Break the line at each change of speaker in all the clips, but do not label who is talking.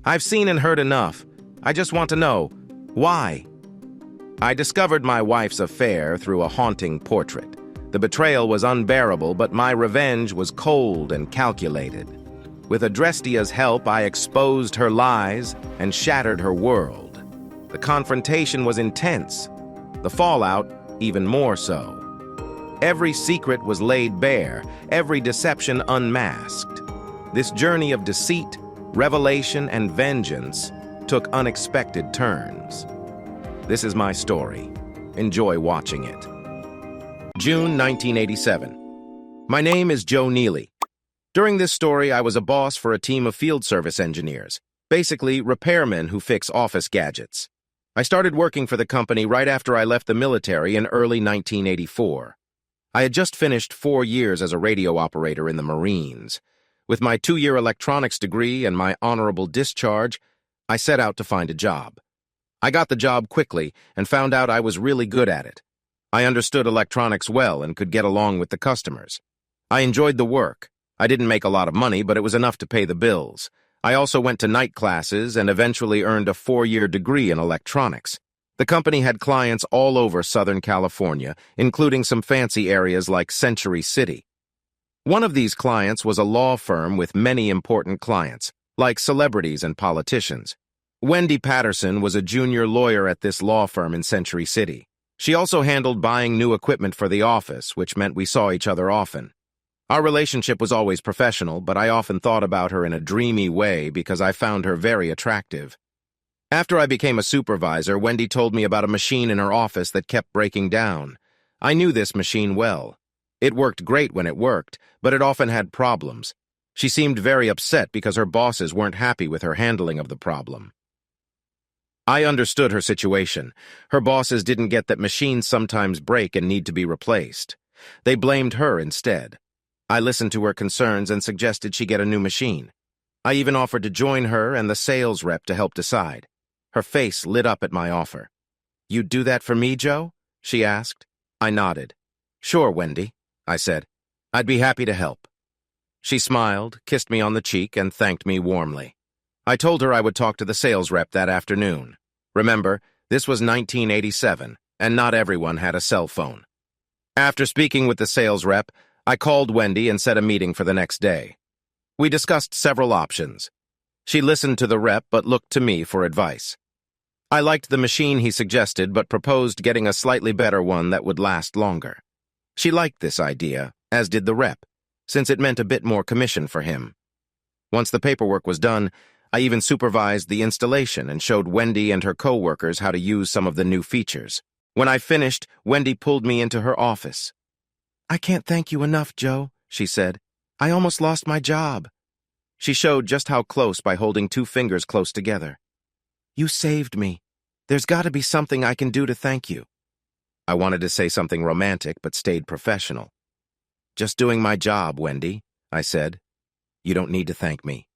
I've seen and heard enough. I just want to know, why? I discovered my wife's affair through a haunting portrait. The betrayal was unbearable, but my revenge was cold and calculated. With Adrestia's help, I exposed her lies and shattered her world. The confrontation was intense, the fallout even more so. Every secret was laid bare, every deception unmasked. This journey of deceit, revelation, and vengeance took unexpected turns. This is my story. Enjoy watching it. June 1987. My name is Joe Neely. During this story, I was a boss for a team of field service engineers, basically repairmen who fix office gadgets. I started working for the company right after I left the military in early 1984. I had just finished 4 years as a radio operator in the Marines. With my 2-year electronics degree and my honorable discharge, I set out to find a job. I got the job quickly and found out I was really good at it. I understood electronics well and could get along with the customers. I enjoyed the work. I didn't make a lot of money, but it was enough to pay the bills. I also went to night classes and eventually earned a 4-year degree in electronics. The company had clients all over Southern California, including some fancy areas like Century City. One of these clients was a law firm with many important clients, like celebrities and politicians. Wendy Patterson was a junior lawyer at this law firm in Century City. She also handled buying new equipment for the office, which meant we saw each other often. Our relationship was always professional, but I often thought about her in a dreamy way because I found her very attractive. After I became a supervisor, Wendy told me about a machine in her office that kept breaking down. I knew this machine well. It worked great when it worked, but it often had problems. She seemed very upset because her bosses weren't happy with her handling of the problem. I understood her situation. Her bosses didn't get that machines sometimes break and need to be replaced. They blamed her instead. I listened to her concerns and suggested she get a new machine. I even offered to join her and the sales rep to help decide. Her face lit up at my offer. "You'd do that for me, Joe?" she asked. I nodded. "Sure, Wendy," I said. "I'd be happy to help." She smiled, kissed me on the cheek, and thanked me warmly. I told her I would talk to the sales rep that afternoon. Remember, this was 1987, and not everyone had a cell phone. After speaking with the sales rep, I called Wendy and set a meeting for the next day. We discussed several options. She listened to the rep but looked to me for advice. I liked the machine he suggested but proposed getting a slightly better one that would last longer. She liked this idea, as did the rep, since it meant a bit more commission for him. Once the paperwork was done, I even supervised the installation and showed Wendy and her co-workers how to use some of the new features. When I finished, Wendy pulled me into her office. "I can't thank you enough, Joe," she said. "I almost lost my job." She showed just how close by holding 2 fingers close together. "You saved me. There's got to be something I can do to thank you." I wanted to say something romantic, but stayed professional. "Just doing my job, Wendy," I said. "You don't need to thank me."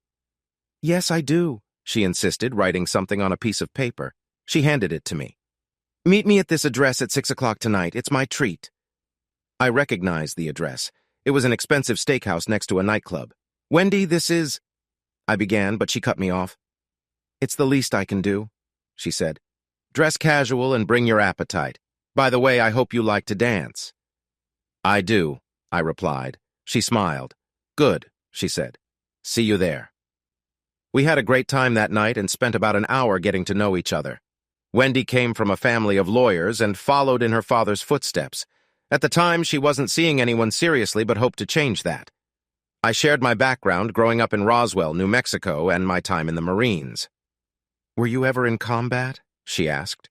"Yes, I do," she insisted, writing something on a piece of paper. She handed it to me. "Meet me at this address at 6 o'clock tonight. It's my treat." I recognized the address. It was an expensive steakhouse next to a nightclub. "Wendy, this is—" I began, but she cut me off. "It's the least I can do," she said. "Dress casual and bring your appetite. By the way, I hope you like to dance." "I do," I replied. She smiled. "Good," she said. "See you there." We had a great time that night and spent about an hour getting to know each other. Wendy came from a family of lawyers and followed in her father's footsteps. At the time, she wasn't seeing anyone seriously but hoped to change that. I shared my background growing up in Roswell, New Mexico, and my time in the Marines. "Were you ever in combat?" she asked.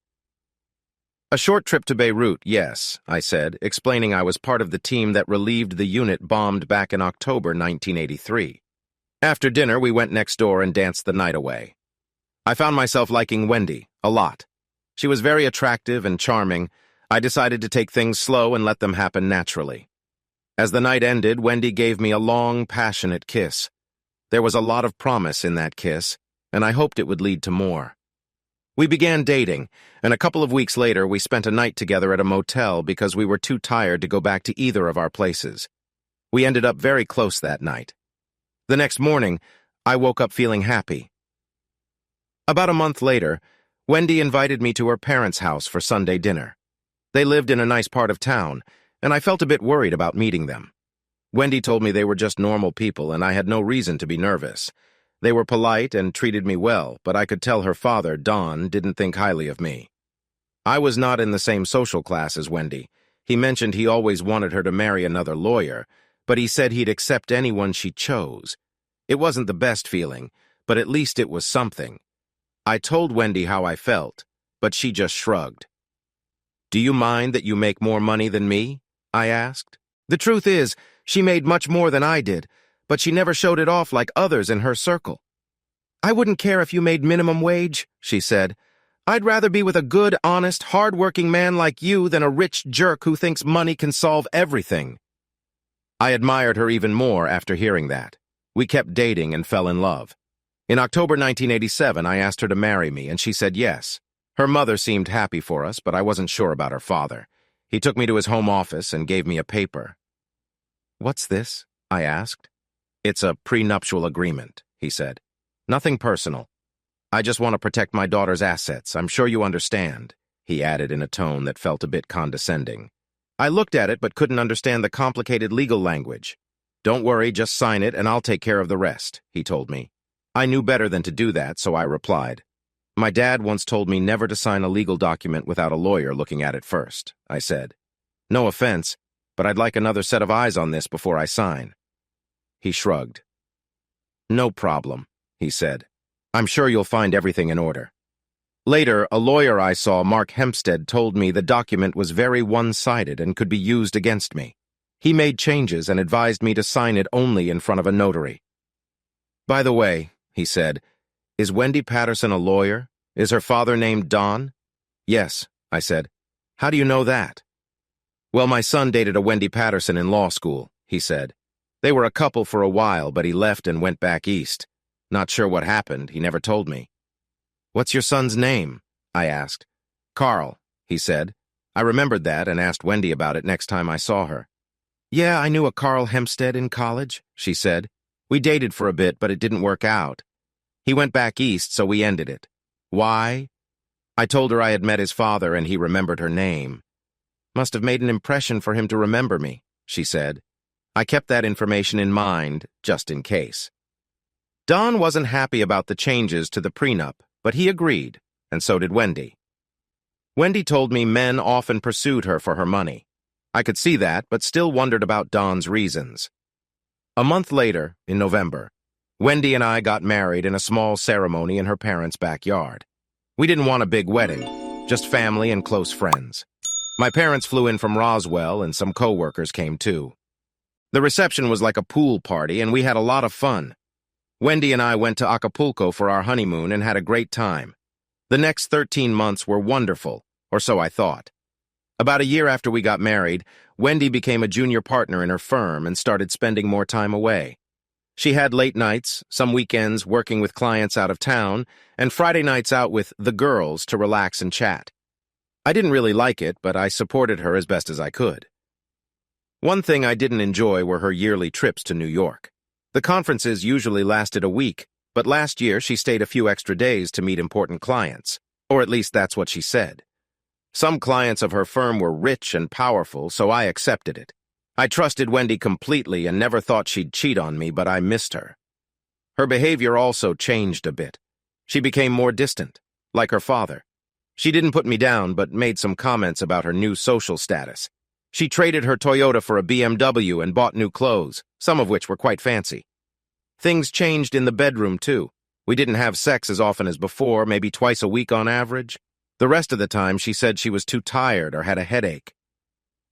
"A short trip to Beirut, yes," I said, explaining I was part of the team that relieved the unit bombed back in October 1983. After dinner, we went next door and danced the night away. I found myself liking Wendy a lot. She was very attractive and charming. I decided to take things slow and let them happen naturally. As the night ended, Wendy gave me a long, passionate kiss. There was a lot of promise in that kiss, and I hoped it would lead to more. We began dating, and a couple of weeks later we spent a night together at a motel because we were too tired to go back to either of our places. We ended up very close that night. The next morning, I woke up feeling happy. About a month later, Wendy invited me to her parents' house for Sunday dinner. They lived in a nice part of town, and I felt a bit worried about meeting them. Wendy told me they were just normal people and I had no reason to be nervous. They were polite and treated me well, but I could tell her father, Don, didn't think highly of me. I was not in the same social class as Wendy. He mentioned he always wanted her to marry another lawyer, but he said he'd accept anyone she chose. It wasn't the best feeling, but at least it was something. I told Wendy how I felt, but she just shrugged. "Do you mind that you make more money than me?" I asked. The truth is, she made much more than I did, but she never showed it off like others in her circle. "I wouldn't care if you made minimum wage," she said. "I'd rather be with a good, honest, hard-working man like you than a rich jerk who thinks money can solve everything." I admired her even more after hearing that. We kept dating and fell in love. In October 1987, I asked her to marry me, and she said yes. Her mother seemed happy for us, but I wasn't sure about her father. He took me to his home office and gave me a paper. "What's this?" I asked. "It's a prenuptial agreement," he said. "Nothing personal. I just want to protect my daughter's assets. I'm sure you understand," he added in a tone that felt a bit condescending. I looked at it but couldn't understand the complicated legal language. "Don't worry, just sign it and I'll take care of the rest," he told me. I knew better than to do that, so I replied. "My dad once told me never to sign a legal document without a lawyer looking at it first," I said. "No offense, but I'd like another set of eyes on this before I sign." He shrugged. "No problem," he said. "I'm sure you'll find everything in order." Later, a lawyer I saw, Mark Hempstead, told me the document was very one-sided and could be used against me. He made changes and advised me to sign it only in front of a notary. "By the way," he said, "is Wendy Patterson a lawyer? Is her father named Don?" "Yes," I said. "How do you know that?" "Well, my son dated a Wendy Patterson in law school," he said. "They were a couple for a while, but he left and went back east. Not sure what happened, he never told me." "What's your son's name?" I asked. "Carl," he said. I remembered that and asked Wendy about it next time I saw her. "Yeah, I knew a Carl Hempstead in college," she said. "We dated for a bit, but it didn't work out. He went back east, so we ended it." "Why?" I told her I had met his father and he remembered her name. "Must have made an impression for him to remember me," she said. I kept that information in mind, just in case. Don wasn't happy about the changes to the prenup, but he agreed, and so did Wendy. Wendy told me men often pursued her for her money. I could see that, but still wondered about Don's reasons. A month later, in November, Wendy and I got married in a small ceremony in her parents' backyard. We didn't want a big wedding, just family and close friends. My parents flew in from Roswell and some co-workers came too. The reception was like a pool party and we had a lot of fun. Wendy and I went to Acapulco for our honeymoon and had a great time. The next 13 months were wonderful, or so I thought. About a year after we got married, Wendy became a junior partner in her firm and started spending more time away. She had late nights, some weekends working with clients out of town, and Friday nights out with the girls to relax and chat. I didn't really like it, but I supported her as best as I could. One thing I didn't enjoy were her yearly trips to New York. The conferences usually lasted a week, but last year she stayed a few extra days to meet important clients, or at least that's what she said. Some clients of her firm were rich and powerful, so I accepted it. I trusted Wendy completely and never thought she'd cheat on me, but I missed her. Her behavior also changed a bit. She became more distant, like her father. She didn't put me down, but made some comments about her new social status. She traded her Toyota for a BMW and bought new clothes, some of which were quite fancy. Things changed in the bedroom, too. We didn't have sex as often as before, maybe twice a week on average. The rest of the time, she said she was too tired or had a headache.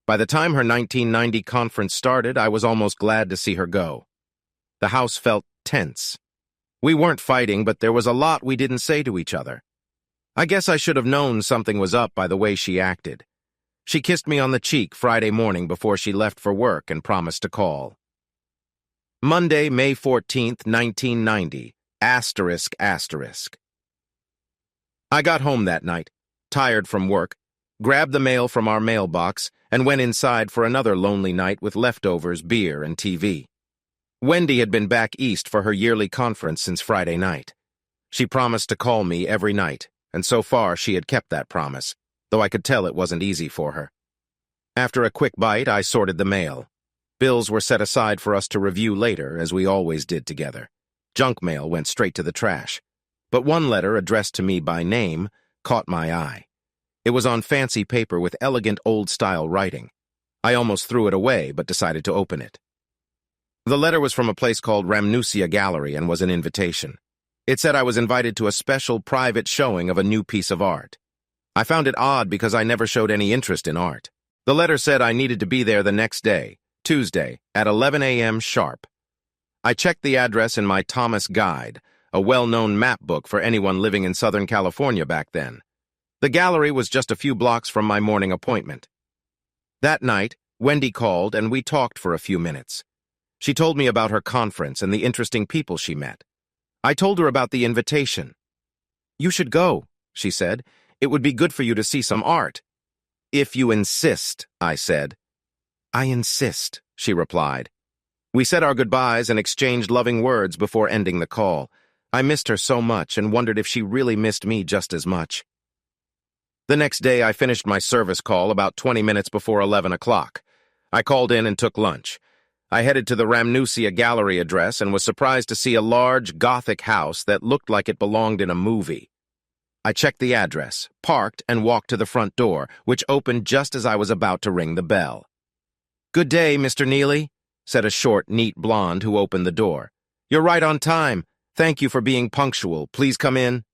By the time her 1990 conference started, I was almost glad to see her go. The house felt tense. We weren't fighting, but there was a lot we didn't say to each other. I guess I should have known something was up by the way she acted. She kissed me on the cheek Friday morning before she left for work and promised to call. Monday, May 14th, 1990, ****. I got home that night, tired from work, grabbed the mail from our mailbox, and went inside for another lonely night with leftovers, beer, and TV. Wendy had been back east for her yearly conference since Friday night. She promised to call me every night, and so far she had kept that promise, though I could tell it wasn't easy for her. After a quick bite, I sorted the mail. Bills were set aside for us to review later, as we always did together. Junk mail went straight to the trash. But one letter, addressed to me by name, caught my eye. It was on fancy paper with elegant old-style writing. I almost threw it away, but decided to open it. The letter was from a place called Rhamnousia Gallery and was an invitation. It said I was invited to a special private showing of a new piece of art. I found it odd because I never showed any interest in art. The letter said I needed to be there the next day, Tuesday, at 11 a.m. sharp. I checked the address in my Thomas Guide, a well-known map book for anyone living in Southern California back then. The gallery was just a few blocks from my morning appointment. That night, Wendy called and we talked for a few minutes. She told me about her conference and the interesting people she met. I told her about the invitation. "You should go," she said. "It would be good for you to see some art." "If you insist," I said. "I insist," she replied. We said our goodbyes and exchanged loving words before ending the call. I missed her so much and wondered if she really missed me just as much. The next day, I finished my service call about 20 minutes before 11 o'clock. I called in and took lunch. I headed to the Rhamnousia Gallery address and was surprised to see a large, Gothic house that looked like it belonged in a movie. I checked the address, parked, and walked to the front door, which opened just as I was about to ring the bell. "Good day, Mr. Neely," said a short, neat blonde who opened the door. "You're right on time. Thank you for being punctual. Please come in."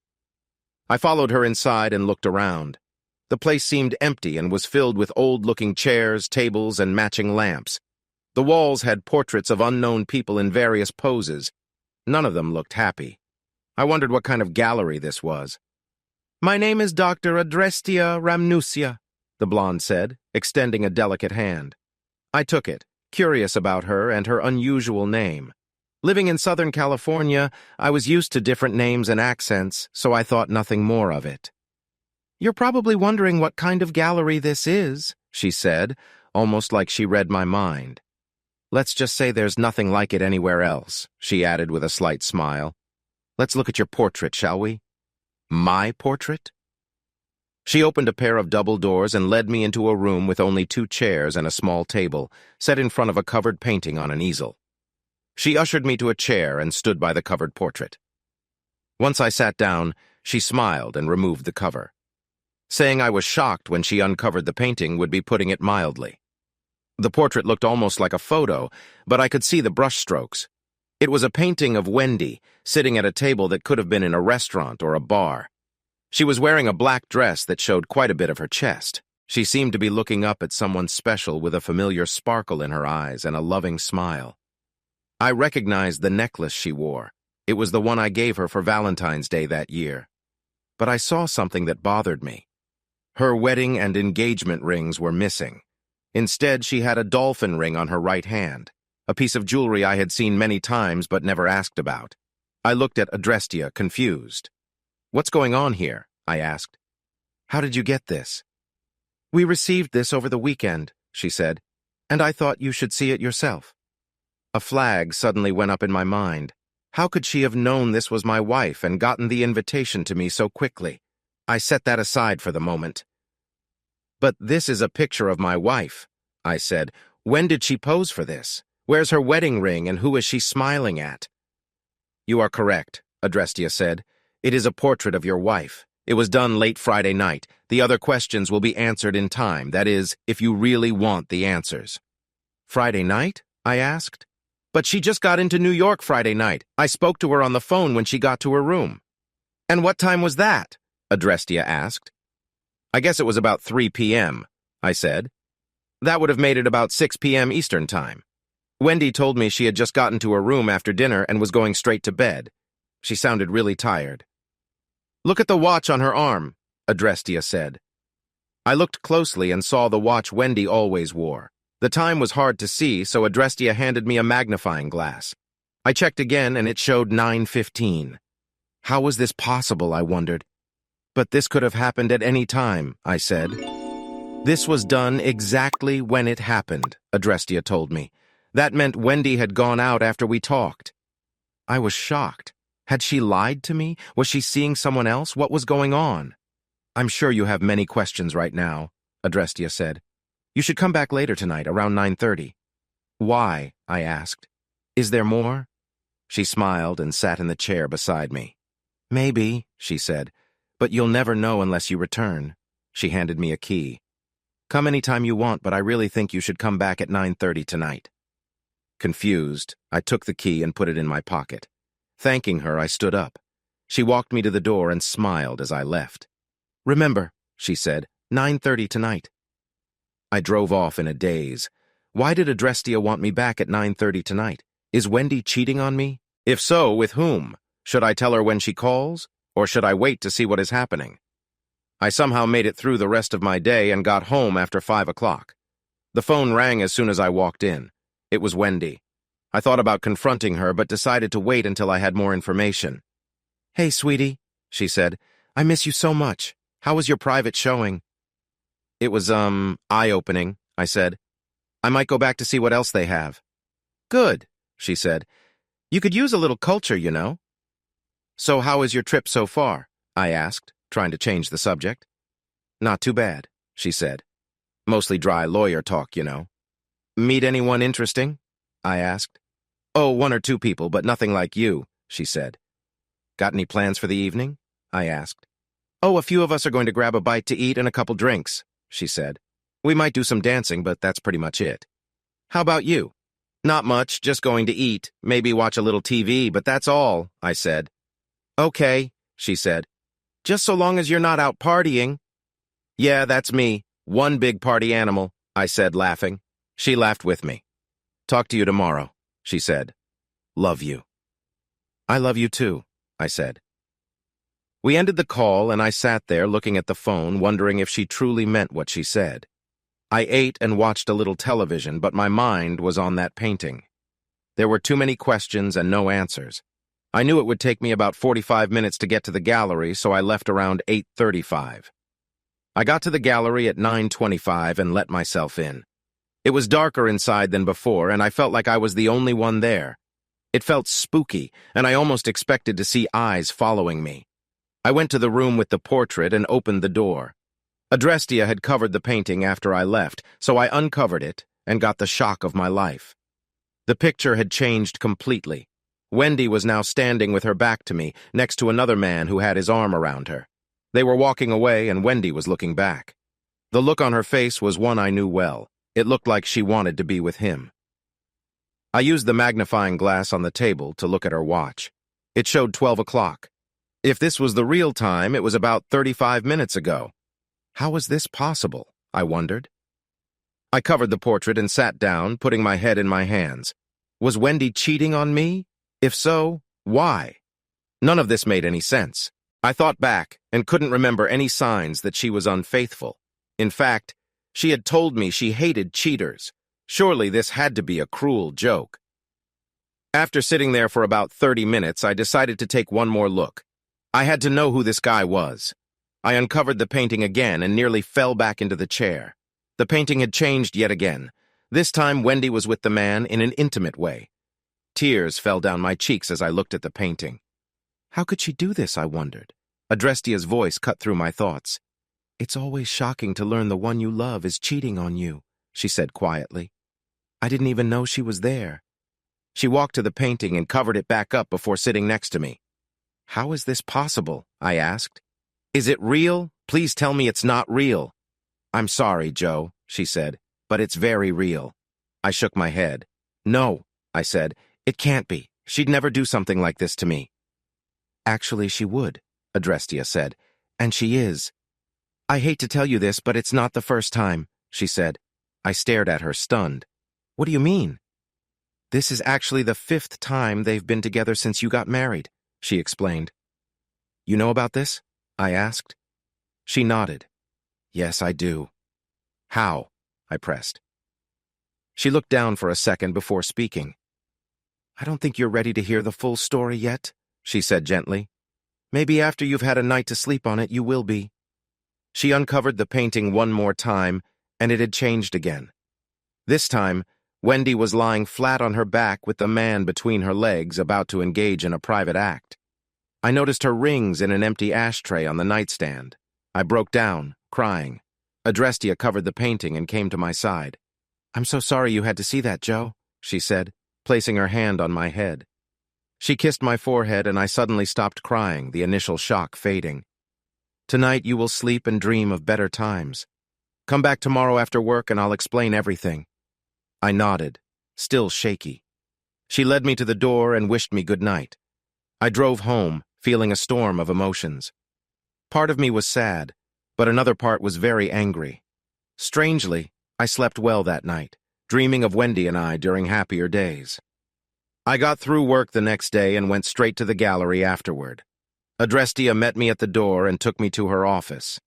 I followed her inside and looked around. The place seemed empty and was filled with old-looking chairs, tables, and matching lamps. The walls had portraits of unknown people in various poses. None of them looked happy. I wondered what kind of gallery this was. "My name is Dr. Adrestia Rhamnousia," the blonde said, extending a delicate hand. I took it, curious about her and her unusual name. Living in Southern California, I was used to different names and accents, so I thought nothing more of it. "You're probably wondering what kind of gallery this is," she said, almost like she read my mind. "Let's just say there's nothing like it anywhere else," she added with a slight smile. "Let's look at your portrait, shall we?" "My portrait?" She opened a pair of double doors and led me into a room with only 2 chairs and a small table, set in front of a covered painting on an easel. She ushered me to a chair and stood by the covered portrait. Once I sat down, she smiled and removed the cover. Saying I was shocked when she uncovered the painting would be putting it mildly. The portrait looked almost like a photo, but I could see the brushstrokes. It was a painting of Wendy, sitting at a table that could have been in a restaurant or a bar. She was wearing a black dress that showed quite a bit of her chest. She seemed to be looking up at someone special with a familiar sparkle in her eyes and a loving smile. I recognized the necklace she wore. It was the one I gave her for Valentine's Day that year. But I saw something that bothered me. Her wedding and engagement rings were missing. Instead, she had a dolphin ring on her right hand, a piece of jewelry I had seen many times but never asked about. I looked at Adrestia, confused. "What's going on here?" I asked. "How did you get this?" "We received this over the weekend," she said, "and I thought you should see it yourself." A flag suddenly went up in my mind. How could she have known this was my wife and gotten the invitation to me so quickly? I set that aside for the moment. "But this is a picture of my wife," I said. "When did she pose for this? Where's her wedding ring and who is she smiling at?" "You are correct," Adrestia said. "It is a portrait of your wife. It was done late Friday night. The other questions will be answered in time, that is, if you really want the answers." "Friday night?" I asked. "But she just got into New York Friday night. I spoke to her on the phone when she got to her room." "And what time was that?" Adrestia asked. "I guess it was about 3 p.m., I said. "That would have made it about 6 p.m. Eastern Time. Wendy told me she had just gotten to her room after dinner and was going straight to bed. She sounded really tired." "Look at the watch on her arm," Adrestia said. I looked closely and saw the watch Wendy always wore. The time was hard to see, so Adrestia handed me a magnifying glass. I checked again, and it showed 9:15. How was this possible, I wondered. "But this could have happened at any time," I said. "This was done exactly when it happened," Adrestia told me. "That meant Wendy had gone out after we talked." I was shocked. Had she lied to me? Was she seeing someone else? What was going on? I'm sure you have many questions right now, Adrestia said. You should come back later tonight, around 9:30. Why? I asked. Is there more? She smiled and sat in the chair beside me. Maybe, she said, but you'll never know unless you return. She handed me a key. Come anytime you want, but I really think you should come back at 9:30 tonight. Confused, I took the key and put it in my pocket. Thanking her, I stood up. She walked me to the door and smiled as I left. Remember, she said, 9:30 tonight. I drove off in a daze. Why did Adrestia want me back at 9:30 tonight? Is Wendy cheating on me? If so, with whom? Should I tell her when she calls, or should I wait to see what is happening? I somehow made it through the rest of my day and got home after 5 o'clock. The phone rang as soon as I walked in. It was Wendy. I thought about confronting her, but decided to wait until I had more information. Hey, sweetie, she said. I miss you so much. How was your private showing? It was, eye-opening, I said. I might go back to see what else they have. Good, she said. You could use a little culture, you know. So how is your trip so far? I asked, trying to change the subject. Not too bad, she said. Mostly dry lawyer talk, you know. Meet anyone interesting? I asked. Oh, 1 or 2 people, but nothing like you, she said. Got any plans for the evening? I asked. Oh, a few of us are going to grab a bite to eat and a couple drinks, she said. We might do some dancing, but that's pretty much it. How about you? Not much, just going to eat, maybe watch a little TV, but that's all, I said. Okay, she said. Just so long as you're not out partying. Yeah, that's me, one big party animal, I said, laughing. She laughed with me. Talk to you tomorrow, she said. Love you. I love you too, I said. We ended the call and I sat there looking at the phone, wondering if she truly meant what she said. I ate and watched a little television, but my mind was on that painting. There were too many questions and no answers. I knew it would take me about 45 minutes to get to the gallery, so I left around 8:35. I got to the gallery at 9:25 and let myself in. It was darker inside than before, and I felt like I was the only one there. It felt spooky, and I almost expected to see eyes following me. I went to the room with the portrait and opened the door. Adrestia had covered the painting after I left, so I uncovered it and got the shock of my life. The picture had changed completely. Wendy was now standing with her back to me, next to another man who had his arm around her. They were walking away, and Wendy was looking back. The look on her face was one I knew well. It looked like she wanted to be with him. I used the magnifying glass on the table to look at her watch. It showed 12 o'clock. If this was the real time, it was about 35 minutes ago. How was this possible? I wondered. I covered the portrait and sat down, putting my head in my hands. Was Wendy cheating on me? If so, why? None of this made any sense. I thought back and couldn't remember any signs that she was unfaithful. In fact, she had told me she hated cheaters. Surely this had to be a cruel joke. After sitting there for about 30 minutes, I decided to take one more look. I had to know who this guy was. I uncovered the painting again and nearly fell back into the chair. The painting had changed yet again. This time, Wendy was with the man in an intimate way. Tears fell down my cheeks as I looked at the painting. How could she do this, I wondered. Adrestia's voice cut through my thoughts. It's always shocking to learn the one you love is cheating on you, she said quietly. I didn't even know she was there. She walked to the painting and covered it back up before sitting next to me. How is this possible? I asked. Is it real? Please tell me it's not real. I'm sorry, Joe, she said, but it's very real. I shook my head. No, I said, it can't be. She'd never do something like this to me. Actually, she would, Adrestia said, and she is. I hate to tell you this, but it's not the first time, she said. I stared at her, stunned. What do you mean? This is actually the 5th time they've been together since you got married, she explained. You know about this? I asked. She nodded. Yes, I do. How? I pressed. She looked down for a second before speaking. I don't think you're ready to hear the full story yet, she said gently. Maybe after you've had a night to sleep on it, you will be. She uncovered the painting one more time, and it had changed again. This time, Wendy was lying flat on her back with the man between her legs, about to engage in a private act. I noticed her rings in an empty ashtray on the nightstand. I broke down, crying. Adrestia covered the painting and came to my side. "I'm so sorry you had to see that, Joe," she said, placing her hand on my head. She kissed my forehead and I suddenly stopped crying, the initial shock fading. "Tonight you will sleep and dream of better times. Come back tomorrow after work and I'll explain everything." I nodded, still shaky. She led me to the door and wished me good night. I drove home, feeling a storm of emotions. Part of me was sad, but another part was very angry. Strangely, I slept well that night, dreaming of Wendy and I during happier days. I got through work the next day and went straight to the gallery afterward. Adrestia met me at the door and took me to her office.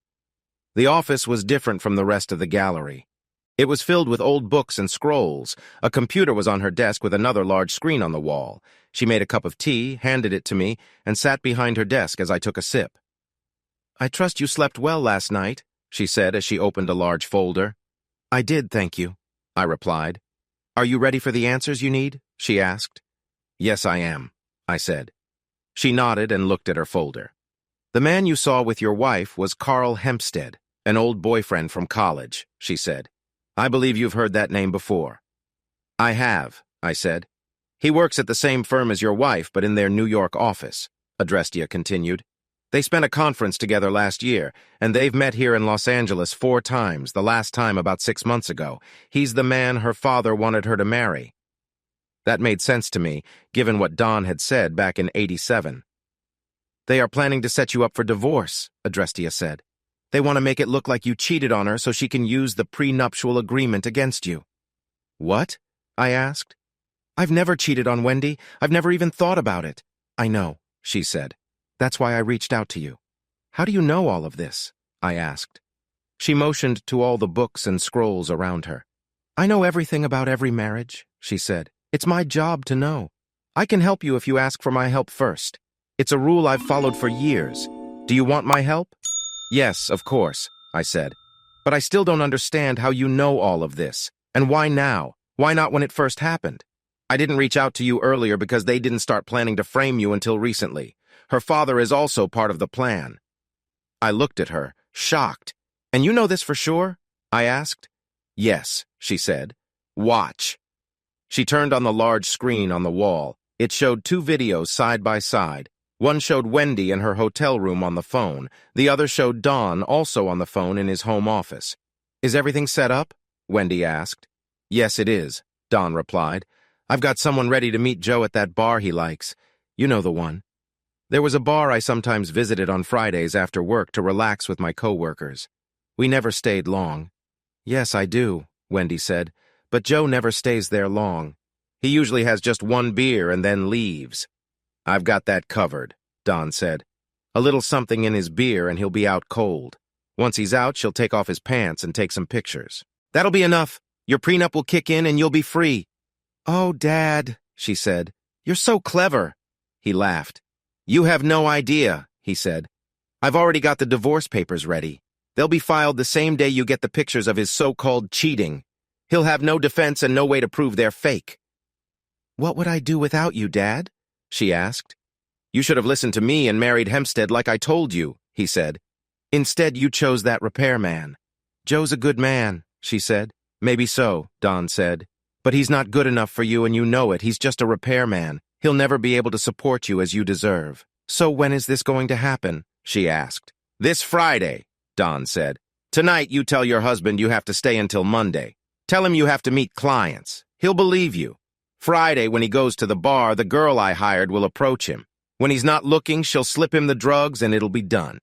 The office was different from the rest of the gallery. It was filled with old books and scrolls. A computer was on her desk with another large screen on the wall. She made a cup of tea, handed it to me, and sat behind her desk as I took a sip. "I trust you slept well last night," she said as she opened a large folder. "I did, thank you," I replied. "Are you ready for the answers you need?" she asked. "Yes, I am," I said. She nodded and looked at her folder. "The man you saw with your wife was Carl Hempstead, an old boyfriend from college," she said. "I believe you've heard that name before." "I have," I said. "He works at the same firm as your wife, but in their New York office," Adrestia continued. "They spent a conference together last year, and they've met here in Los Angeles 4 times, the last time about 6 months ago. He's the man her father wanted her to marry." That made sense to me, given what Don had said back in '87. "They are planning to set you up for divorce," Adrestia said. "They want to make it look like you cheated on her so she can use the prenuptial agreement against you." "What?" I asked. "I've never cheated on Wendy. I've never even thought about it." "I know," she said. "That's why I reached out to you." "How do you know all of this?" I asked. She motioned to all the books and scrolls around her. "I know everything about every marriage," she said. "It's my job to know. I can help you if you ask for my help first. It's a rule I've followed for years. Do you want my help?" "Yes, of course," I said. "But I still don't understand how you know all of this. And why now? Why not when it first happened? I didn't reach out to you earlier because they didn't start planning to frame you until recently. Her father is also part of the plan." I looked at her, shocked. "And you know this for sure?" I asked. "Yes," she said. "Watch." She turned on the large screen on the wall. It showed 2 videos side by side. One showed Wendy in her hotel room on the phone. The other showed Don also on the phone in his home office. "Is everything set up?" Wendy asked. "Yes, it is," Don replied. "I've got someone ready to meet Joe at that bar he likes. You know the one." There was a bar I sometimes visited on Fridays after work to relax with my coworkers. We never stayed long. "Yes, I do," Wendy said, "but Joe never stays there long. He usually has just 1 beer and then leaves." "I've got that covered," Don said. "A little something in his beer and he'll be out cold. Once he's out, she'll take off his pants and take some pictures. That'll be enough. Your prenup will kick in and you'll be free." "Oh, Dad," she said. "You're so clever." He laughed. "You have no idea," he said. "I've already got the divorce papers ready. They'll be filed the same day you get the pictures of his so-called cheating. He'll have no defense and no way to prove they're fake." "What would I do without you, Dad?" she asked. "You should have listened to me and married Hempstead like I told you," he said. "Instead, you chose that repairman." "Joe's a good man," she said. "Maybe so," Don said. "But he's not good enough for you and you know it. He's just a repairman. He'll never be able to support you as you deserve." "So when is this going to happen?" she asked. "This Friday," Don said. "Tonight you tell your husband you have to stay until Monday. Tell him you have to meet clients. He'll believe you. Friday, when he goes to the bar, the girl I hired will approach him. When he's not looking, she'll slip him the drugs and it'll be done.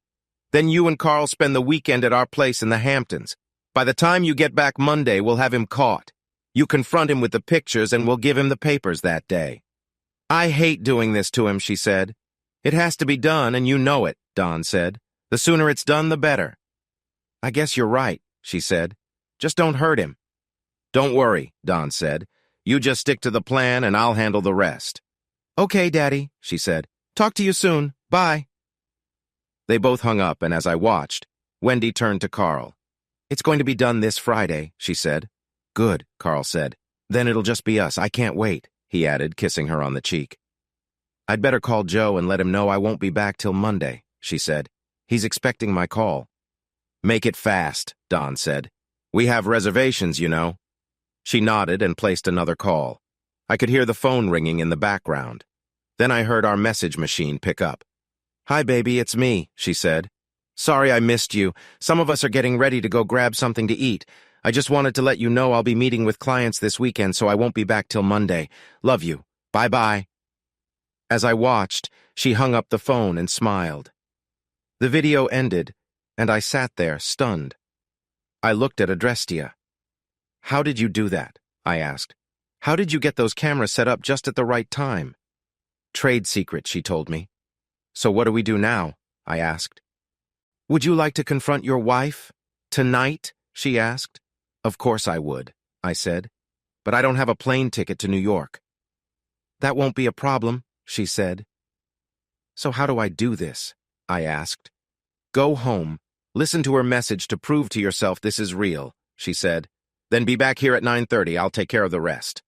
Then you and Carl spend the weekend at our place in the Hamptons. By the time you get back Monday, we'll have him caught. You confront him with the pictures and we'll give him the papers that day." "I hate doing this to him," she said. "It has to be done and you know it," Don said. "The sooner it's done, the better." "I guess you're right," she said. "Just don't hurt him." "Don't worry," Don said. "You just stick to the plan and I'll handle the rest." "Okay, Daddy," she said. "Talk to you soon. Bye." They both hung up, and as I watched, Wendy turned to Carl. "It's going to be done this Friday," she said. "Good," Carl said. "Then it'll just be us. I can't wait," he added, kissing her on the cheek. I'd better call Joe and let him know I won't be back till Monday, she said. He's expecting my call. Make it fast, Don said. We have reservations, you know. She nodded and placed another call. I could hear the phone ringing in the background. Then I heard our message machine pick up. Hi, baby, it's me, she said. Sorry I missed you. Some of us are getting ready to go grab something to eat. I just wanted to let you know I'll be meeting with clients this weekend, so I won't be back till Monday. Love you. Bye-bye. As I watched, she hung up the phone and smiled. The video ended, and I sat there, stunned. I looked at Adrestia. How did you do that? I asked. How did you get those cameras set up just at the right time? Trade secret, she told me. So what do we do now? I asked. Would you like to confront your wife? Tonight? She asked. Of course I would, I said. But I don't have a plane ticket to New York. That won't be a problem, she said. So how do I do this? I asked. Go home. Listen to her message to prove to yourself this is real, she said. Then be back here at 9:30. I'll take care of the rest.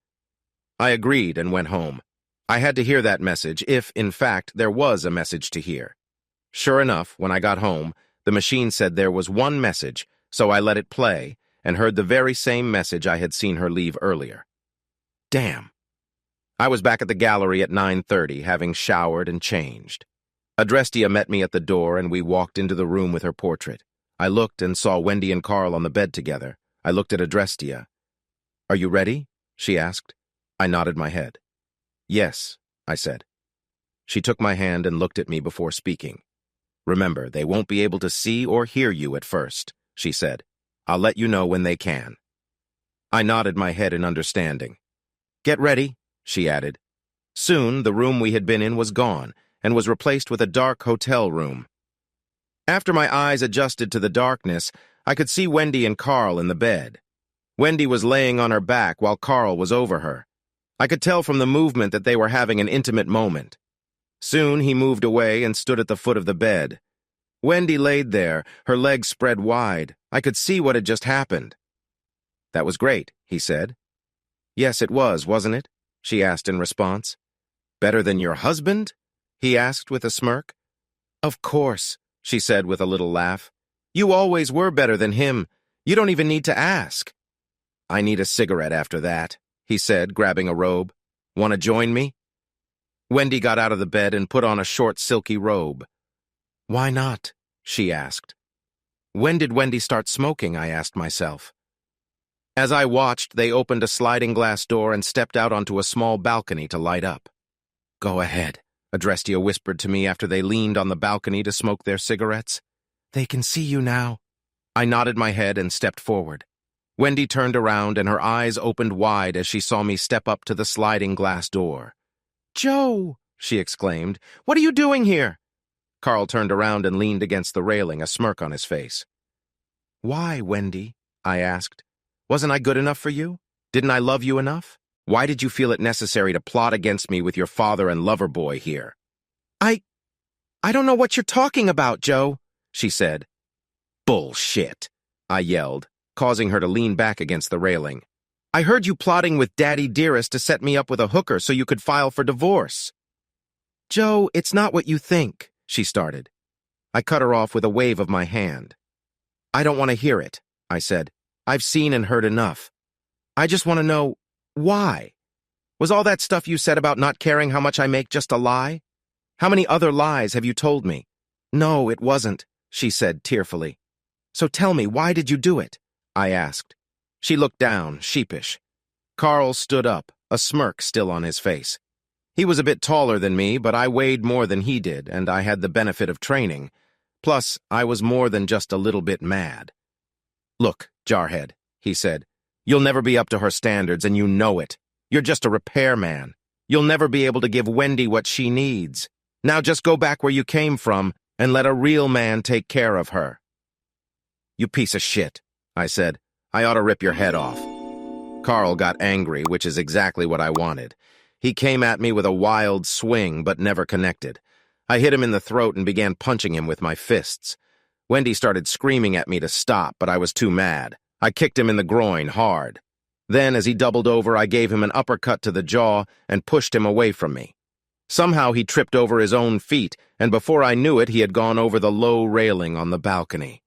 I agreed and went home. I had to hear that message if, in fact, there was a message to hear. Sure enough, when I got home, the machine said there was one message, so I let it play and heard the very same message I had seen her leave earlier. Damn. I was back at the gallery at 9:30, having showered and changed. Adrestia met me at the door, and we walked into the room with her portrait. I looked and saw Wendy and Carl on the bed together. I looked at Adrestia. Are you ready? She asked. I nodded my head. Yes, I said. She took my hand and looked at me before speaking. Remember, they won't be able to see or hear you at first, she said. I'll let you know when they can. I nodded my head in understanding. Get ready, she added. Soon, the room we had been in was gone and was replaced with a dark hotel room. After my eyes adjusted to the darkness, I could see Wendy and Carl in the bed. Wendy was laying on her back while Carl was over her. I could tell from the movement that they were having an intimate moment. Soon he moved away and stood at the foot of the bed. Wendy laid there, her legs spread wide. I could see what had just happened. That was great, he said. Yes, it was, wasn't it? She asked in response. Better than your husband? He asked with a smirk. Of course, she said with a little laugh. You always were better than him. You don't even need to ask. I need a cigarette after that, he said, grabbing a robe. Want to join me? Wendy got out of the bed and put on a short, silky robe. Why not? She asked. When did Wendy start smoking? I asked myself. As I watched, they opened a sliding glass door and stepped out onto a small balcony to light up. Go ahead, Adrestia whispered to me after they leaned on the balcony to smoke their cigarettes. They can see you now. I nodded my head and stepped forward. Wendy turned around and her eyes opened wide as she saw me step up to the sliding glass door. Joe, she exclaimed, what are you doing here? Carl turned around and leaned against the railing, a smirk on his face. Why, Wendy? I asked. Wasn't I good enough for you? Didn't I love you enough? Why did you feel it necessary to plot against me with your father and lover boy here? I don't know what you're talking about, Joe, she said. Bullshit, I yelled, causing her to lean back against the railing. I heard you plotting with Daddy Dearest to set me up with a hooker so you could file for divorce. Joe, it's not what you think, she started. I cut her off with a wave of my hand. I don't want to hear it, I said. I've seen and heard enough. I just want to know, why? Was all that stuff you said about not caring how much I make just a lie? How many other lies have you told me? No, it wasn't, she said tearfully. So tell me, why did you do it? I asked. She looked down, sheepish. Carl stood up, a smirk still on his face. He was a bit taller than me, but I weighed more than he did, and I had the benefit of training. Plus, I was more than just a little bit mad. Look, Jarhead, he said, you'll never be up to her standards, and you know it. You're just a repairman. You'll never be able to give Wendy what she needs. Now just go back where you came from and let a real man take care of her. You piece of shit, I said. I ought to rip your head off. Carl got angry, which is exactly what I wanted. He came at me with a wild swing, but never connected. I hit him in the throat and began punching him with my fists. Wendy started screaming at me to stop, but I was too mad. I kicked him in the groin hard. Then, as he doubled over, I gave him an uppercut to the jaw and pushed him away from me. Somehow he tripped over his own feet, and before I knew it, he had gone over the low railing on the balcony.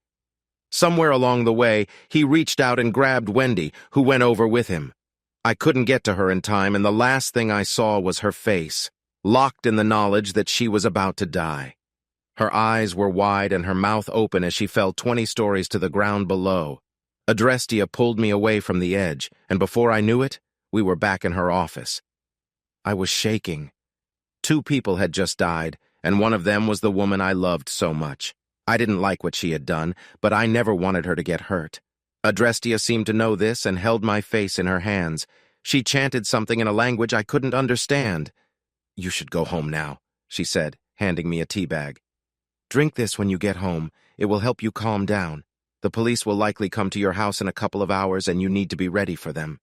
Somewhere along the way, he reached out and grabbed Wendy, who went over with him. I couldn't get to her in time, and the last thing I saw was her face, locked in the knowledge that she was about to die. Her eyes were wide and her mouth open as she fell 20 stories to the ground below. Adrestia pulled me away from the edge, and before I knew it, we were back in her office. I was shaking. 2 people had just died, and one of them was the woman I loved so much. I didn't like what she had done, but I never wanted her to get hurt. Adrestia seemed to know this and held my face in her hands. She chanted something in a language I couldn't understand. "You should go home now," she said, handing me a tea bag. "Drink this when you get home. It will help you calm down. The police will likely come to your house in a couple of hours, and you need to be ready for them."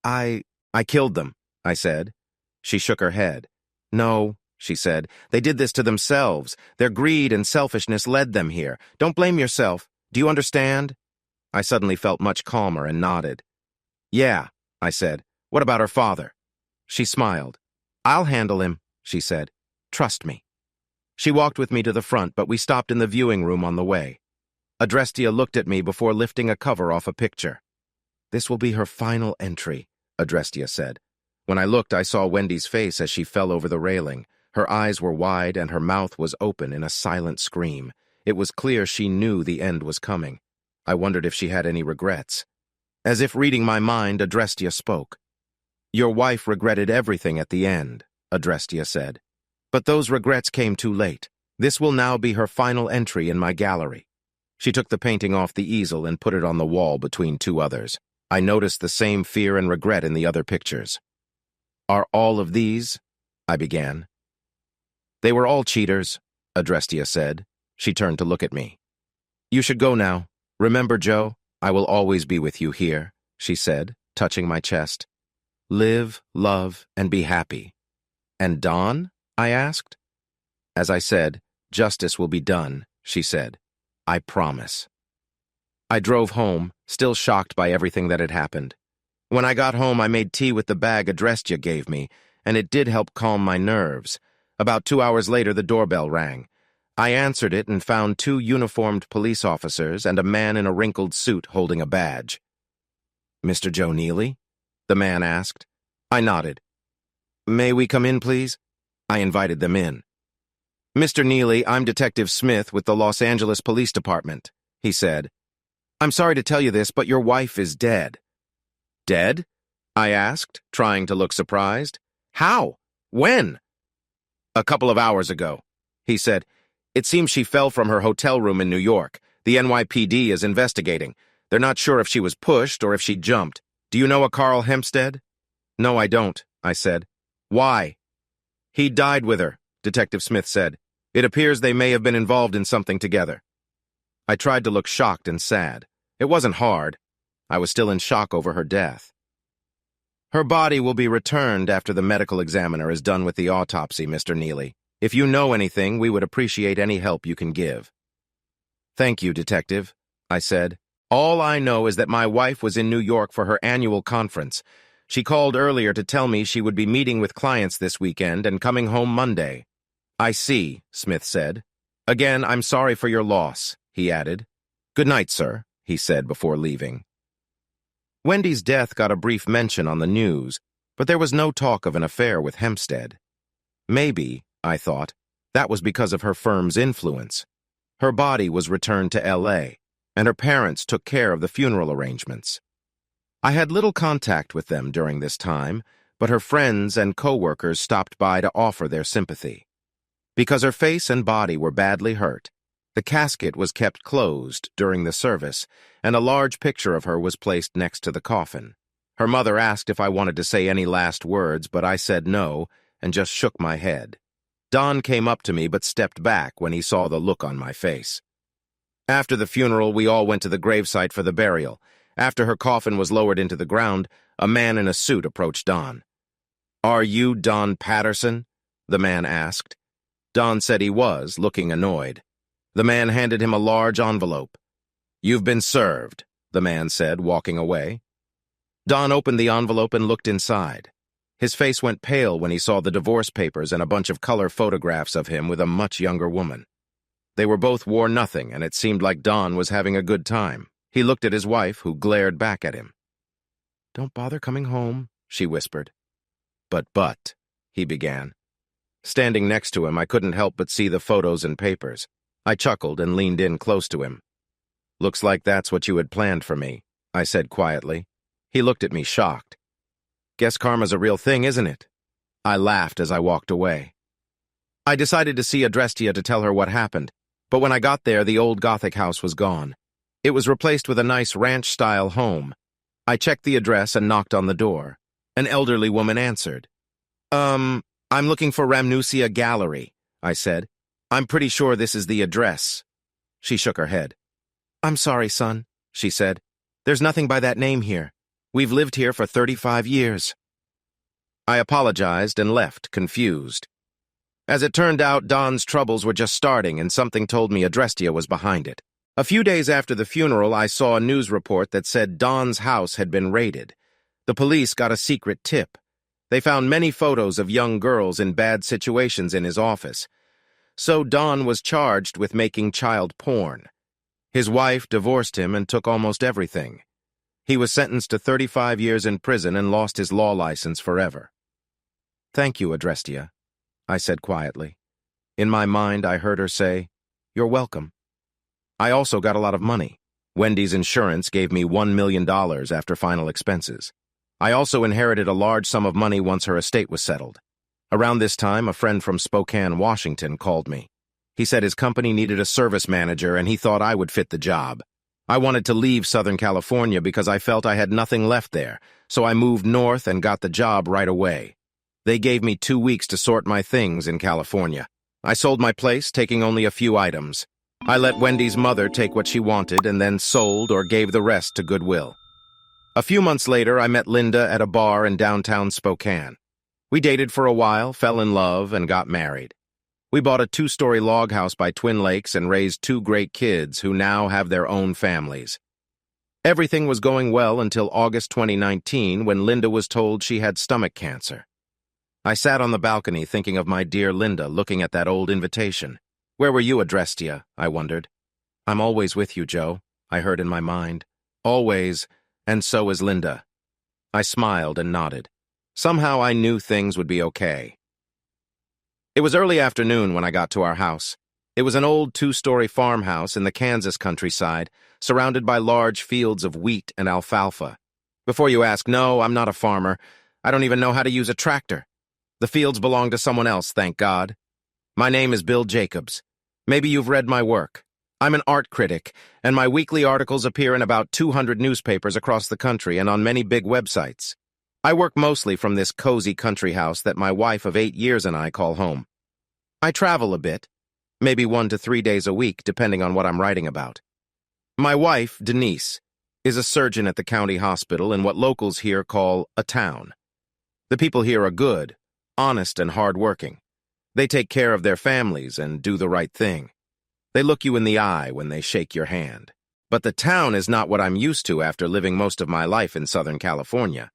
I killed them," I said. She shook her head. "No," she said. "They did this to themselves. Their greed and selfishness led them here. Don't blame yourself. Do you understand?" I suddenly felt much calmer and nodded. "Yeah," I said. "What about her father?" She smiled. "I'll handle him," she said. "Trust me." She walked with me to the front, but we stopped in the viewing room on the way. Adrestia looked at me before lifting a cover off a picture. "This will be her final entry," Adrestia said. When I looked, I saw Wendy's face as she fell over the railing. Her eyes were wide and her mouth was open in a silent scream. It was clear she knew the end was coming. I wondered if she had any regrets. As if reading my mind, Adrestia spoke. "Your wife regretted everything at the end," Adrestia said. "But those regrets came too late. This will now be her final entry in my gallery." She took the painting off the easel and put it on the wall between 2 others. I noticed the same fear and regret in the other pictures. "Are all of these?" I began. "They were all cheaters," Adrestia said. She turned to look at me. "You should go now. Remember, Joe, I will always be with you here," she said, touching my chest. "Live, love, and be happy." "And Don?" I asked. "As I said, justice will be done," she said. "I promise." I drove home, still shocked by everything that had happened. When I got home, I made tea with the bag Adrestia gave me, and it did help calm my nerves. About 2 hours later, the doorbell rang. I answered it and found 2 uniformed police officers and a man in a wrinkled suit holding a badge. "Mr. Joe Neely?" the man asked. I nodded. "May we come in, please?" I invited them in. "Mr. Neely, I'm Detective Smith with the Los Angeles Police Department," he said. "I'm sorry to tell you this, but your wife is dead." "Dead?" I asked, trying to look surprised. "How? When?" "A couple of hours ago," he said. "It seems she fell from her hotel room in New York. The NYPD is investigating. They're not sure if she was pushed or if she jumped. Do you know a Carl Hempstead?" "No, I don't," I said. "Why?" "He died with her," Detective Smith said. "It appears they may have been involved in something together." I tried to look shocked and sad. It wasn't hard. I was still in shock over her death. "Her body will be returned after the medical examiner is done with the autopsy, Mr. Neely. If you know anything, we would appreciate any help you can give." "Thank you, Detective," I said. "All I know is that my wife was in New York for her annual conference. She called earlier to tell me she would be meeting with clients this weekend and coming home Monday." "I see," Smith said. "Again, I'm sorry for your loss," he added. "Good night, sir," he said before leaving. Wendy's death got a brief mention on the news, but there was no talk of an affair with Hempstead. Maybe, I thought, that was because of her firm's influence. Her body was returned to L.A., and her parents took care of the funeral arrangements. I had little contact with them during this time, but her friends and co-workers stopped by to offer their sympathy. Because her face and body were badly hurt, the casket was kept closed during the service, and a large picture of her was placed next to the coffin. Her mother asked if I wanted to say any last words, but I said no, and just shook my head. Don came up to me but stepped back when he saw the look on my face. After the funeral, we all went to the gravesite for the burial. After her coffin was lowered into the ground, a man in a suit approached Don. "Are you Don Patterson?" the man asked. Don said he was, looking annoyed. The man handed him a large envelope. "You've been served," the man said, walking away. Don opened the envelope and looked inside. His face went pale when he saw the divorce papers and a bunch of color photographs of him with a much younger woman. They were both wore nothing, and it seemed like Don was having a good time. He looked at his wife, who glared back at him. "Don't bother coming home," she whispered. But, he began. Standing next to him, I couldn't help but see the photos and papers. I chuckled and leaned in close to him. "Looks like that's what you had planned for me," I said quietly. He looked at me shocked. "Guess karma's a real thing, isn't it?" I laughed as I walked away. I decided to see Adrestia to tell her what happened, but when I got there, the old Gothic house was gone. It was replaced with a nice ranch-style home. I checked the address and knocked on the door. An elderly woman answered. I'm looking for Rhamnousia Gallery," I said. "I'm pretty sure this is the address." She shook her head. "I'm sorry, son," she said. "There's nothing by that name here. We've lived here for 35 years. I apologized and left, confused. As it turned out, Don's troubles were just starting, and something told me Adrestia was behind it. A few days after the funeral, I saw a news report that said Don's house had been raided. The police got a secret tip. They found many photos of young girls in bad situations in his office. So Don was charged with making child porn. His wife divorced him and took almost everything. He was sentenced to 35 years in prison and lost his law license forever. "Thank you, Adrestia," I said quietly. In my mind, I heard her say, "You're welcome." I also got a lot of money. Wendy's insurance gave me $1 million after final expenses. I also inherited a large sum of money once her estate was settled. Around this time, a friend from Spokane, Washington, called me. He said his company needed a service manager and he thought I would fit the job. I wanted to leave Southern California because I felt I had nothing left there, so I moved north and got the job right away. They gave me 2 weeks to sort my things in California. I sold my place, taking only a few items. I let Wendy's mother take what she wanted and then sold or gave the rest to Goodwill. A few months later, I met Linda at a bar in downtown Spokane. We dated for a while, fell in love, and got married. We bought a 2-story log house by Twin Lakes and raised 2 great kids who now have their own families. Everything was going well until August 2019 when Linda was told she had stomach cancer. I sat on the balcony thinking of my dear Linda looking at that old invitation. "Where were you, Adrestia?" I wondered. "I'm always with you, Joe," I heard in my mind. "Always, and so is Linda." I smiled and nodded. Somehow I knew things would be okay. It was early afternoon when I got to our house. It was an old 2-story farmhouse in the Kansas countryside, surrounded by large fields of wheat and alfalfa. Before you ask, no, I'm not a farmer. I don't even know how to use a tractor. The fields belong to someone else, thank God. My name is Bill Jacobs. Maybe you've read my work. I'm an art critic, and my weekly articles appear in about 200 newspapers across the country and on many big websites. I work mostly from this cozy country house that my wife of 8 years and I call home. I travel a bit, maybe 1 to 3 days a week, depending on what I'm writing about. My wife, Denise, is a surgeon at the county hospital in what locals here call a town. The people here are good, honest, and hardworking. They take care of their families and do the right thing. They look you in the eye when they shake your hand. But the town is not what I'm used to after living most of my life in Southern California.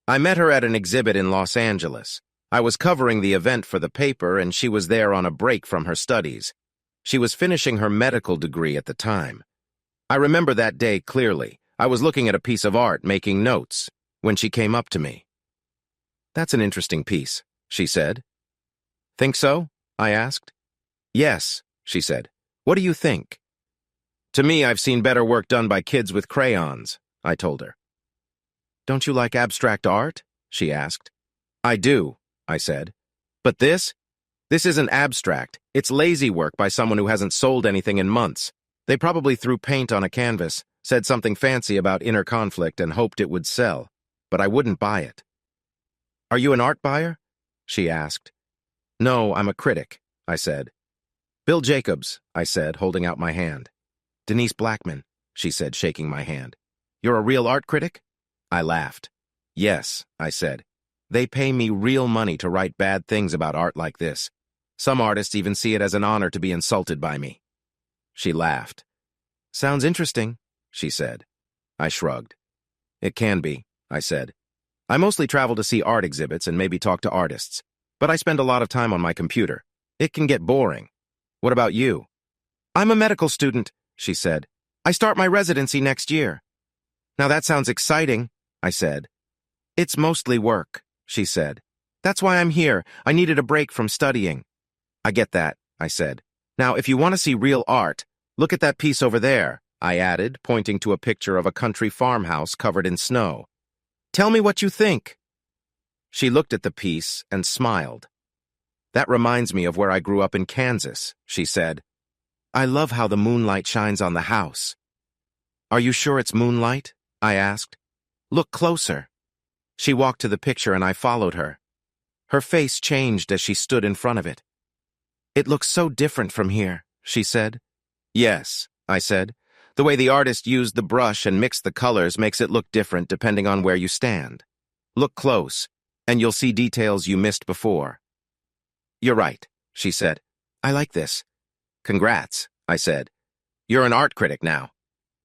I met her at an exhibit in Los Angeles. I was covering the event for the paper, and she was there on a break from her studies. She was finishing her medical degree at the time. I remember that day clearly. I was looking at a piece of art, making notes, when she came up to me. "That's an interesting piece," she said. "Think so?" I asked. "Yes," she said. "What do you think?" "To me, I've seen better work done by kids with crayons," I told her. "Don't you like abstract art?" she asked. "I do," I said. "But this isn't abstract. It's lazy work by someone who hasn't sold anything in months. They probably threw paint on a canvas, said something fancy about inner conflict, and hoped it would sell. But I wouldn't buy it." "Are you an art buyer?" she asked. "No, I'm a critic," I said. "Bill Jacobs," I said, holding out my hand. "Denise Blackman," she said, shaking my hand. "You're a real art critic?" I laughed. "Yes," I said. "They pay me real money to write bad things about art like this. Some artists even see it as an honor to be insulted by me." She laughed. "Sounds interesting," she said. I shrugged. "It can be," I said. I mostly travel to see art exhibits and maybe talk to artists, but I spend a lot of time on my computer. It can get boring. What about you? I'm a medical student, she said. I start my residency next year. Now that sounds exciting, I said. It's mostly work, she said. That's why I'm here. I needed a break from studying. I get that, I said. Now, if you want to see real art, look at that piece over there, I added, pointing to a picture of a country farmhouse covered in snow. Tell me what you think. She looked at the piece and smiled. That reminds me of where I grew up in Kansas, she said. I love how the moonlight shines on the house. Are you sure it's moonlight? I asked. Look closer. She walked to the picture and I followed her. Her face changed as she stood in front of it. It looks so different from here, she said. Yes, I said. The way the artist used the brush and mixed the colors makes it look different depending on where you stand. Look close, and you'll see details you missed before. You're right, she said. I like this. Congrats, I said. You're an art critic now.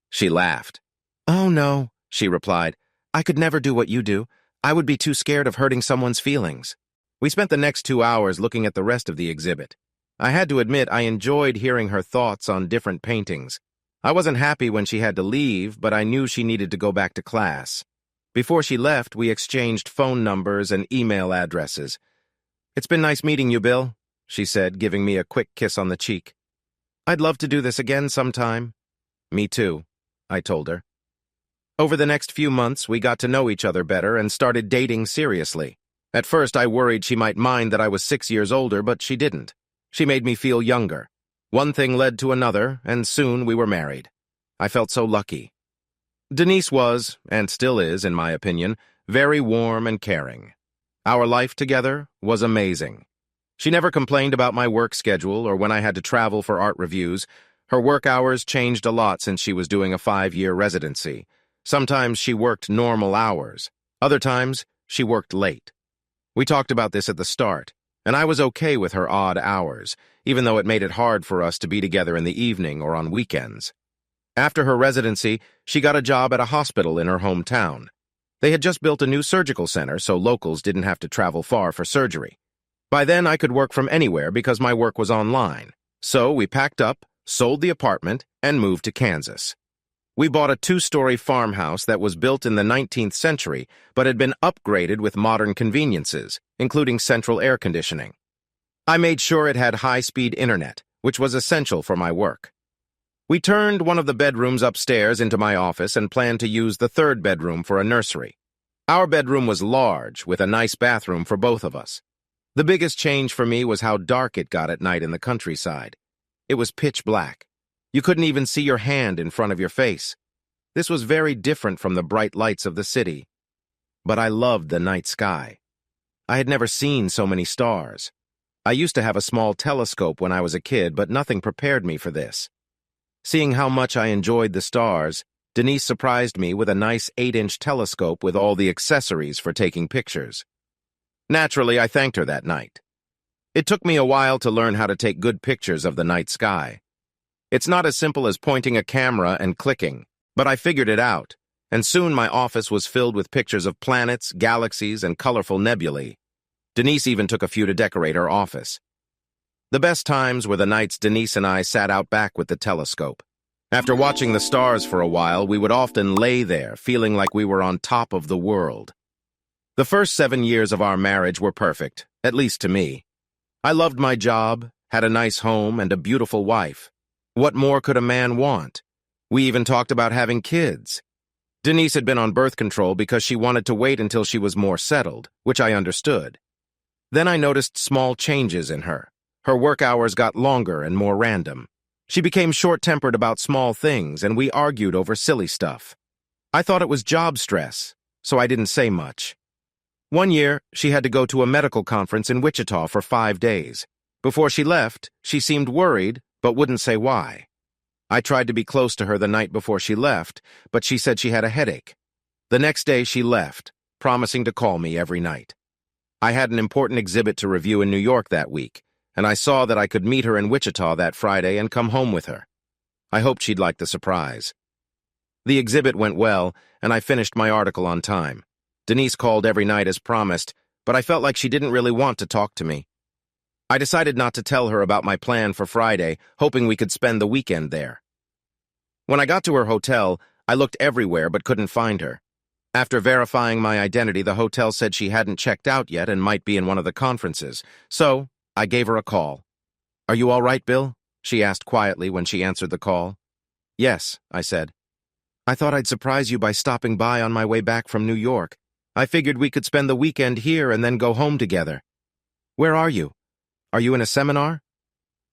She laughed. Oh, no, she replied. I could never do what you do. I would be too scared of hurting someone's feelings. We spent the next 2 hours looking at the rest of the exhibit. I had to admit I enjoyed hearing her thoughts on different paintings. I wasn't happy when she had to leave, but I knew she needed to go back to class. Before she left, we exchanged phone numbers and email addresses. It's been nice meeting you, Bill, she said, giving me a quick kiss on the cheek. I'd love to do this again sometime. Me too, I told her. Over the next few months, we got to know each other better and started dating seriously. At first, I worried she might mind that I was 6 years older, but she didn't. She made me feel younger. One thing led to another, and soon we were married. I felt so lucky. Denise was, and still is, in my opinion, very warm and caring. Our life together was amazing. She never complained about my work schedule or when I had to travel for art reviews. Her work hours changed a lot since she was doing a 5-year residency. Sometimes she worked normal hours. Other times, she worked late. We talked about this at the start, and I was okay with her odd hours, even though it made it hard for us to be together in the evening or on weekends. After her residency, she got a job at a hospital in her hometown. They had just built a new surgical center, so locals didn't have to travel far for surgery. By then, I could work from anywhere because my work was online. So we packed up, sold the apartment, and moved to Kansas. We bought a 2-story farmhouse that was built in the 19th century, but had been upgraded with modern conveniences, including central air conditioning. I made sure it had high-speed internet, which was essential for my work. We turned one of the bedrooms upstairs into my office and planned to use the 3rd bedroom for a nursery. Our bedroom was large, with a nice bathroom for both of us. The biggest change for me was how dark it got at night in the countryside. It was pitch black. You couldn't even see your hand in front of your face. This was very different from the bright lights of the city. But I loved the night sky. I had never seen so many stars. I used to have a small telescope when I was a kid, but nothing prepared me for this. Seeing how much I enjoyed the stars, Denise surprised me with a nice 8-inch telescope with all the accessories for taking pictures. Naturally, I thanked her that night. It took me a while to learn how to take good pictures of the night sky. It's not as simple as pointing a camera and clicking, but I figured it out, and soon my office was filled with pictures of planets, galaxies, and colorful nebulae. Denise even took a few to decorate her office. The best times were the nights Denise and I sat out back with the telescope. After watching the stars for a while, we would often lay there, feeling like we were on top of the world. The first 7 years of our marriage were perfect, at least to me. I loved my job, had a nice home, and a beautiful wife. What more could a man want? We even talked about having kids. Denise had been on birth control because she wanted to wait until she was more settled, which I understood. Then I noticed small changes in her. Her work hours got longer and more random. She became short-tempered about small things, and we argued over silly stuff. I thought it was job stress, so I didn't say much. One year, she had to go to a medical conference in Wichita for 5 days. Before she left, she seemed worried, but wouldn't say why. I tried to be close to her the night before she left, but she said she had a headache. The next day, she left, promising to call me every night. I had an important exhibit to review in New York that week, and I saw that I could meet her in Wichita that Friday and come home with her. I hoped she'd like the surprise. The exhibit went well, and I finished my article on time. Denise called every night as promised, but I felt like she didn't really want to talk to me. I decided not to tell her about my plan for Friday, hoping we could spend the weekend there. When I got to her hotel, I looked everywhere but couldn't find her. After verifying my identity, the hotel said she hadn't checked out yet and might be in one of the conferences, so I gave her a call. "Are you all right, Bill?" she asked quietly when she answered the call. "Yes," I said. "I thought I'd surprise you by stopping by on my way back from New York. I figured we could spend the weekend here and then go home together." "Where are you? Are you in a seminar?"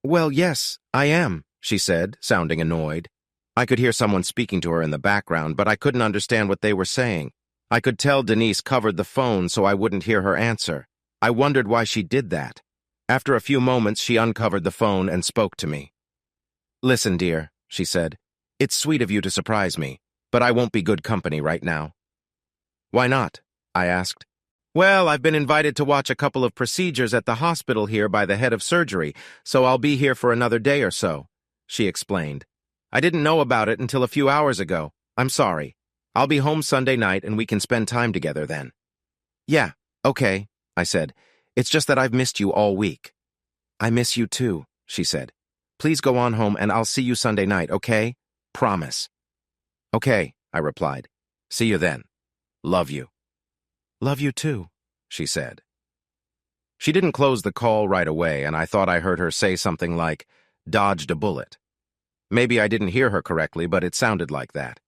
"Well, yes, I am," she said, sounding annoyed. I could hear someone speaking to her in the background, but I couldn't understand what they were saying. I could tell Denise covered the phone so I wouldn't hear her answer. I wondered why she did that. After a few moments, she uncovered the phone and spoke to me. "Listen, dear," she said. "It's sweet of you to surprise me, but I won't be good company right now." "Why not?" I asked. "Well, I've been invited to watch a couple of procedures at the hospital here by the head of surgery, so I'll be here for another day or so," she explained. "I didn't know about it until a few hours ago. I'm sorry. I'll be home Sunday night and we can spend time together then." "Yeah, okay," I said. "It's just that I've missed you all week." "I miss you too," she said. "Please go on home and I'll see you Sunday night, okay? Promise." "Okay," I replied. "See you then. Love you." "Love you too," she said. She didn't close the call right away, and I thought I heard her say something like, "dodged a bullet." Maybe I didn't hear her correctly, but it sounded like that.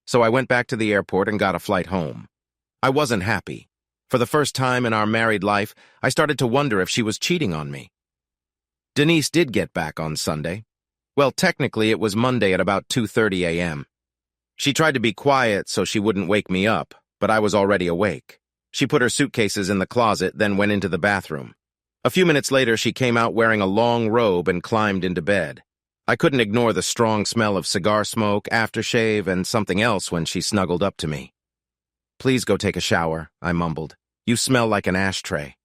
So I went back to the airport and got a flight home. I wasn't happy. For the first time in our married life, I started to wonder if she was cheating on me. Denise did get back on Sunday. Well, technically it was Monday at about 2:30 a.m. She tried to be quiet so she wouldn't wake me up, but I was already awake. She put her suitcases in the closet, then went into the bathroom. A few minutes later, she came out wearing a long robe and climbed into bed. I couldn't ignore the strong smell of cigar smoke, aftershave, and something else when she snuggled up to me. "Please go take a shower," I mumbled. "You smell like an ashtray."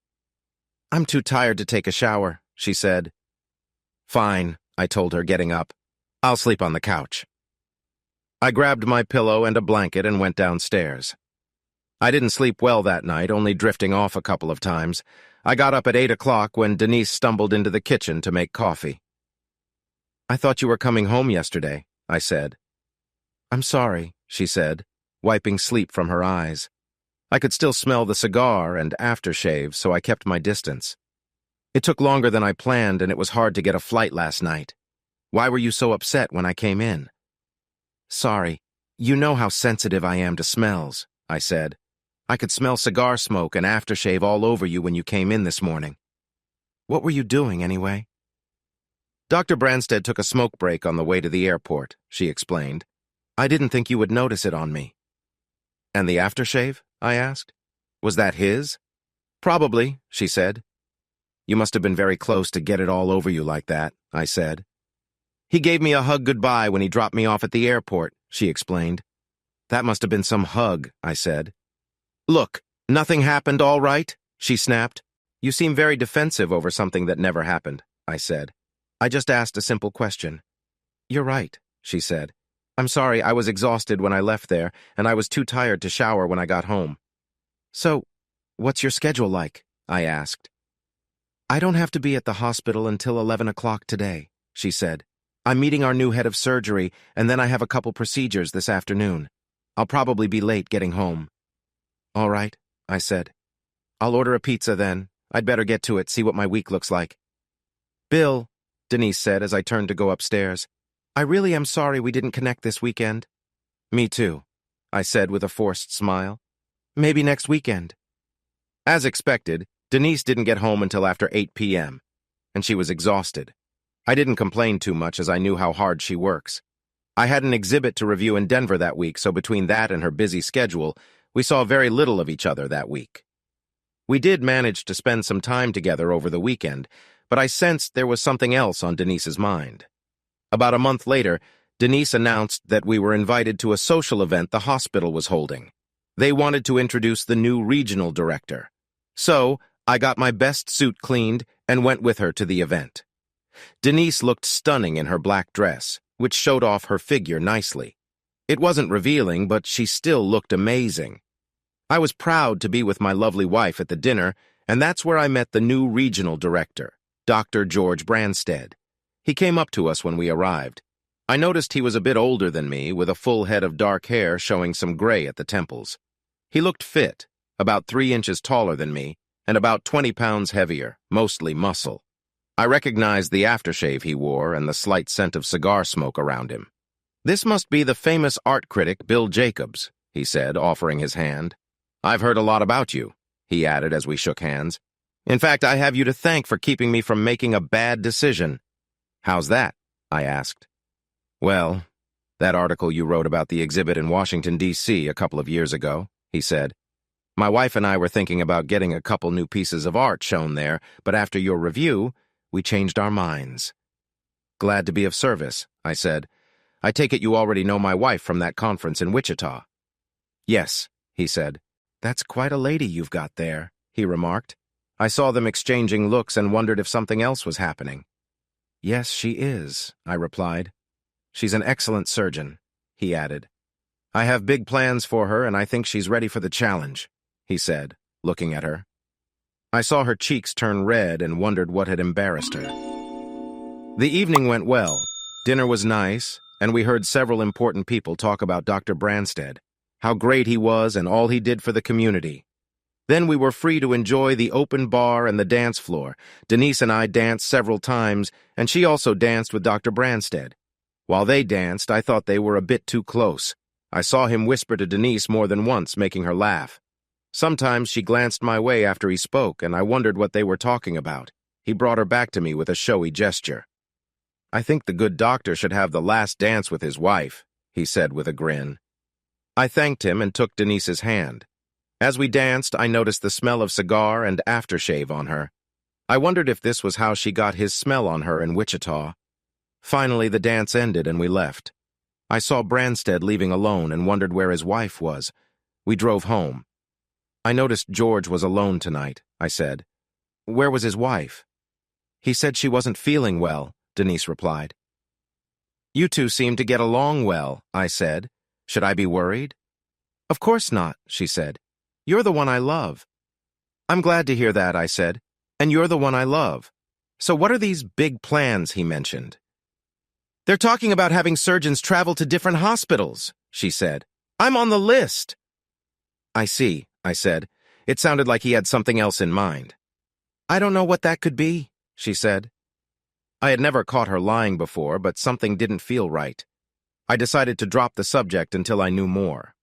"I'm too tired to take a shower," she said. "Fine," I told her, getting up. "I'll sleep on the couch." I grabbed my pillow and a blanket and went downstairs. I didn't sleep well that night, only drifting off a couple of times. I got up at 8 o'clock when Denise stumbled into the kitchen to make coffee. "I thought you were coming home yesterday," I said. "I'm sorry," she said, wiping sleep from her eyes. I could still smell the cigar and aftershave, so I kept my distance. "It took longer than I planned, and it was hard to get a flight last night. Why were you so upset when I came in?" "Sorry. You know how sensitive I am to smells," I said. "I could smell cigar smoke and aftershave all over you when you came in this morning." "What were you doing, anyway?" "Dr. Branstead took a smoke break on the way to the airport," she explained. "I didn't think you would notice it on me." "And the aftershave?" I asked. "Was that his?" "Probably," she said. "You must have been very close to get it all over you like that," I said. "He gave me a hug goodbye when he dropped me off at the airport," she explained. "That must have been some hug," I said. "Look, nothing happened, all right?" she snapped. "You seem very defensive over something that never happened," I said. "I just asked a simple question." "You're right," she said. "I'm sorry, I was exhausted when I left there, and I was too tired to shower when I got home." "So, what's your schedule like?" I asked. "I don't have to be at the hospital until 11 o'clock today," she said. "I'm meeting our new head of surgery, and then I have a couple procedures this afternoon. I'll probably be late getting home." "All right," I said. "I'll order a pizza then. I'd better get to it, see what my week looks like." "Bill," Denise said as I turned to go upstairs, "I really am sorry we didn't connect this weekend." "Me too," I said with a forced smile. "Maybe next weekend." As expected, Denise didn't get home until after 8 p.m., and she was exhausted. I didn't complain too much as I knew how hard she works. I had an exhibit to review in Denver that week, so between that and her busy schedule, we saw very little of each other that week. We did manage to spend some time together over the weekend, but I sensed there was something else on Denise's mind. About a month later, Denise announced that we were invited to a social event the hospital was holding. They wanted to introduce the new regional director. So, I got my best suit cleaned and went with her to the event. Denise looked stunning in her black dress, which showed off her figure nicely. It wasn't revealing, but she still looked amazing. I was proud to be with my lovely wife at the dinner, and that's where I met the new regional director, Dr. George Branstead. He came up to us when we arrived. I noticed he was a bit older than me, with a full head of dark hair showing some gray at the temples. He looked fit, about 3 inches taller than me, and about 20 pounds heavier, mostly muscle. I recognized the aftershave he wore and the slight scent of cigar smoke around him. "This must be the famous art critic Bill Jacobs," he said, offering his hand. "I've heard a lot about you," he added as we shook hands. "In fact, I have you to thank for keeping me from making a bad decision." "How's that?" I asked. "Well, that article you wrote about the exhibit in Washington, D.C. a couple of years ago," he said. "My wife and I were thinking about getting a couple new pieces of art shown there, but after your review, we changed our minds." "Glad to be of service," I said. "I take it you already know my wife from that conference in Wichita." "Yes," he said. "That's quite a lady you've got there," he remarked. I saw them exchanging looks and wondered if something else was happening. "Yes, she is," I replied. "She's an excellent surgeon," he added. "I have big plans for her, and I think she's ready for the challenge," he said, looking at her. I saw her cheeks turn red and wondered what had embarrassed her. The evening went well. Dinner was nice, and we heard several important people talk about Dr. Branstead, how great he was and all he did for the community. Then we were free to enjoy the open bar and the dance floor. Denise and I danced several times, and she also danced with Dr. Branstead. While they danced, I thought they were a bit too close. I saw him whisper to Denise more than once, making her laugh. Sometimes she glanced my way after he spoke, and I wondered what they were talking about. He brought her back to me with a showy gesture. "I think the good doctor should have the last dance with his wife," he said with a grin. I thanked him and took Denise's hand. As we danced, I noticed the smell of cigar and aftershave on her. I wondered if this was how she got his smell on her in Wichita. Finally, the dance ended and we left. I saw Branstead leaving alone and wondered where his wife was. We drove home. "I noticed George was alone tonight," I said. "Where was his wife?" "He said she wasn't feeling well," Denise replied. "You two seem to get along well," I said. "Should I be worried?" "Of course not," she said. "You're the one I love." "I'm glad to hear that," I said. "And you're the one I love. So what are these big plans he mentioned?" "They're talking about having surgeons travel to different hospitals," she said. "I'm on the list." "I see," I said. It sounded like he had something else in mind. "I don't know what that could be," she said. I had never caught her lying before, but something didn't feel right. I decided to drop the subject until I knew more.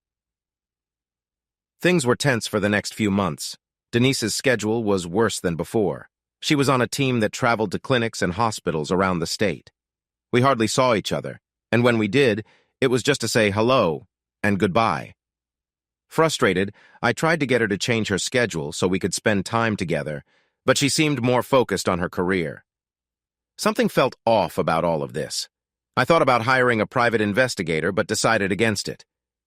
Things were tense for the next few months. Denise's schedule was worse than before. She was on a team that traveled to clinics and hospitals around the state. We hardly saw each other, and when we did, it was just to say hello and goodbye. Frustrated, I tried to get her to change her schedule so we could spend time together, but she seemed more focused on her career. Something felt off about all of this. I thought about hiring a private investigator, but decided against it.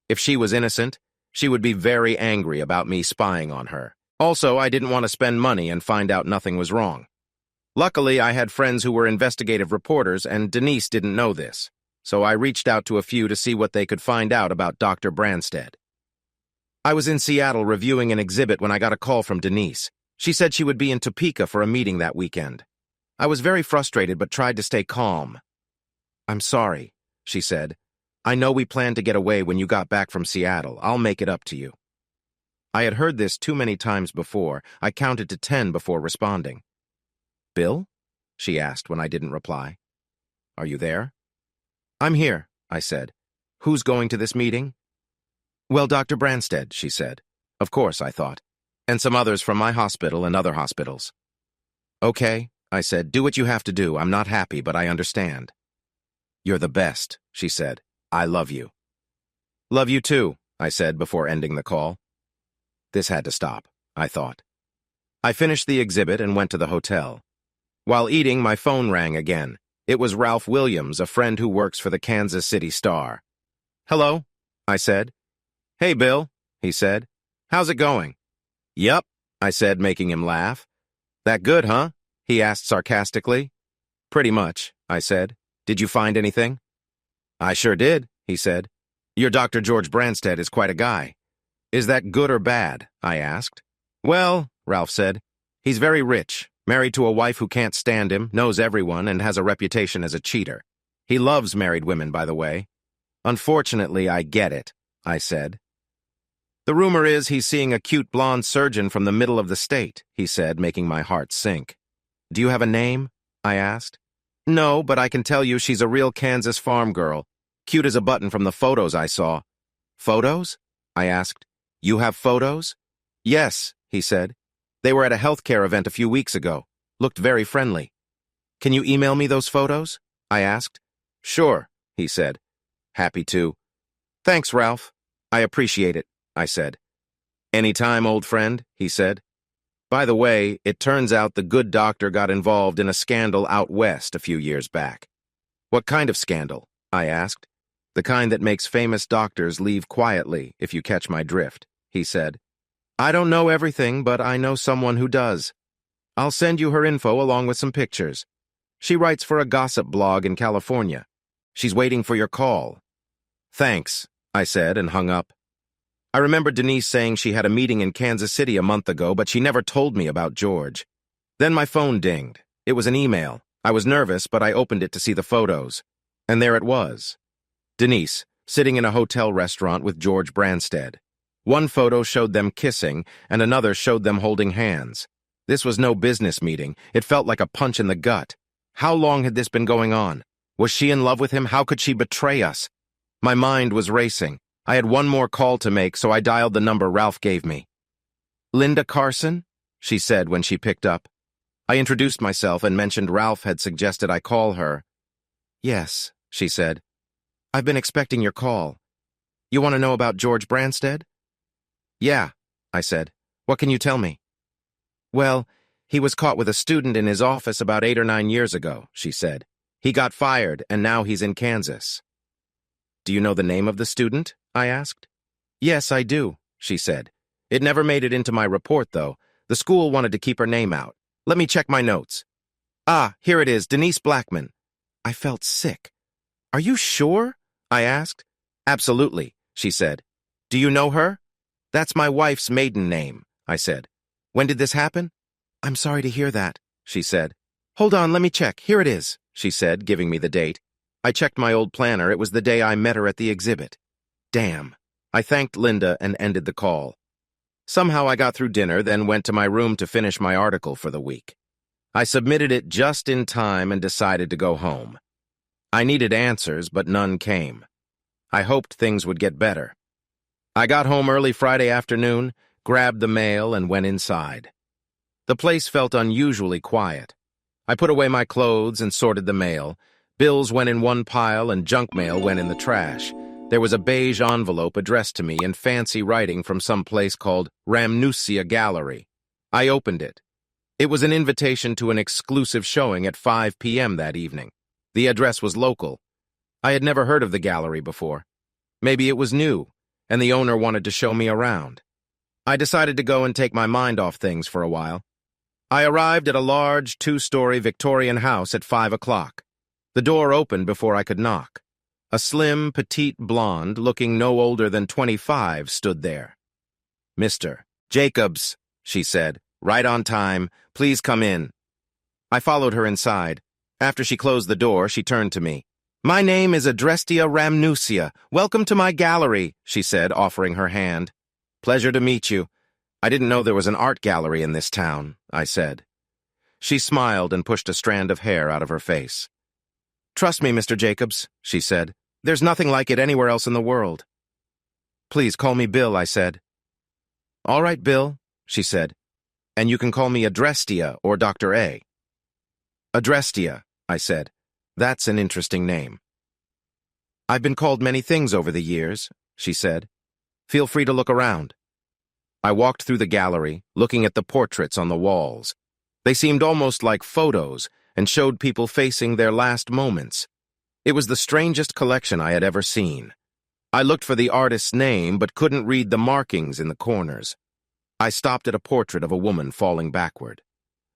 If she was innocent, she would be very angry about me spying on her. Also, I didn't want to spend money and find out nothing was wrong. Luckily, I had friends who were investigative reporters, and Denise didn't know this, so I reached out to a few to see what they could find out about Dr. Branstead. I was in Seattle reviewing an exhibit when I got a call from Denise. She said she would be in Topeka for a meeting that weekend. I was very frustrated but tried to stay calm. "I'm sorry," she said. "I know we planned to get away when you got back from Seattle. I'll make it up to you." I had heard this too many times before. I counted to 10 before responding. "Bill?" she asked when I didn't reply. "Are you there?" "I'm here," I said. "Who's going to this meeting?" "Well, Dr. Branstead," she said. "Of course," I thought. "And some others from my hospital and other hospitals." "Okay," I said. "Do what you have to do. I'm not happy, but I understand." "You're the best," she said. "I love you." "Love you too," I said before ending the call. This had to stop, I thought. I finished the exhibit and went to the hotel. While eating, my phone rang again. It was Ralph Williams, a friend who works for the Kansas City Star. "Hello," I said. "Hey, Bill," he said. "How's it going?" "Yup," I said, making him laugh. "That good, huh?" he asked sarcastically. "Pretty much," I said. "Did you find anything?" "I sure did," he said. "Your Dr. George Branstead is quite a guy." Is that good or bad? I asked. Well, Ralph said, he's very rich, married to a wife who can't stand him, knows everyone, and has a reputation as a cheater. He loves married women, by the way. Unfortunately, I get it, I said. The rumor is he's seeing a cute blonde surgeon from the middle of the state, he said, making my heart sink. Do you have a name? I asked. No, but I can tell you she's a real Kansas farm girl. Cute as a button from the photos I saw. Photos? I asked. You have photos? Yes, he said. They were at a healthcare event a few weeks ago. Looked very friendly. Can you email me those photos? I asked. Sure, he said. Happy to. Thanks, Ralph. I appreciate it, I said. Anytime, old friend, he said. By the way, it turns out the good doctor got involved in a scandal out west a few years back. What kind of scandal? I asked. The kind that makes famous doctors leave quietly, if you catch my drift, he said. I don't know everything, but I know someone who does. I'll send you her info along with some pictures. She writes for a gossip blog in California. She's waiting for your call. Thanks, I said and hung up. I remember Denise saying she had a meeting in Kansas City a month ago, but she never told me about George. Then my phone dinged. It was an email. I was nervous, but I opened it to see the photos. And there it was. Denise, sitting in a hotel restaurant with George Branstead. One photo showed them kissing, and another showed them holding hands. This was no business meeting. It felt like a punch in the gut. How long had this been going on? Was she in love with him? How could she betray us? My mind was racing. I had one more call to make, so I dialed the number Ralph gave me. Linda Carson? She said when she picked up. I introduced myself and mentioned Ralph had suggested I call her. Yes, she said. I've been expecting your call. You want to know about George Branstead? Yeah, I said. What can you tell me? Well, he was caught with a student in his office about 8 or 9 years ago, she said. He got fired, and now he's in Kansas. Do you know the name of the student? I asked. Yes, I do, she said. It never made it into my report, though. The school wanted to keep her name out. Let me check my notes. Ah, here it is, Denise Blackman. I felt sick. Are you sure? I asked. Absolutely, she said. Do you know her? That's my wife's maiden name, I said. When did this happen? I'm sorry to hear that, she said. Hold on, let me check. Here it is, she said, giving me the date. I checked my old planner. It was the day I met her at the exhibit. Damn. I thanked Linda and ended the call. Somehow I got through dinner, then went to my room to finish my article for the week. I submitted it just in time and decided to go home. I needed answers, but none came. I hoped things would get better. I got home early Friday afternoon, grabbed the mail, and went inside. The place felt unusually quiet. I put away my clothes and sorted the mail. Bills went in one pile and junk mail went in the trash. There was a beige envelope addressed to me in fancy writing from some place called Rhamnousia Gallery. I opened it. It was an invitation to an exclusive showing at 5 p.m. that evening. The address was local. I had never heard of the gallery before. Maybe it was new, and the owner wanted to show me around. I decided to go and take my mind off things for a while. I arrived at a large, 2-story Victorian house at 5 o'clock. The door opened before I could knock. A slim, petite blonde, looking no older than 25, stood there. Mr. Jacobs, she said, right on time. Please come in. I followed her inside. After she closed the door, she turned to me. My name is Adrestia Rhamnousia. Welcome to my gallery, she said, offering her hand. Pleasure to meet you. I didn't know there was an art gallery in this town, I said. She smiled and pushed a strand of hair out of her face. Trust me, Mr. Jacobs, she said. There's nothing like it anywhere else in the world. Please call me Bill, I said. All right, Bill, she said. And you can call me Adrestia or Dr. A. Adrestia, I said. That's an interesting name. I've been called many things over the years, she said. Feel free to look around. I walked through the gallery, looking at the portraits on the walls. They seemed almost like photos and showed people facing their last moments. It was the strangest collection I had ever seen. I looked for the artist's name but couldn't read the markings in the corners. I stopped at a portrait of a woman falling backward.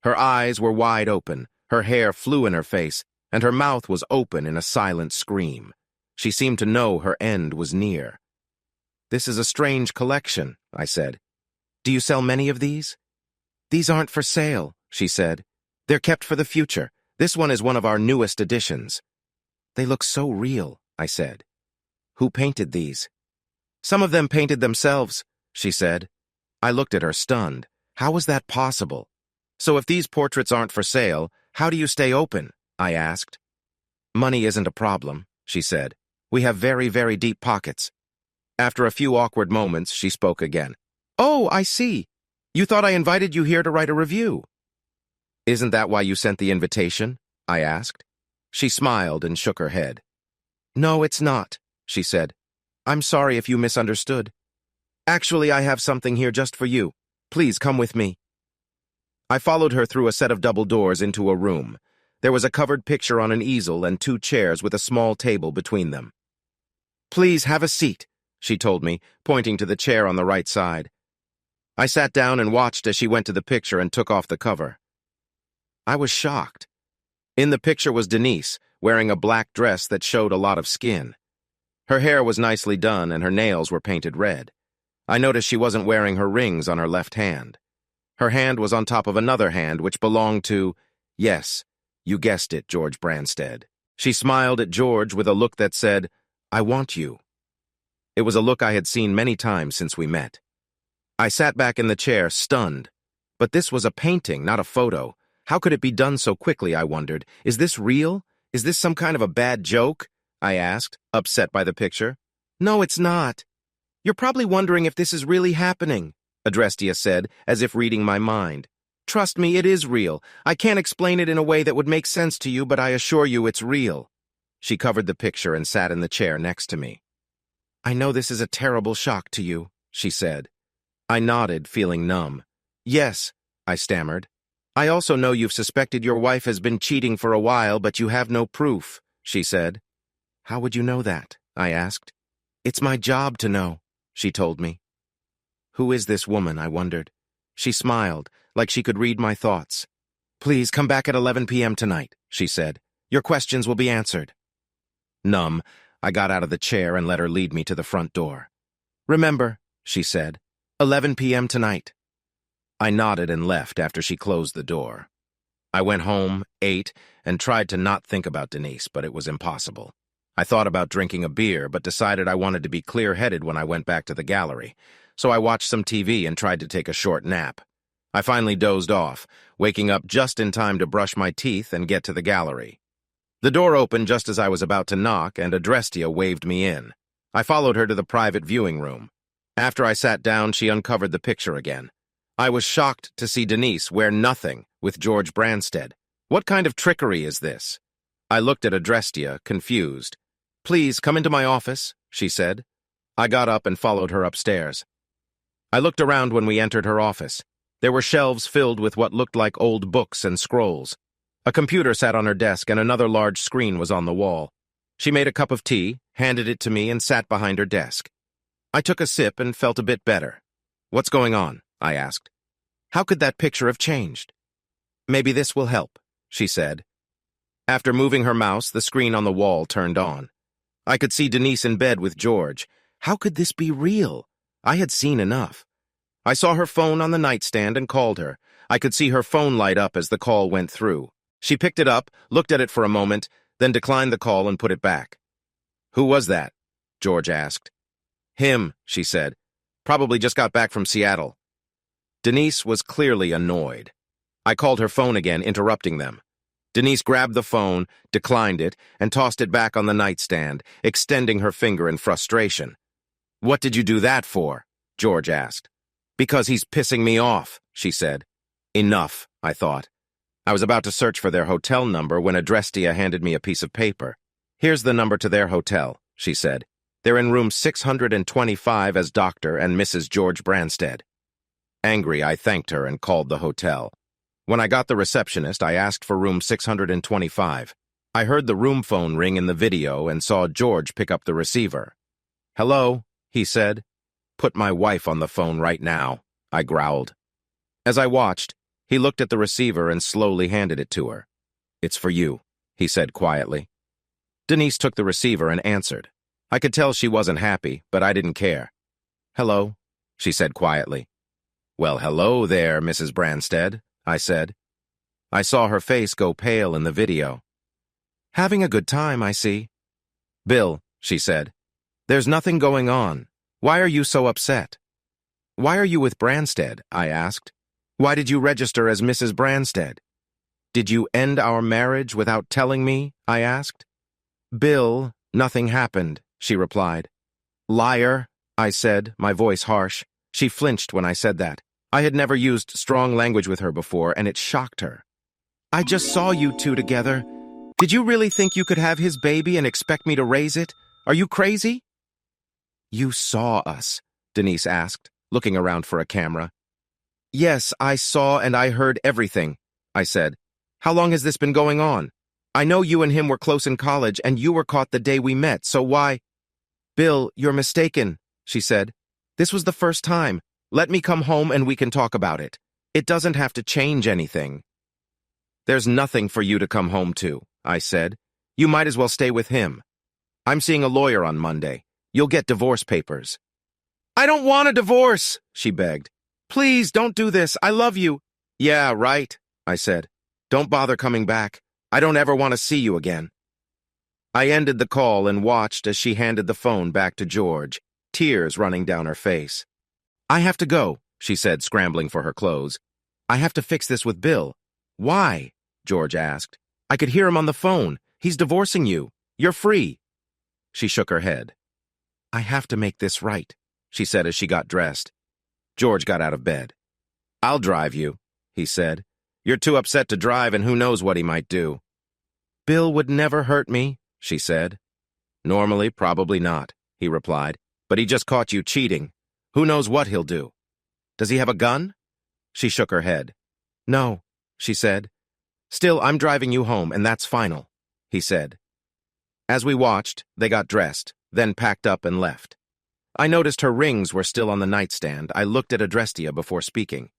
Her eyes were wide open, her hair flew in her face, and her mouth was open in a silent scream. She seemed to know her end was near. This is a strange collection, I said. Do you sell many of these? These aren't for sale, she said. They're kept for the future. This one is one of our newest additions. They look so real, I said. Who painted these? Some of them painted themselves, she said. I looked at her stunned. How was that possible? So if these portraits aren't for sale, how do you stay open? I asked. Money isn't a problem, she said. We have very, very deep pockets. After a few awkward moments, she spoke again. Oh, I see. You thought I invited you here to write a review. Isn't that why you sent the invitation? I asked. She smiled and shook her head. No, it's not, she said. I'm sorry if you misunderstood. Actually, I have something here just for you. Please come with me. I followed her through a set of double doors into a room. There was a covered picture on an easel and 2 chairs with a small table between them. Please have a seat, she told me, pointing to the chair on the right side. I sat down and watched as she went to the picture and took off the cover. I was shocked. In the picture was Denise, wearing a black dress that showed a lot of skin. Her hair was nicely done and her nails were painted red. I noticed she wasn't wearing her rings on her left hand. Her hand was on top of another hand which belonged to, yes, you guessed it, George Branstead. She smiled at George with a look that said, I want you. It was a look I had seen many times since we met. I sat back in the chair, stunned. But this was a painting, not a photo. How could it be done so quickly, I wondered. Is this real? Is this some kind of a bad joke? I asked, upset by the picture. No, it's not. You're probably wondering if this is really happening, Adrestia said, as if reading my mind. Trust me, it is real. I can't explain it in a way that would make sense to you, but I assure you it's real. She covered the picture and sat in the chair next to me. I know this is a terrible shock to you, she said. I nodded, feeling numb. Yes, I stammered. I also know you've suspected your wife has been cheating for a while, but you have no proof, she said. How would you know that? I asked. It's my job to know, she told me. Who is this woman, I wondered. She smiled, like she could read my thoughts. Please come back at 11 p.m. tonight, she said. Your questions will be answered. Numb, I got out of the chair and let her lead me to the front door. Remember, she said, 11 p.m. tonight. I nodded and left after she closed the door. I went home, ate, and tried to not think about Denise, but it was impossible. I thought about drinking a beer, but decided I wanted to be clear-headed when I went back to the gallery, so I watched some TV and tried to take a short nap. I finally dozed off, waking up just in time to brush my teeth and get to the gallery. The door opened just as I was about to knock, and Adrestia waved me in. I followed her to the private viewing room. After I sat down, she uncovered the picture again. I was shocked to see Denise wear nothing with George Branstead. What kind of trickery is this? I looked at Adrestia, confused. Please come into my office, she said. I got up and followed her upstairs. I looked around when we entered her office. There were shelves filled with what looked like old books and scrolls. A computer sat on her desk and another large screen was on the wall. She made a cup of tea, handed it to me, and sat behind her desk. I took a sip and felt a bit better. What's going on? I asked. How could that picture have changed? Maybe this will help, she said. After moving her mouse, the screen on the wall turned on. I could see Denise in bed with George. How could this be real? I had seen enough. I saw her phone on the nightstand and called her. I could see her phone light up as the call went through. She picked it up, looked at it for a moment, then declined the call and put it back. Who was that? George asked. Him, she said. Probably just got back from Seattle. Denise was clearly annoyed. I called her phone again, interrupting them. Denise grabbed the phone, declined it, and tossed it back on the nightstand, extending her finger in frustration. What did you do that for? George asked. Because he's pissing me off, she said. Enough, I thought. I was about to search for their hotel number when Adrestia handed me a piece of paper. Here's the number to their hotel, she said. They're in room 625 as Dr. and Mrs. George Branstead. Angry, I thanked her and called the hotel. When I got the receptionist, I asked for room 625. I heard the room phone ring in the video and saw George pick up the receiver. Hello, he said. Put my wife on the phone right now, I growled. As I watched, he looked at the receiver and slowly handed it to her. It's for you, he said quietly. Denise took the receiver and answered. I could tell she wasn't happy, but I didn't care. "Hello," she said quietly. "Well, hello there, Mrs. Branstead," I said. I saw her face go pale in the video. "Having a good time, I see." "Bill," she said, "there's nothing going on. Why are you so upset?" "Why are you with Branstead?" I asked. "Why did you register as Mrs. Branstead?" "Did you end our marriage without telling me?" I asked. "Bill, nothing happened," she replied. "Liar," I said, my voice harsh. She flinched when I said that. I had never used strong language with her before, and it shocked her. "I just saw you two together. Did you really think you could have his baby and expect me to raise it? Are you crazy?" "You saw us?" Denise asked, looking around for a camera. "Yes, I saw and I heard everything," I said. "How long has this been going on? I know you and him were close in college, and you were caught the day we met, so why—" "Bill, you're mistaken," she said. "This was the first time. Let me come home and we can talk about it. It doesn't have to change anything." "There's nothing for you to come home to," I said. "You might as well stay with him. I'm seeing a lawyer on Monday. You'll get divorce papers." "I don't want a divorce," she begged. "Please, don't do this. I love you." "Yeah, right," I said. "Don't bother coming back. I don't ever want to see you again." I ended the call and watched as she handed the phone back to George, tears running down her face. "I have to go," she said, scrambling for her clothes. "I have to fix this with Bill." "Why?" George asked. "I could hear him on the phone. He's divorcing you. You're free." She shook her head. "I have to make this right," she said as she got dressed. George got out of bed. "I'll drive you," he said. "You're too upset to drive, and who knows what he might do." "Bill would never hurt me," she said. "Normally, probably not," he replied. "But he just caught you cheating. Who knows what he'll do? Does he have a gun?" She shook her head. "No," she said. "Still, I'm driving you home, and that's final," he said. As we watched, they got dressed, then packed up and left. I noticed her rings were still on the nightstand. I looked at Adrestia before speaking.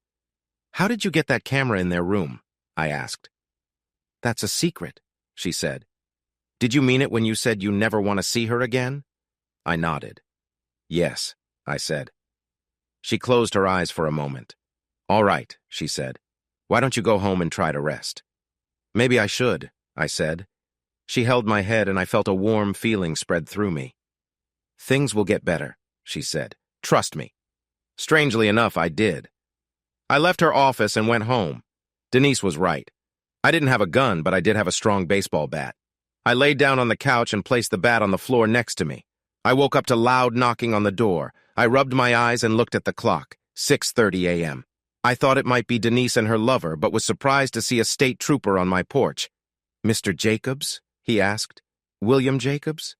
"How did you get that camera in their room?" I asked. "That's a secret," she said. "Did you mean it when you said you never want to see her again?" I nodded. "Yes," I said. She closed her eyes for a moment. "All right," she said. "Why don't you go home and try to rest?" "Maybe I should," I said. She held my head and I felt a warm feeling spread through me. "Things will get better," she said. "Trust me." Strangely enough, I did. I left her office and went home. Denise was right. I didn't have a gun, but I did have a strong baseball bat. I laid down on the couch and placed the bat on the floor next to me. I woke up to loud knocking on the door. I rubbed my eyes and looked at the clock, 6:30 a.m. I thought it might be Denise and her lover, but was surprised to see a state trooper on my porch. "Mr. Jacobs?" he asked. "William Jacobs?"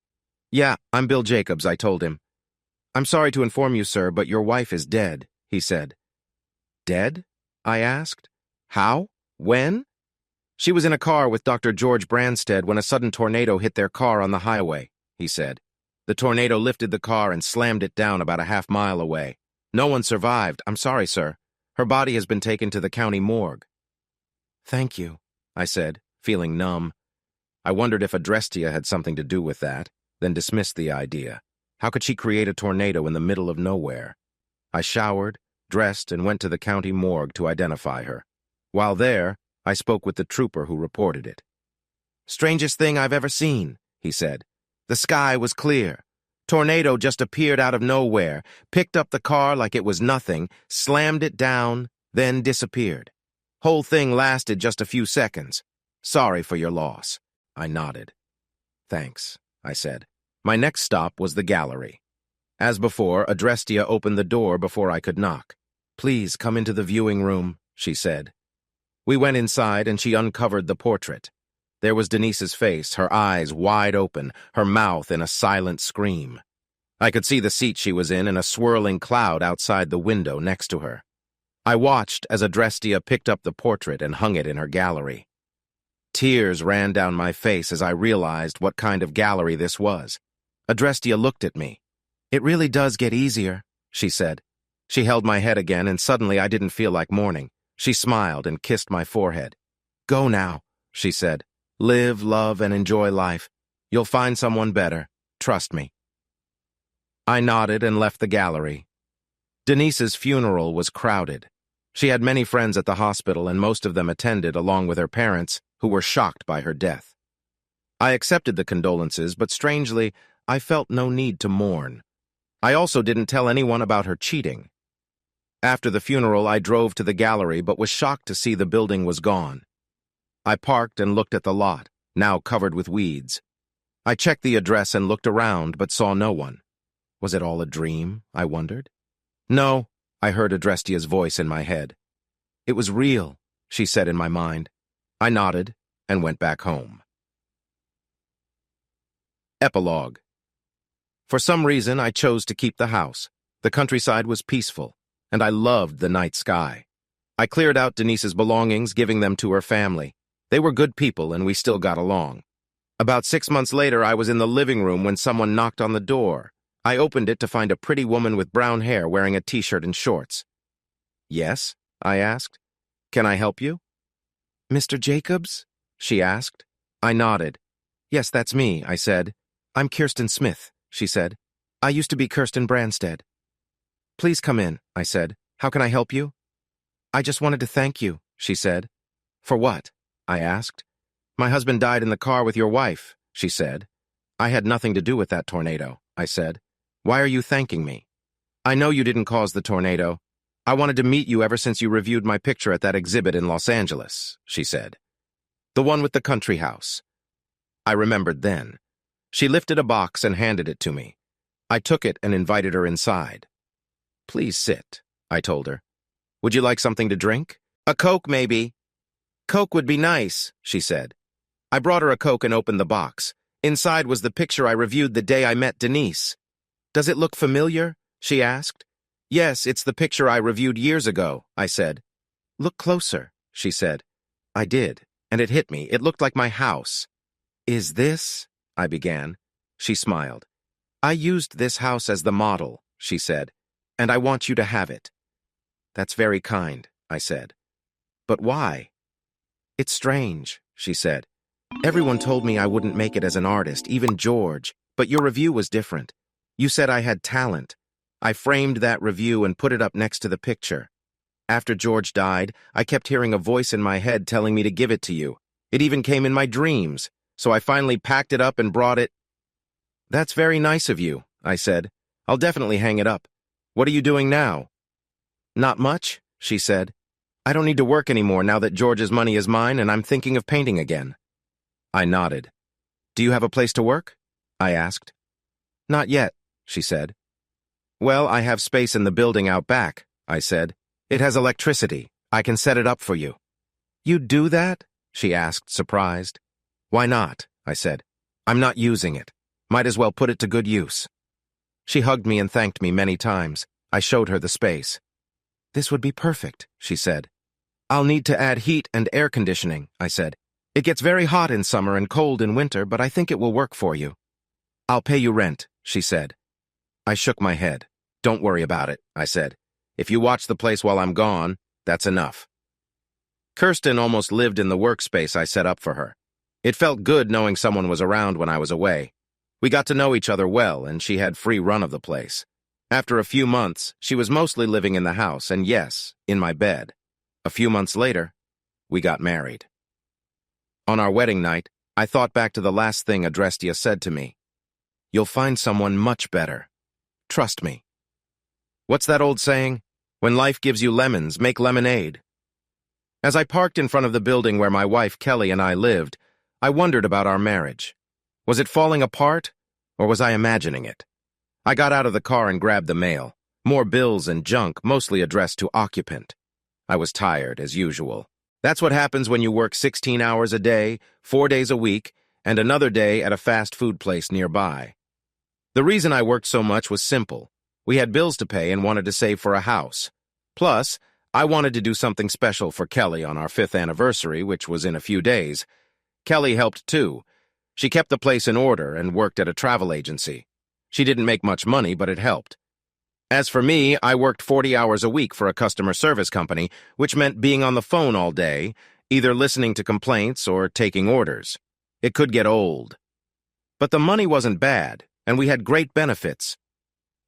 "Yeah, I'm Bill Jacobs," I told him. "I'm sorry to inform you, sir, but your wife is dead," he said. "Dead?" I asked. "How? When?" "She was in a car with Dr. George Branstead when a sudden tornado hit their car on the highway," he said. "The tornado lifted the car and slammed it down about a half-mile away. No one survived. I'm sorry, sir. Her body has been taken to the county morgue." "Thank you," I said, feeling numb. I wondered if Adrestia had something to do with that, then dismissed the idea. How could she create a tornado in the middle of nowhere? I showered, dressed, and went to the county morgue to identify her. While there, I spoke with the trooper who reported it. "Strangest thing I've ever seen," he said. "The sky was clear. Tornado just appeared out of nowhere, picked up the car like it was nothing, slammed it down, then disappeared. Whole thing lasted just a few seconds. Sorry for your loss." I nodded. "Thanks," I said. My next stop was the gallery. As before, Adrestia opened the door before I could knock. "Please come into the viewing room," she said. We went inside and she uncovered the portrait. There was Denise's face, her eyes wide open, her mouth in a silent scream. I could see the seat she was in and a swirling cloud outside the window next to her. I watched as Adrestia picked up the portrait and hung it in her gallery. Tears ran down my face as I realized what kind of gallery this was. Adrestia looked at me. "It really does get easier," she said. She held my head again, and suddenly I didn't feel like mourning. She smiled and kissed my forehead. "Go now," she said. "Live, love, and enjoy life. You'll find someone better. Trust me." I nodded and left the gallery. Denise's funeral was crowded. She had many friends at the hospital, and most of them attended along with her parents, who were shocked by her death. I accepted the condolences, but strangely, I felt no need to mourn. I also didn't tell anyone about her cheating. After the funeral, I drove to the gallery, but was shocked to see the building was gone. I parked and looked at the lot, now covered with weeds. I checked the address and looked around, but saw no one. Was it all a dream, I wondered? No, I heard Adrestia's voice in my head. It was real, she said in my mind. I nodded and went back home. Epilogue. For some reason, I chose to keep the house. The countryside was peaceful, and I loved the night sky. I cleared out Denise's belongings, giving them to her family. They were good people, and we still got along. About 6 months later, I was in the living room when someone knocked on the door. I opened it to find a pretty woman with brown hair wearing a t-shirt and shorts. Yes, I asked. Can I help you? Mr. Jacobs? She asked. I nodded. Yes, that's me, I said. I'm Kirsten Smith, she said. I used to be Kirsten Branstead. Please come in, I said. How can I help you? I just wanted to thank you, she said. For what? I asked. My husband died in the car with your wife, she said. I had nothing to do with that tornado, I said. Why are you thanking me? I know you didn't cause the tornado. I wanted to meet you ever since you reviewed my picture at that exhibit in Los Angeles, she said. The one with the country house. I remembered then. She lifted a box and handed it to me. I took it and invited her inside. Please sit, I told her. Would you like something to drink? A Coke, maybe. Coke would be nice, she said. I brought her a Coke and opened the box. Inside was the picture I reviewed the day I met Denise. Does it look familiar? She asked. Yes, it's the picture I reviewed years ago, I said. Look closer, she said. I did, and it hit me. It looked like my house. Is this? I began. She smiled. I used this house as the model, she said, and I want you to have it. That's very kind, I said. But why? It's strange, she said. Everyone told me I wouldn't make it as an artist, even George, but your review was different. You said I had talent. I framed that review and put it up next to the picture. After George died, I kept hearing a voice in my head telling me to give it to you. It even came in my dreams, so I finally packed it up and brought it. That's very nice of you, I said. I'll definitely hang it up. What are you doing now? Not much, she said. I don't need to work anymore now that George's money is mine, and I'm thinking of painting again. I nodded. Do you have a place to work? I asked. Not yet, she said. Well, I have space in the building out back, I said. It has electricity. I can set it up for you. You do that? She asked, surprised. Why not? I said. I'm not using it. Might as well put it to good use. She hugged me and thanked me many times. I showed her the space. This would be perfect, she said. I'll need to add heat and air conditioning, I said. It gets very hot in summer and cold in winter, but I think it will work for you. I'll pay you rent, she said. I shook my head. Don't worry about it, I said. If you watch the place while I'm gone, that's enough. Kirsten almost lived in the workspace I set up for her. It felt good knowing someone was around when I was away. We got to know each other well, and she had free run of the place. After a few months, she was mostly living in the house, and yes, in my bed. A few months later, we got married. On our wedding night, I thought back to the last thing Adrestia said to me. You'll find someone much better. Trust me. What's that old saying? When life gives you lemons, make lemonade. As I parked in front of the building where my wife Kelly and I lived, I wondered about our marriage. Was it falling apart, or was I imagining it? I got out of the car and grabbed the mail. More bills and junk, mostly addressed to occupant. I was tired, as usual. That's what happens when you work 16 hours a day, 4 days a week, and another day at a fast food place nearby. The reason I worked so much was simple. We had bills to pay and wanted to save for a house. Plus, I wanted to do something special for Kelly on our 5th anniversary, which was in a few days. Kelly helped too. She kept the place in order and worked at a travel agency. She didn't make much money, but it helped. As for me, I worked 40 hours a week for a customer service company, which meant being on the phone all day, either listening to complaints or taking orders. It could get old. But the money wasn't bad, and we had great benefits.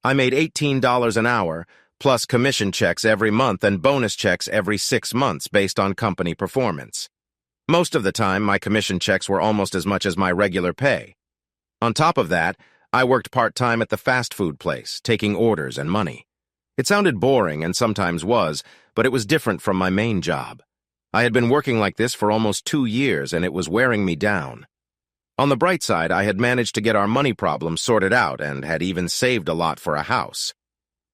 I made $18 an hour, plus commission checks every month and bonus checks every 6 months based on company performance. Most of the time, my commission checks were almost as much as my regular pay. On top of that, I worked part-time at the fast food place, taking orders and money. It sounded boring and sometimes was, but it was different from my main job. I had been working like this for almost 2 years and it was wearing me down. On the bright side, I had managed to get our money problems sorted out and had even saved a lot for a house.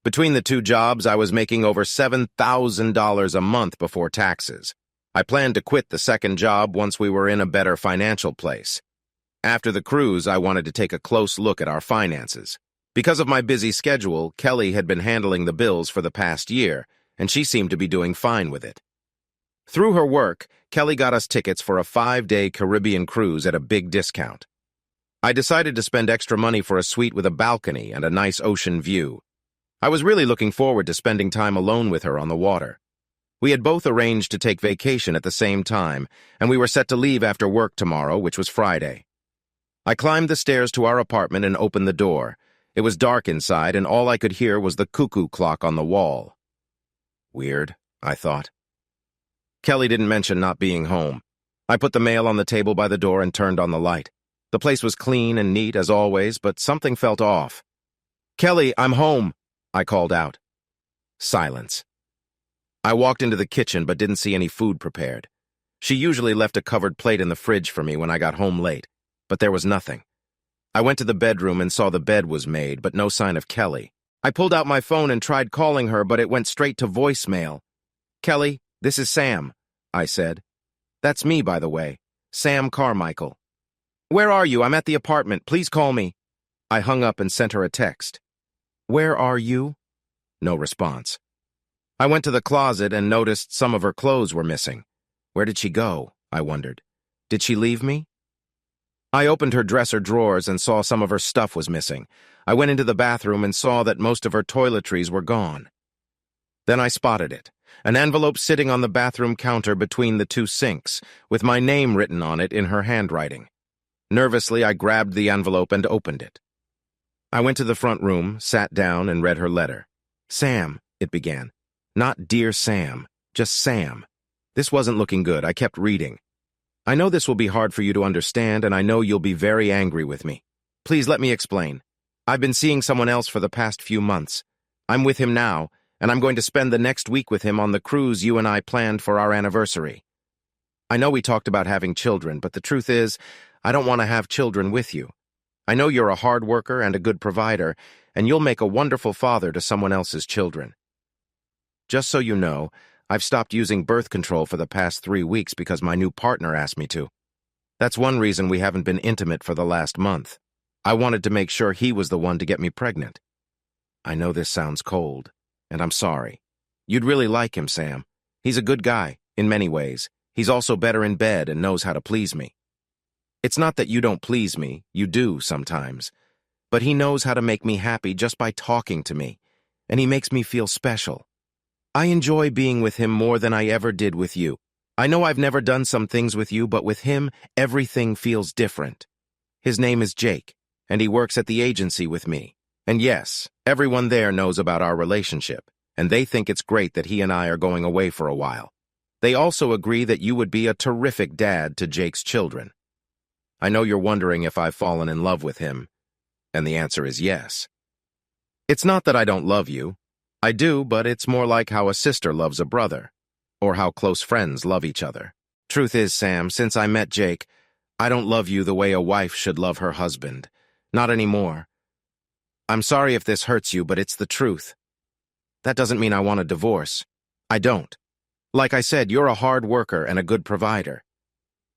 Between the 2 jobs, I was making over $7,000 a month before taxes. I planned to quit the second job once we were in a better financial place. After the cruise, I wanted to take a close look at our finances. Because of my busy schedule, Kelly had been handling the bills for the past year, and she seemed to be doing fine with it. Through her work, Kelly got us tickets for a 5-day Caribbean cruise at a big discount. I decided to spend extra money for a suite with a balcony and a nice ocean view. I was really looking forward to spending time alone with her on the water. We had both arranged to take vacation at the same time, and we were set to leave after work tomorrow, which was Friday. I climbed the stairs to our apartment and opened the door. It was dark inside, and all I could hear was the cuckoo clock on the wall. Weird, I thought. Kelly didn't mention not being home. I put the mail on the table by the door and turned on the light. The place was clean and neat as always, but something felt off. "Kelly, I'm home," I called out. Silence. I walked into the kitchen but didn't see any food prepared. She usually left a covered plate in the fridge for me when I got home late, but there was nothing. I went to the bedroom and saw the bed was made, but no sign of Kelly. I pulled out my phone and tried calling her, but it went straight to voicemail. "Kelly, this is Sam," I said. "That's me, by the way, Sam Carmichael." "Where are you? I'm at the apartment. Please call me." I hung up and sent her a text. "Where are you?" No response. I went to the closet and noticed some of her clothes were missing. Where did she go? I wondered. Did she leave me? I opened her dresser drawers and saw some of her stuff was missing. I went into the bathroom and saw that most of her toiletries were gone. Then I spotted it, an envelope sitting on the bathroom counter between the 2 sinks, with my name written on it in her handwriting. Nervously, I grabbed the envelope and opened it. I went to the front room, sat down, and read her letter. "Sam," it began. Not "Dear Sam," just Sam. This wasn't looking good. I kept reading. "I know this will be hard for you to understand, and I know you'll be very angry with me. Please let me explain. I've been seeing someone else for the past few months. I'm with him now, and I'm going to spend the next week with him on the cruise you and I planned for our anniversary. I know we talked about having children, but the truth is, I don't want to have children with you. I know you're a hard worker and a good provider, and you'll make a wonderful father to someone else's children. Just so you know, I've stopped using birth control for the past 3 weeks because my new partner asked me to. That's one reason we haven't been intimate for the last month. I wanted to make sure he was the one to get me pregnant. I know this sounds cold, and I'm sorry. You'd really like him, Sam. He's a good guy, in many ways. He's also better in bed and knows how to please me. It's not that you don't please me, you do sometimes. But he knows how to make me happy just by talking to me, and he makes me feel special. I enjoy being with him more than I ever did with you. I know I've never done some things with you, but with him, everything feels different. His name is Jake, and he works at the agency with me. And yes, everyone there knows about our relationship, and they think it's great that he and I are going away for a while. They also agree that you would be a terrific dad to Jake's children. I know you're wondering if I've fallen in love with him, and the answer is yes. It's not that I don't love you. I do, but it's more like how a sister loves a brother, or how close friends love each other. Truth is, Sam, since I met Jake, I don't love you the way a wife should love her husband. Not anymore. I'm sorry if this hurts you, but it's the truth. That doesn't mean I want a divorce. I don't. Like I said, you're a hard worker and a good provider.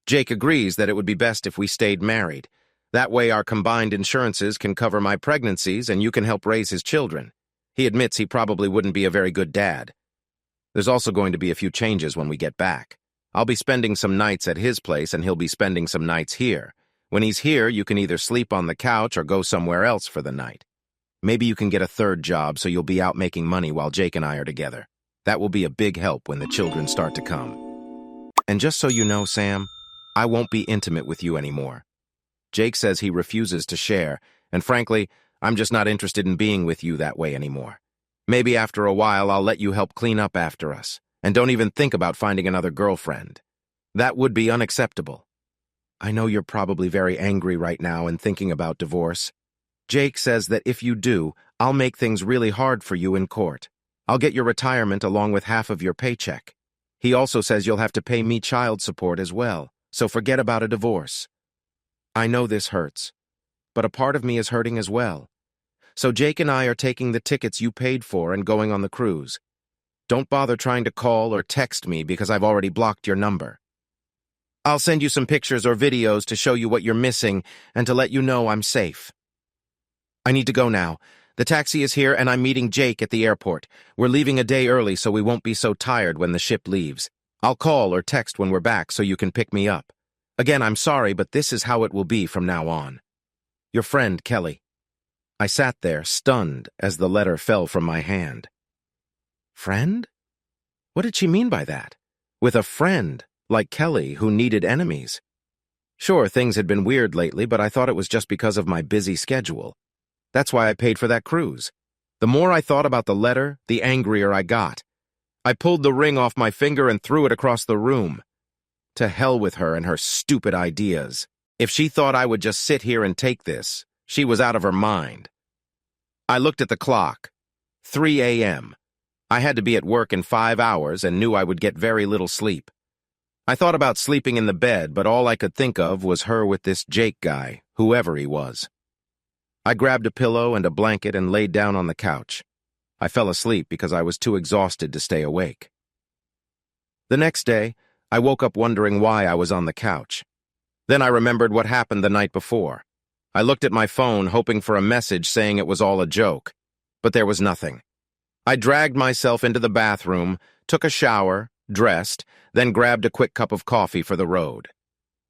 Jake agrees that it would be best if we stayed married. That way our combined insurances can cover my pregnancies and you can help raise his children. He admits he probably wouldn't be a very good dad. There's also going to be a few changes when we get back. I'll be spending some nights at his place and he'll be spending some nights here. When he's here, you can either sleep on the couch or go somewhere else for the night. Maybe you can get a third job so you'll be out making money while Jake and I are together. That will be a big help when the children start to come. And just so you know, Sam, I won't be intimate with you anymore. Jake says he refuses to share, and frankly, I'm just not interested in being with you that way anymore. Maybe after a while I'll let you help clean up after us, and don't even think about finding another girlfriend. That would be unacceptable. I know you're probably very angry right now and thinking about divorce. Jake says that if you do, I'll make things really hard for you in court. I'll get your retirement along with half of your paycheck. He also says you'll have to pay me child support as well, so forget about a divorce. I know this hurts, but a part of me is hurting as well. So Jake and I are taking the tickets you paid for and going on the cruise. Don't bother trying to call or text me because I've already blocked your number. I'll send you some pictures or videos to show you what you're missing and to let you know I'm safe. I need to go now. The taxi is here and I'm meeting Jake at the airport. We're leaving a day early so we won't be so tired when the ship leaves. I'll call or text when we're back so you can pick me up. Again, I'm sorry, but this is how it will be from now on. Your friend, Kelly. I sat there, stunned, as the letter fell from my hand. Friend? What did she mean by that? With a friend, like Kelly, who needed enemies? Sure, things had been weird lately, but I thought it was just because of my busy schedule. That's why I paid for that cruise. The more I thought about the letter, the angrier I got. I pulled the ring off my finger and threw it across the room. To hell with her and her stupid ideas. If she thought I would just sit here and take this, she was out of her mind. I looked at the clock. 3 a.m. I had to be at work in 5 hours and knew I would get very little sleep. I thought about sleeping in the bed, but all I could think of was her with this Jake guy, whoever he was. I grabbed a pillow and a blanket and laid down on the couch. I fell asleep because I was too exhausted to stay awake. The next day, I woke up wondering why I was on the couch. Then I remembered what happened the night before. I looked at my phone hoping for a message saying it was all a joke, but there was nothing. I dragged myself into the bathroom, took a shower, dressed, then grabbed a quick cup of coffee for the road.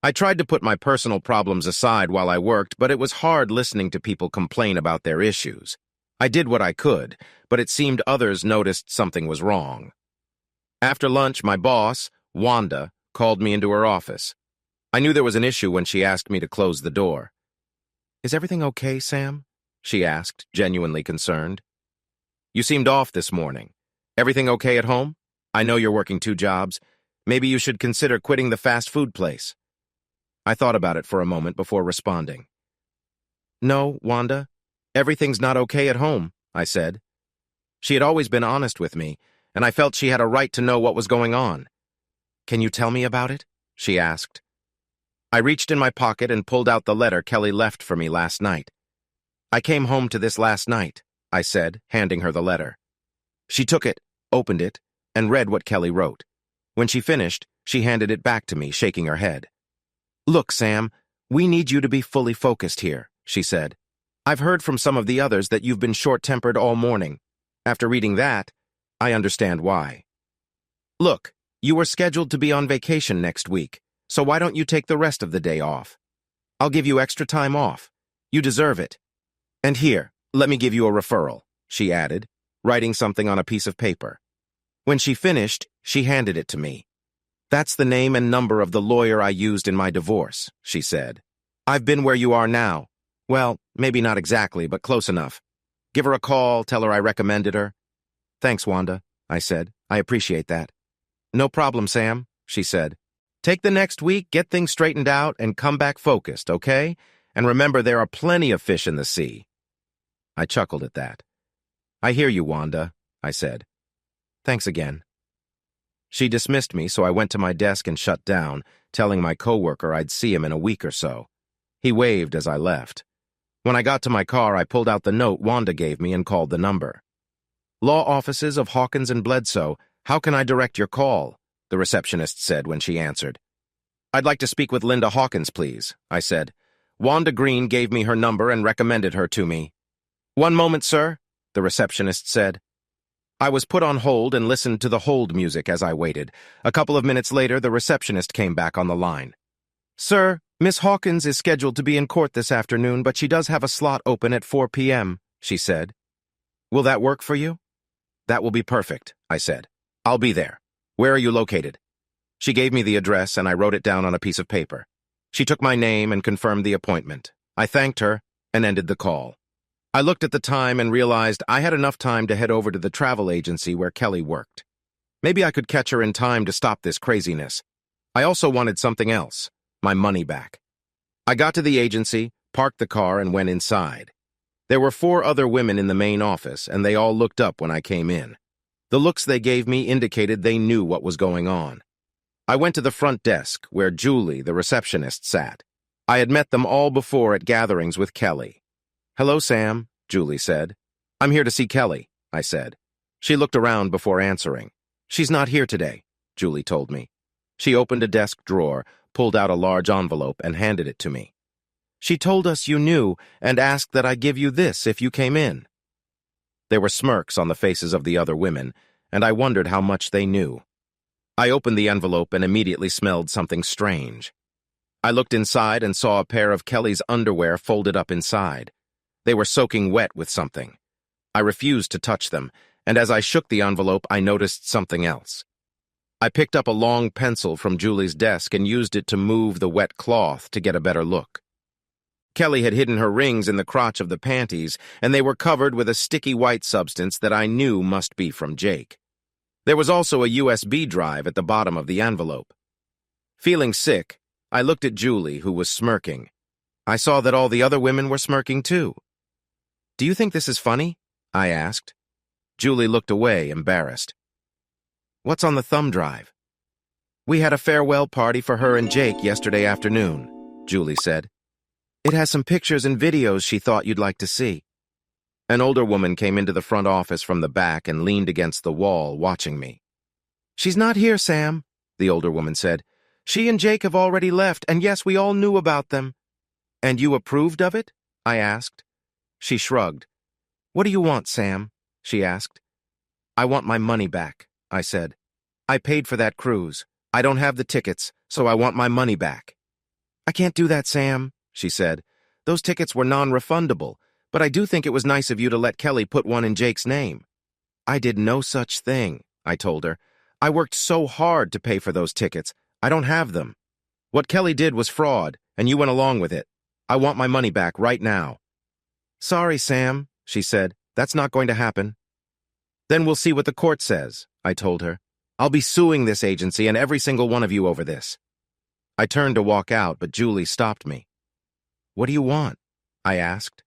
I tried to put my personal problems aside while I worked, but it was hard listening to people complain about their issues. I did what I could, but it seemed others noticed something was wrong. After lunch, my boss, Wanda, called me into her office. I knew there was an issue when she asked me to close the door. "Is everything okay, Sam?" she asked, genuinely concerned. "You seemed off this morning. Everything okay at home? I know you're working 2 jobs. Maybe you should consider quitting the fast food place." I thought about it for a moment before responding. "No, Wanda, everything's not okay at home," I said. She had always been honest with me, and I felt she had a right to know what was going on. "Can you tell me about it?" she asked. I reached in my pocket and pulled out the letter Kelly left for me last night. "I came home to this last night," I said, handing her the letter. She took it, opened it, and read what Kelly wrote. When she finished, she handed it back to me, shaking her head. "Look, Sam, we need you to be fully focused here," she said. "I've heard from some of the others that you've been short-tempered all morning. After reading that, I understand why. Look, you were scheduled to be on vacation next week, so why don't you take the rest of the day off? I'll give you extra time off. You deserve it. And here, let me give you a referral," she added, writing something on a piece of paper. When she finished, she handed it to me. "That's the name and number of the lawyer I used in my divorce," she said. "I've been where you are now. Well, maybe not exactly, but close enough. Give her a call, tell her I recommended her." "Thanks, Wanda," I said. "I appreciate that." "No problem, Sam," she said. "Take the next week, get things straightened out, and come back focused, okay? And remember, there are plenty of fish in the sea." I chuckled at that. "I hear you, Wanda," I said. "Thanks again." She dismissed me, so I went to my desk and shut down, telling my coworker I'd see him in a week or so. He waved as I left. When I got to my car, I pulled out the note Wanda gave me and called the number. "Law offices of Hawkins and Bledsoe, how can I direct your call?" the receptionist said when she answered. "I'd like to speak with Linda Hawkins, please," I said. "Wanda Green gave me her number and recommended her to me." "One moment, sir," the receptionist said. I was put on hold and listened to the hold music as I waited. A couple of minutes later, the receptionist came back on the line. "Sir, Miss Hawkins is scheduled to be in court this afternoon, but she does have a slot open at 4 p.m., she said. "Will that work for you?" "That will be perfect," I said. "I'll be there. Where are you located?" She gave me the address, and I wrote it down on a piece of paper. She took my name and confirmed the appointment. I thanked her and ended the call. I looked at the time and realized I had enough time to head over to the travel agency where Kelly worked. Maybe I could catch her in time to stop this craziness. I also wanted something else, my money back. I got to the agency, parked the car, and went inside. There were 4 other women in the main office, and they all looked up when I came in. The looks they gave me indicated they knew what was going on. I went to the front desk, where Julie, the receptionist, sat. I had met them all before at gatherings with Kelly. "Hello, Sam," Julie said. "I'm here to see Kelly," I said. She looked around before answering. "She's not here today," Julie told me. She opened a desk drawer, pulled out a large envelope, and handed it to me. "She told us you knew and asked that I give you this if you came in." There were smirks on the faces of the other women, and I wondered how much they knew. I opened the envelope and immediately smelled something strange. I looked inside and saw a pair of Kelly's underwear folded up inside. They were soaking wet with something. I refused to touch them, and as I shook the envelope, I noticed something else. I picked up a long pencil from Julie's desk and used it to move the wet cloth to get a better look. Kelly had hidden her rings in the crotch of the panties, and they were covered with a sticky white substance that I knew must be from Jake. There was also a USB drive at the bottom of the envelope. Feeling sick, I looked at Julie, who was smirking. I saw that all the other women were smirking too. "Do you think this is funny?" I asked. Julie looked away, embarrassed. "What's on the thumb drive?" "We had a farewell party for her and Jake yesterday afternoon," Julie said. "It has some pictures and videos she thought you'd like to see." An older woman came into the front office from the back and leaned against the wall, watching me. "She's not here, Sam," the older woman said. "She and Jake have already left, and yes, we all knew about them." "And you approved of it?" I asked. She shrugged. "What do you want, Sam?" she asked. "I want my money back," I said. "I paid for that cruise. I don't have the tickets, so I want my money back." "I can't do that, Sam," she said. "Those tickets were non-refundable. But I do think it was nice of you to let Kelly put one in Jake's name." "I did no such thing," I told her. "I worked so hard to pay for those tickets. I don't have them. What Kelly did was fraud, and you went along with it. I want my money back right now." "Sorry, Sam," she said. "That's not going to happen." "Then we'll see what the court says," I told her. "I'll be suing this agency and every single one of you over this." I turned to walk out, but Julie stopped me. "What do you want?" I asked.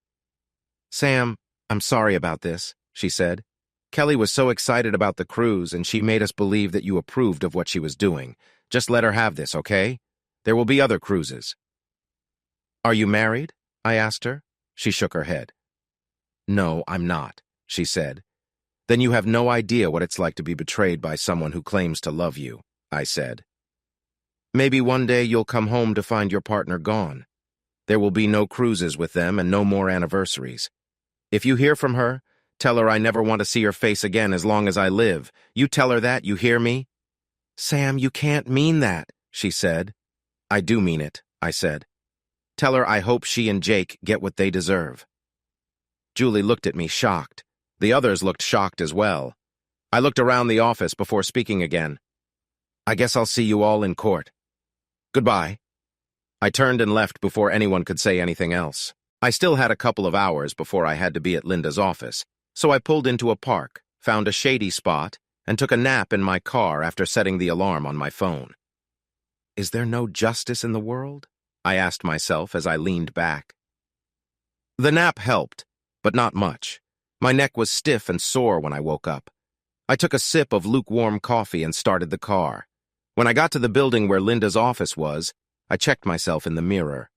"Sam, I'm sorry about this," she said. "Kelly was so excited about the cruise, and she made us believe that you approved of what she was doing. Just let her have this, okay? There will be other cruises." "Are you married?" I asked her. She shook her head. "No, I'm not," she said. "Then you have no idea what it's like to be betrayed by someone who claims to love you," I said. "Maybe one day you'll come home to find your partner gone. There will be no cruises with them and no more anniversaries. If you hear from her, tell her I never want to see her face again as long as I live. You tell her that, you hear me?" "Sam, you can't mean that," she said. "I do mean it," I said. "Tell her I hope she and Jake get what they deserve." Julie looked at me, shocked. The others looked shocked as well. I looked around the office before speaking again. "I guess I'll see you all in court. Goodbye." I turned and left before anyone could say anything else. I still had a couple of hours before I had to be at Linda's office, so I pulled into a park, found a shady spot, and took a nap in my car after setting the alarm on my phone. Is there no justice in the world? I asked myself as I leaned back. The nap helped, but not much. My neck was stiff and sore when I woke up. I took a sip of lukewarm coffee and started the car. When I got to the building where Linda's office was, I checked myself in the mirror.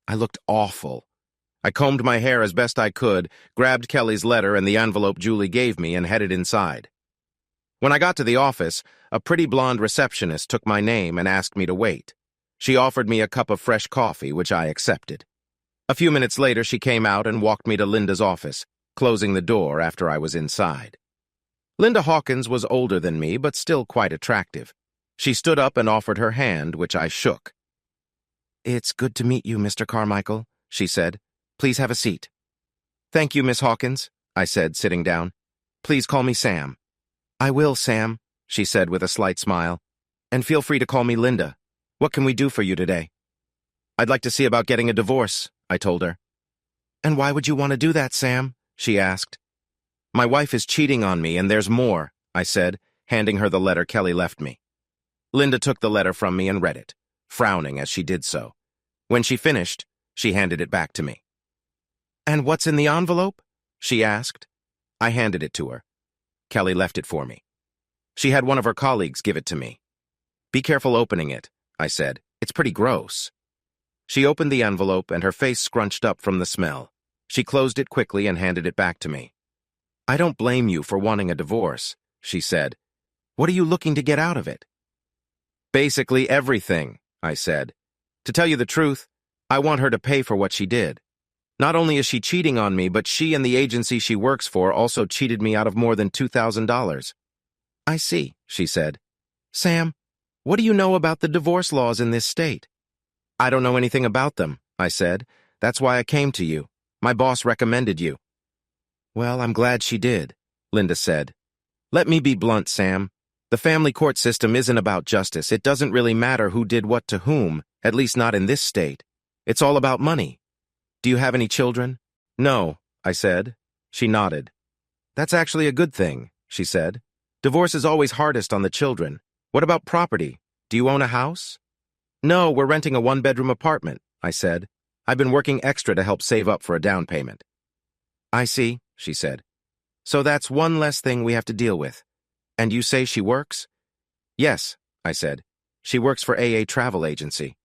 I looked awful. I combed my hair as best I could, grabbed Kelly's letter and the envelope Julie gave me, and headed inside. When I got to the office, a pretty blonde receptionist took my name and asked me to wait. She offered me a cup of fresh coffee, which I accepted. A few minutes later, she came out and walked me to Linda's office, closing the door after I was inside. Linda Hawkins was older than me, but still quite attractive. She stood up and offered her hand, which I shook. "It's good to meet you, Mr. Carmichael," she said. "Please have a seat." "Thank you, Miss Hawkins," I said, sitting down. "Please call me Sam." "I will, Sam," she said with a slight smile. "And feel free to call me Linda. What can we do for you today?" "I'd like to see about getting a divorce," I told her. And why would you want to do that, Sam? She asked. My wife is cheating on me, and there's more, I said, handing her the letter Kelly left me. Linda took the letter from me and read it, frowning as she did so. When she finished, she handed it back to me. And what's in the envelope? She asked. I handed it to her. Kelly left it for me. She had one of her colleagues give it to me. Be careful opening it, I said. It's pretty gross. She opened the envelope and her face scrunched up from the smell. She closed it quickly and handed it back to me. I don't blame you for wanting a divorce, she said. What are you looking to get out of it? Basically everything, I said. To tell you the truth, I want her to pay for what she did. Not only is she cheating on me, but she and the agency she works for also cheated me out of more than $2,000. I see, she said. Sam, what do you know about the divorce laws in this state? I don't know anything about them, I said. That's why I came to you. My boss recommended you. Well, I'm glad she did, Linda said. Let me be blunt, Sam. The family court system isn't about justice. It doesn't really matter who did what to whom, at least not in this state. It's all about money. Do you have any children? No, I said. She nodded. That's actually a good thing, she said. Divorce is always hardest on the children. What about property? Do you own a house? No, we're renting a one-bedroom apartment, I said. I've been working extra to help save up for a down payment. I see, she said. So that's one less thing we have to deal with. And you say she works? Yes, I said. She works for AA Travel Agency.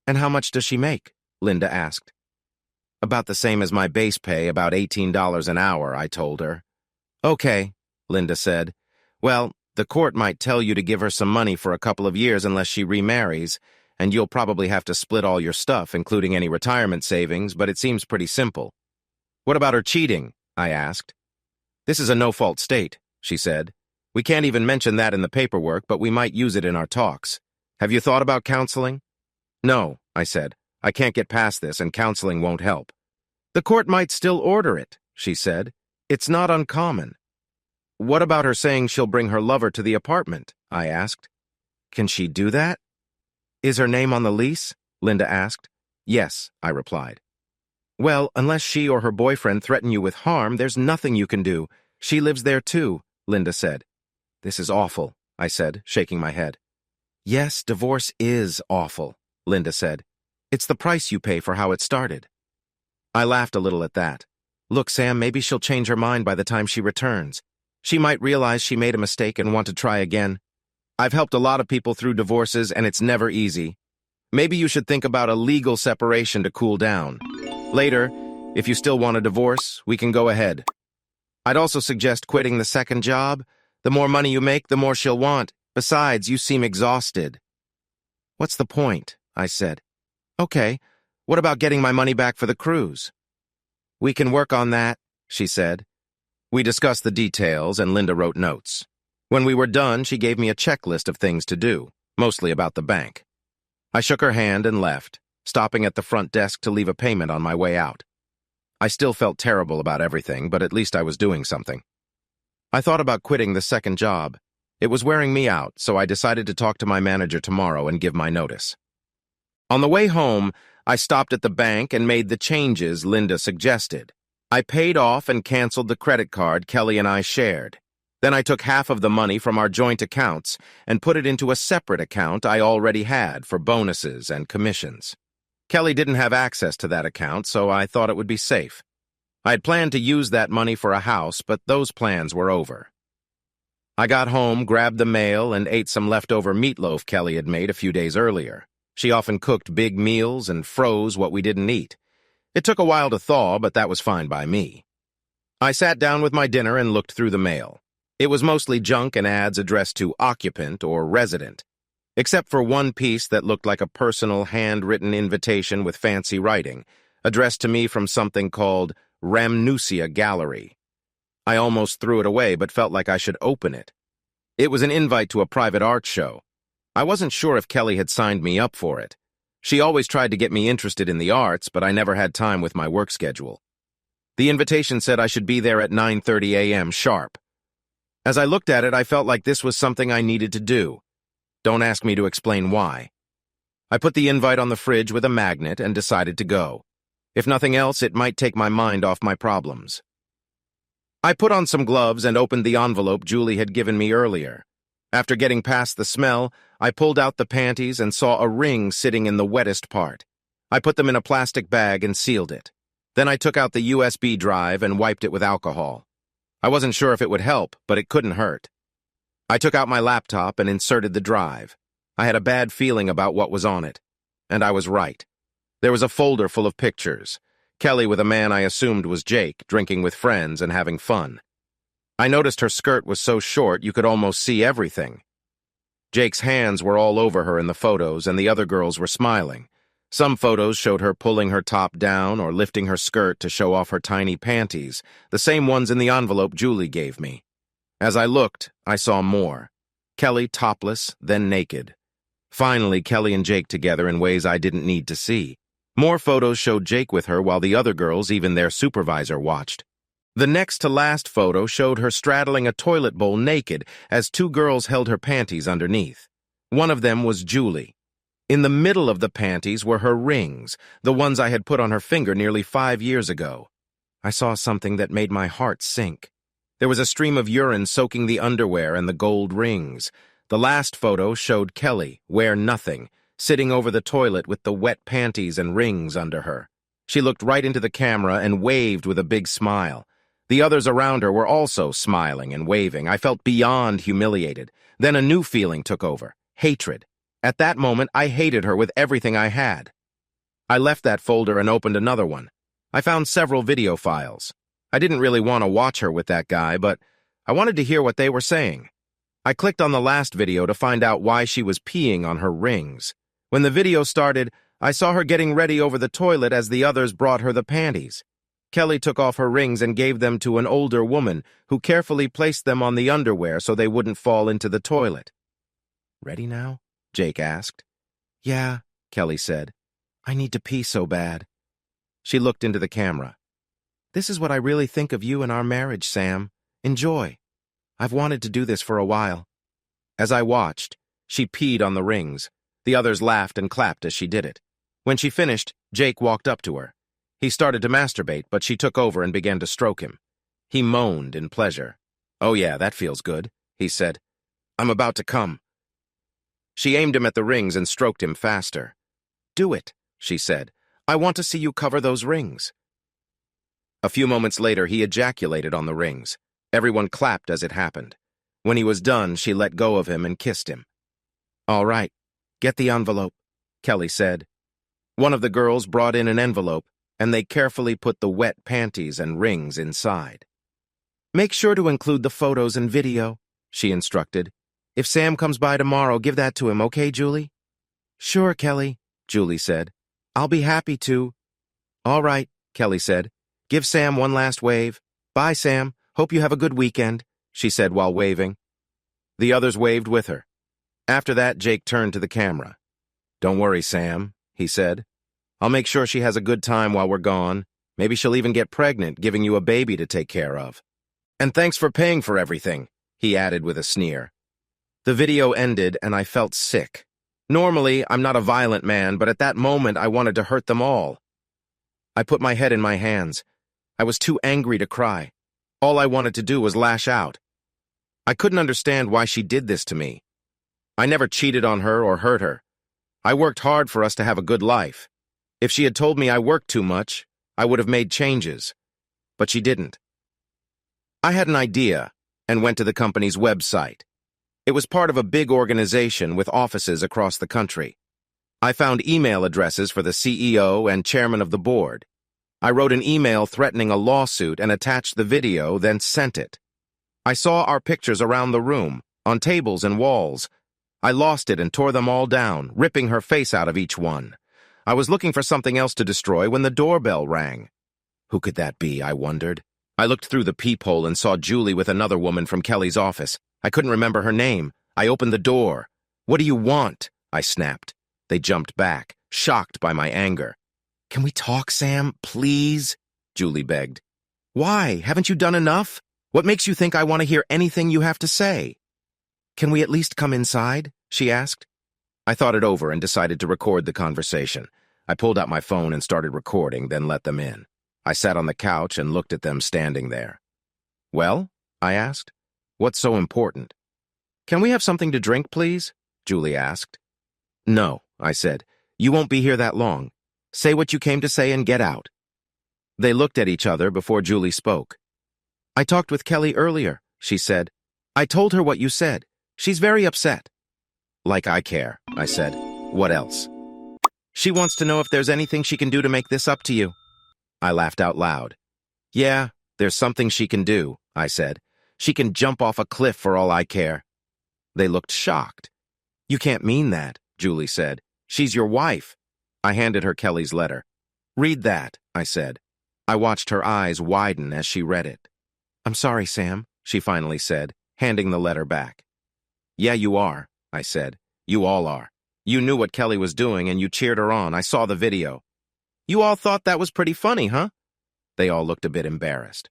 And how much does she make? Linda asked. About the same as my base pay, about $18 an hour, I told her. Okay, Linda said. Well, the court might tell you to give her some money for a couple of years unless she remarries, and you'll probably have to split all your stuff, including any retirement savings, but it seems pretty simple. What about her cheating? I asked. This is a no-fault state, she said. We can't even mention that in the paperwork, but we might use it in our talks. Have you thought about counseling? No, I said. I can't get past this, and counseling won't help. The court might still order it, she said. It's not uncommon. What about her saying she'll bring her lover to the apartment? I asked. Can she do that? Is her name on the lease? Linda asked. Yes, I replied. Well, unless she or her boyfriend threaten you with harm, there's nothing you can do. She lives there too, Linda said. This is awful, I said, shaking my head. Yes, divorce is awful, Linda said. It's the price you pay for how it started. I laughed a little at that. Look, Sam, maybe she'll change her mind by the time she returns. She might realize she made a mistake and want to try again. I've helped a lot of people through divorces, and it's never easy. Maybe you should think about a legal separation to cool down. Later, if you still want a divorce, we can go ahead. I'd also suggest quitting the second job. The more money you make, the more she'll want. Besides, you seem exhausted. What's the point? I said. Okay, what about getting my money back for the cruise? We can work on that, she said. We discussed the details, and Linda wrote notes. When we were done, she gave me a checklist of things to do, mostly about the bank. I shook her hand and left, stopping at the front desk to leave a payment on my way out. I still felt terrible about everything, but at least I was doing something. I thought about quitting the second job. It was wearing me out, so I decided to talk to my manager tomorrow and give my notice. On the way home, I stopped at the bank and made the changes Linda suggested. I paid off and canceled the credit card Kelly and I shared. Then I took half of the money from our joint accounts and put it into a separate account I already had for bonuses and commissions. Kelly didn't have access to that account, so I thought it would be safe. I had planned to use that money for a house, but those plans were over. I got home, grabbed the mail, and ate some leftover meatloaf Kelly had made a few days earlier. She often cooked big meals and froze what we didn't eat. It took a while to thaw, but that was fine by me. I sat down with my dinner and looked through the mail. It was mostly junk and ads addressed to occupant or resident, except for one piece that looked like a personal handwritten invitation with fancy writing, addressed to me from something called Rhamnousia Gallery. I almost threw it away, but felt like I should open it. It was an invite to a private art show. I wasn't sure if Kelly had signed me up for it. She always tried to get me interested in the arts, but I never had time with my work schedule. The invitation said I should be there at 9:30 a.m. sharp. As I looked at it, I felt like this was something I needed to do. Don't ask me to explain why. I put the invite on the fridge with a magnet and decided to go. If nothing else, it might take my mind off my problems. I put on some gloves and opened the envelope Julie had given me earlier. After getting past the smell, I pulled out the panties and saw a ring sitting in the wettest part. I put them in a plastic bag and sealed it. Then I took out the USB drive and wiped it with alcohol. I wasn't sure if it would help, but it couldn't hurt. I took out my laptop and inserted the drive. I had a bad feeling about what was on it. And I was right. There was a folder full of pictures. Kelly with a man I assumed was Jake, drinking with friends and having fun. I noticed her skirt was so short you could almost see everything. Jake's hands were all over her in the photos, and the other girls were smiling. Some photos showed her pulling her top down or lifting her skirt to show off her tiny panties, the same ones in the envelope Julie gave me. As I looked, I saw more. Kelly topless, then naked. Finally, Kelly and Jake together in ways I didn't need to see. More photos showed Jake with her while the other girls, even their supervisor, watched. The next-to-last photo showed her straddling a toilet bowl naked as two girls held her panties underneath. One of them was Julie. In the middle of the panties were her rings, the ones I had put on her finger nearly 5 years ago. I saw something that made my heart sink. There was a stream of urine soaking the underwear and the gold rings. The last photo showed Kelly, wear nothing, sitting over the toilet with the wet panties and rings under her. She looked right into the camera and waved with a big smile. The others around her were also smiling and waving. I felt beyond humiliated. Then a new feeling took over, hatred. At that moment, I hated her with everything I had. I left that folder and opened another one. I found several video files. I didn't really want to watch her with that guy, but I wanted to hear what they were saying. I clicked on the last video to find out why she was peeing on her rings. When the video started, I saw her getting ready over the toilet as the others brought her the panties. Kelly took off her rings and gave them to an older woman who carefully placed them on the underwear so they wouldn't fall into the toilet. "Ready now?" Jake asked. "Yeah," Kelly said. "I need to pee so bad." She looked into the camera. "This is what I really think of you and our marriage, Sam. Enjoy. I've wanted to do this for a while." As I watched, she peed on the rings. The others laughed and clapped as she did it. When she finished, Jake walked up to her. He started to masturbate, but she took over and began to stroke him. He moaned in pleasure. "Oh yeah, that feels good," he said. "I'm about to come." She aimed him at the rings and stroked him faster. "Do it," she said. "I want to see you cover those rings." A few moments later, he ejaculated on the rings. Everyone clapped as it happened. When he was done, she let go of him and kissed him. "All right, get the envelope," Kelly said. One of the girls brought in an envelope, and they carefully put the wet panties and rings inside. "Make sure to include the photos and video," she instructed. "If Sam comes by tomorrow, give that to him, okay, Julie?" "Sure, Kelly," Julie said. "I'll be happy to." "All right," Kelly said. "Give Sam one last wave." "Bye, Sam. Hope you have a good weekend," she said while waving. The others waved with her. After that, Jake turned to the camera. "Don't worry, Sam," he said. "I'll make sure she has a good time while we're gone. Maybe she'll even get pregnant, giving you a baby to take care of. And thanks for paying for everything," he added with a sneer. The video ended, and I felt sick. Normally, I'm not a violent man, but at that moment, I wanted to hurt them all. I put my head in my hands. I was too angry to cry. All I wanted to do was lash out. I couldn't understand why she did this to me. I never cheated on her or hurt her. I worked hard for us to have a good life. If she had told me I worked too much, I would have made changes. But she didn't. I had an idea and went to the company's website. It was part of a big organization with offices across the country. I found email addresses for the CEO and chairman of the board. I wrote an email threatening a lawsuit and attached the video, then sent it. I saw our pictures around the room, on tables and walls. I lost it and tore them all down, ripping her face out of each one. I was looking for something else to destroy when the doorbell rang. Who could that be, I wondered. I looked through the peephole and saw Julie with another woman from Kelly's office. I couldn't remember her name. I opened the door. "What do you want?" I snapped. They jumped back, shocked by my anger. "Can we talk, Sam, please?" Julie begged. "Why? Haven't you done enough? What makes you think I want to hear anything you have to say?" "Can we at least come inside?" she asked. I thought it over and decided to record the conversation. I pulled out my phone and started recording, then let them in. I sat on the couch and looked at them standing there. "Well?" I asked. "What's so important?" "Can we have something to drink, please?" Julie asked. "No," I said. "You won't be here that long. Say what you came to say and get out." They looked at each other before Julie spoke. "I talked with Kelly earlier," she said. "I told her what you said. She's very upset." "Like I care," I said. "What else?" "She wants to know if there's anything she can do to make this up to you." I laughed out loud. "Yeah, there's something she can do," I said. "She can jump off a cliff for all I care." They looked shocked. "You can't mean that," Julie said. "She's your wife." I handed her Kelly's letter. "Read that," I said. I watched her eyes widen as she read it. "I'm sorry, Sam," she finally said, handing the letter back. "Yeah, you are," I said. "You all are. You knew what Kelly was doing and you cheered her on. I saw the video." "You all thought that was pretty funny, huh?" They all looked a bit embarrassed.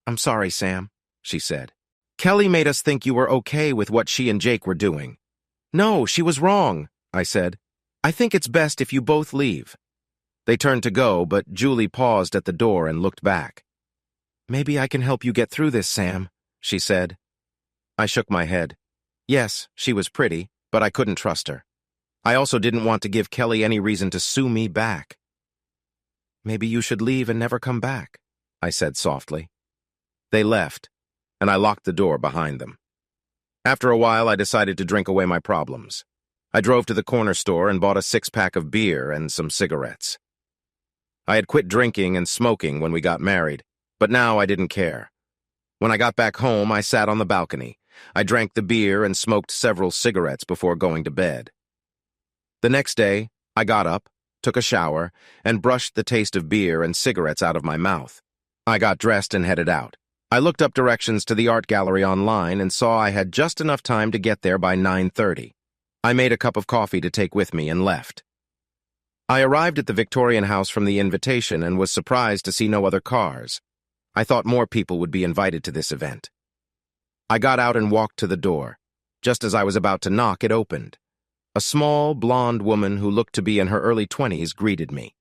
"I'm sorry, Sam," she said. "Kelly made us think you were okay with what she and Jake were doing." "No, she was wrong," I said. "I think it's best if you both leave." They turned to go, but Julie paused at the door and looked back. "Maybe I can help you get through this, Sam," she said. I shook my head. Yes, she was pretty, but I couldn't trust her. I also didn't want to give Kelly any reason to sue me back. "Maybe you should leave and never come back," I said softly. They left, and I locked the door behind them. After a while, I decided to drink away my problems. I drove to the corner store and bought a 6-pack of beer and some cigarettes. I had quit drinking and smoking when we got married, but now I didn't care. When I got back home, I sat on the balcony. I drank the beer and smoked several cigarettes before going to bed. The next day, I got up, took a shower, and brushed the taste of beer and cigarettes out of my mouth. I got dressed and headed out. I looked up directions to the art gallery online and saw I had just enough time to get there by 9:30. I made a cup of coffee to take with me and left. I arrived at the Victorian house from the invitation and was surprised to see no other cars. I thought more people would be invited to this event. I got out and walked to the door. Just as I was about to knock, it opened. A small, blonde woman who looked to be in her early 20s greeted me.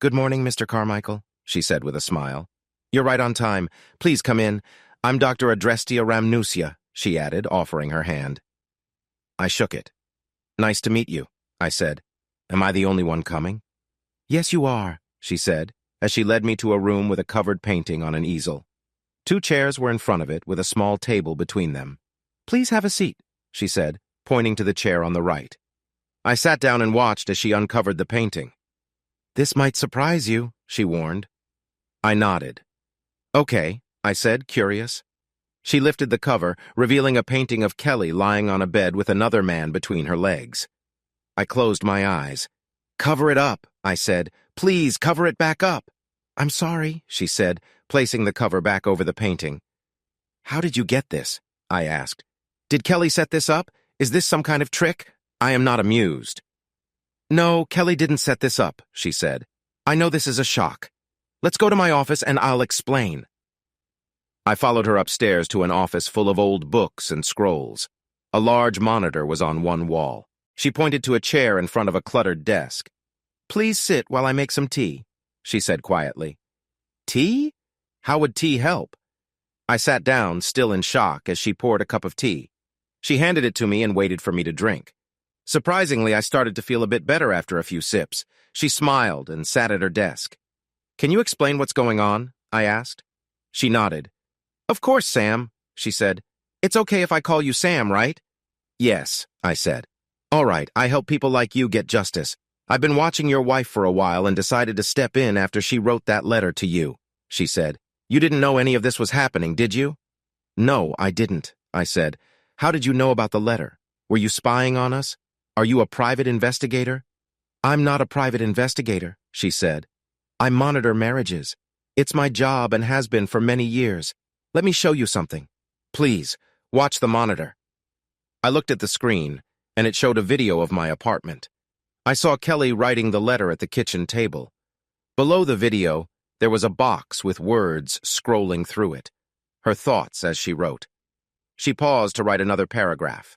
"Good morning, Mr. Carmichael," she said with a smile. "You're right on time. Please come in. I'm Dr. Adrestia Rhamnousia," she added, offering her hand. I shook it. "Nice to meet you," I said. "Am I the only one coming?" "Yes, you are," she said, as she led me to a room with a covered painting on an easel. 2 chairs were in front of it, with a small table between them. "Please have a seat," she said, pointing to the chair on the right. I sat down and watched as she uncovered the painting. "This might surprise you," she warned. I nodded. "Okay," I said, curious. She lifted the cover, revealing a painting of Kelly lying on a bed with another man between her legs. I closed my eyes. "Cover it up," I said. "Please, cover it back up." "I'm sorry," she said, placing the cover back over the painting. "How did you get this?" I asked. "Did Kelly set this up? Is this some kind of trick?" I am not amused. "No, Kelly didn't set this up," she said. "I know this is a shock. Let's go to my office and I'll explain." I followed her upstairs to an office full of old books and scrolls. A large monitor was on one wall. She pointed to a chair in front of a cluttered desk. "Please sit while I make some tea," she said quietly. "Tea? How would tea help?" I sat down, still in shock, as she poured a cup of tea. She handed it to me and waited for me to drink. Surprisingly, I started to feel a bit better after a few sips. She smiled and sat at her desk. "Can you explain what's going on?" I asked. She nodded. "Of course, Sam," she said. "It's okay if I call you Sam, right?" "Yes," I said. "All right, I help people like you get justice. I've been watching your wife for a while and decided to step in after she wrote that letter to you," she said. "You didn't know any of this was happening, did you?" "No, I didn't," I said. "How did you know about the letter? Were you spying on us? Are you a private investigator?" "I'm not a private investigator," she said. "I monitor marriages. It's my job and has been for many years. Let me show you something. Please, watch the monitor." I looked at the screen, and it showed a video of my apartment. I saw Kelly writing the letter at the kitchen table. Below the video, there was a box with words scrolling through it, her thoughts as she wrote. She paused to write another paragraph.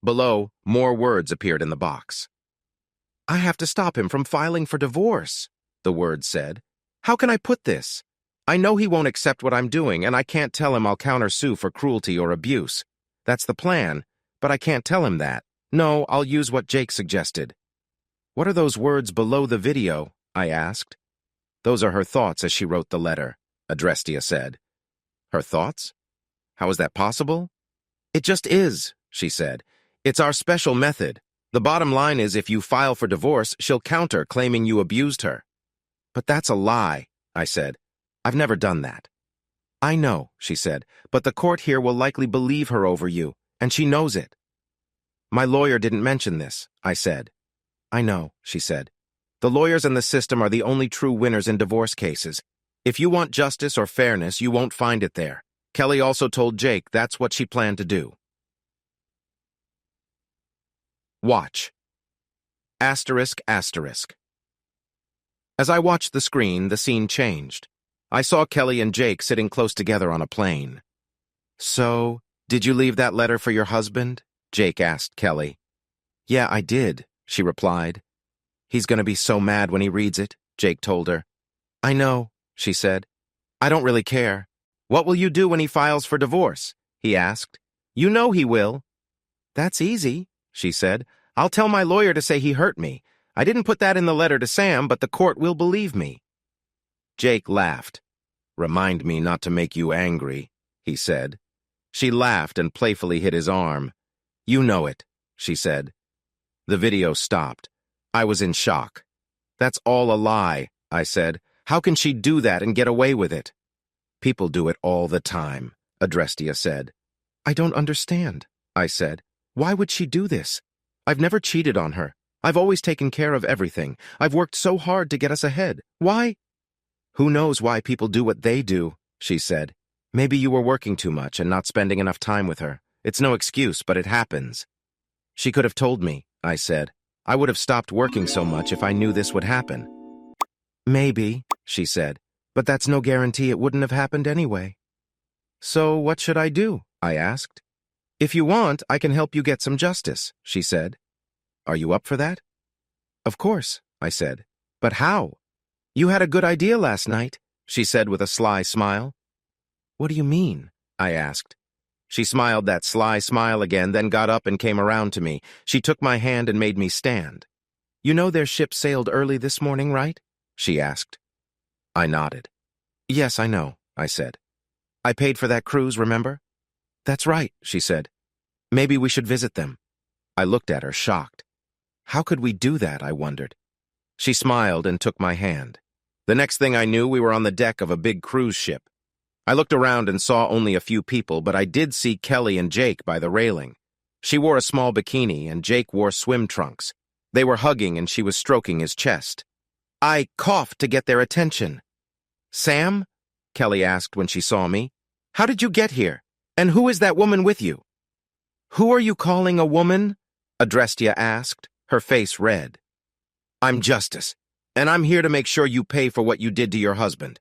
Below, more words appeared in the box. I have to stop him from filing for divorce, the words said. How can I put this? I know he won't accept what I'm doing, and I can't tell him I'll countersue for cruelty or abuse. That's the plan, but I can't tell him that. No, I'll use what Jake suggested. What are those words below the video? I asked. Those are her thoughts as she wrote the letter, Adrestia said. Her thoughts? How is that possible? It just is, she said. It's our special method. The bottom line is if you file for divorce, she'll counter, claiming you abused her. But that's a lie, I said. I've never done that. I know, she said, but the court here will likely believe her over you, and she knows it. My lawyer didn't mention this, I said. I know, she said. The lawyers and the system are the only true winners in divorce cases. If you want justice or fairness, you won't find it there. Kelly also told Jake that's what she planned to do. Watch. Asterisk, asterisk. As I watched the screen, the scene changed. I saw Kelly and Jake sitting close together on a plane. So, did you leave that letter for your husband? Jake asked Kelly. Yeah, I did, she replied. He's going to be so mad when he reads it, Jake told her. I know, she said. I don't really care. What will you do when he files for divorce? He asked. You know he will. That's easy, she said. I'll tell my lawyer to say he hurt me. I didn't put that in the letter to Sam, but the court will believe me. Jake laughed. Remind me not to make you angry, he said. She laughed and playfully hit his arm. You know it, she said. The video stopped. I was in shock. That's all a lie, I said. How can she do that and get away with it? People do it all the time, Adrestia said. I don't understand, I said. Why would she do this? I've never cheated on her. I've always taken care of everything. I've worked so hard to get us ahead. Why? Who knows why people do what they do, she said. Maybe you were working too much and not spending enough time with her. It's no excuse, but it happens. She could have told me, I said. I would have stopped working so much if I knew this would happen. Maybe, she said, but that's no guarantee it wouldn't have happened anyway. So what should I do? I asked. If you want, I can help you get some justice, she said. Are you up for that? Of course, I said. But how? You had a good idea last night, she said with a sly smile. What do you mean? I asked. She smiled that sly smile again, then got up and came around to me. She took my hand and made me stand. You know their ship sailed early this morning, right? She asked. I nodded. Yes, I know, I said. I paid for that cruise, remember? That's right, she said. Maybe we should visit them. I looked at her, shocked. How could we do that, I wondered. She smiled and took my hand. The next thing I knew, we were on the deck of a big cruise ship. I looked around and saw only a few people, but I did see Kelly and Jake by the railing. She wore a small bikini, and Jake wore swim trunks. They were hugging, and she was stroking his chest. I coughed to get their attention. Sam? Kelly asked when she saw me. How did you get here? And who is that woman with you? Who are you calling a woman? Adrestia asked, her face red. I'm Justice, and I'm here to make sure you pay for what you did to your husband.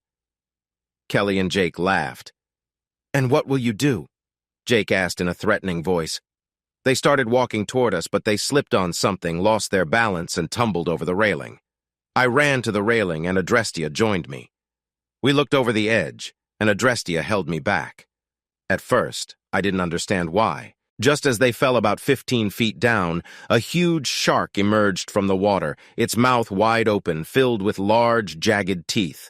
Kelly and Jake laughed. And what will you do? Jake asked in a threatening voice. They started walking toward us, but they slipped on something, lost their balance, and tumbled over the railing. I ran to the railing, and Adrestia joined me. We looked over the edge, and Adrestia held me back. At first, I didn't understand why. Just as they fell about 15 feet down, a huge shark emerged from the water, its mouth wide open, filled with large, jagged teeth.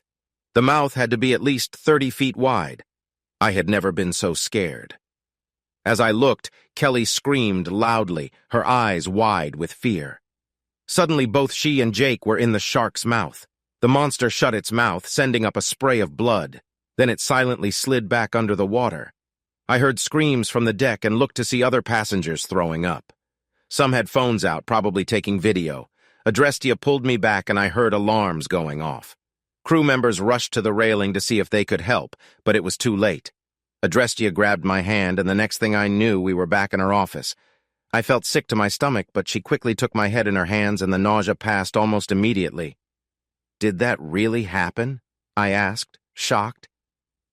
The mouth had to be at least 30 feet wide. I had never been so scared. As I looked, Kelly screamed loudly, her eyes wide with fear. Suddenly, both she and Jake were in the shark's mouth. The monster shut its mouth, sending up a spray of blood. Then it silently slid back under the water. I heard screams from the deck and looked to see other passengers throwing up. Some had phones out, probably taking video. Adrestia pulled me back and I heard alarms going off. Crew members rushed to the railing to see if they could help, but it was too late. Adrestia grabbed my hand, and the next thing I knew, we were back in her office. I felt sick to my stomach, but she quickly took my head in her hands and the nausea passed almost immediately. Did that really happen? I asked, shocked.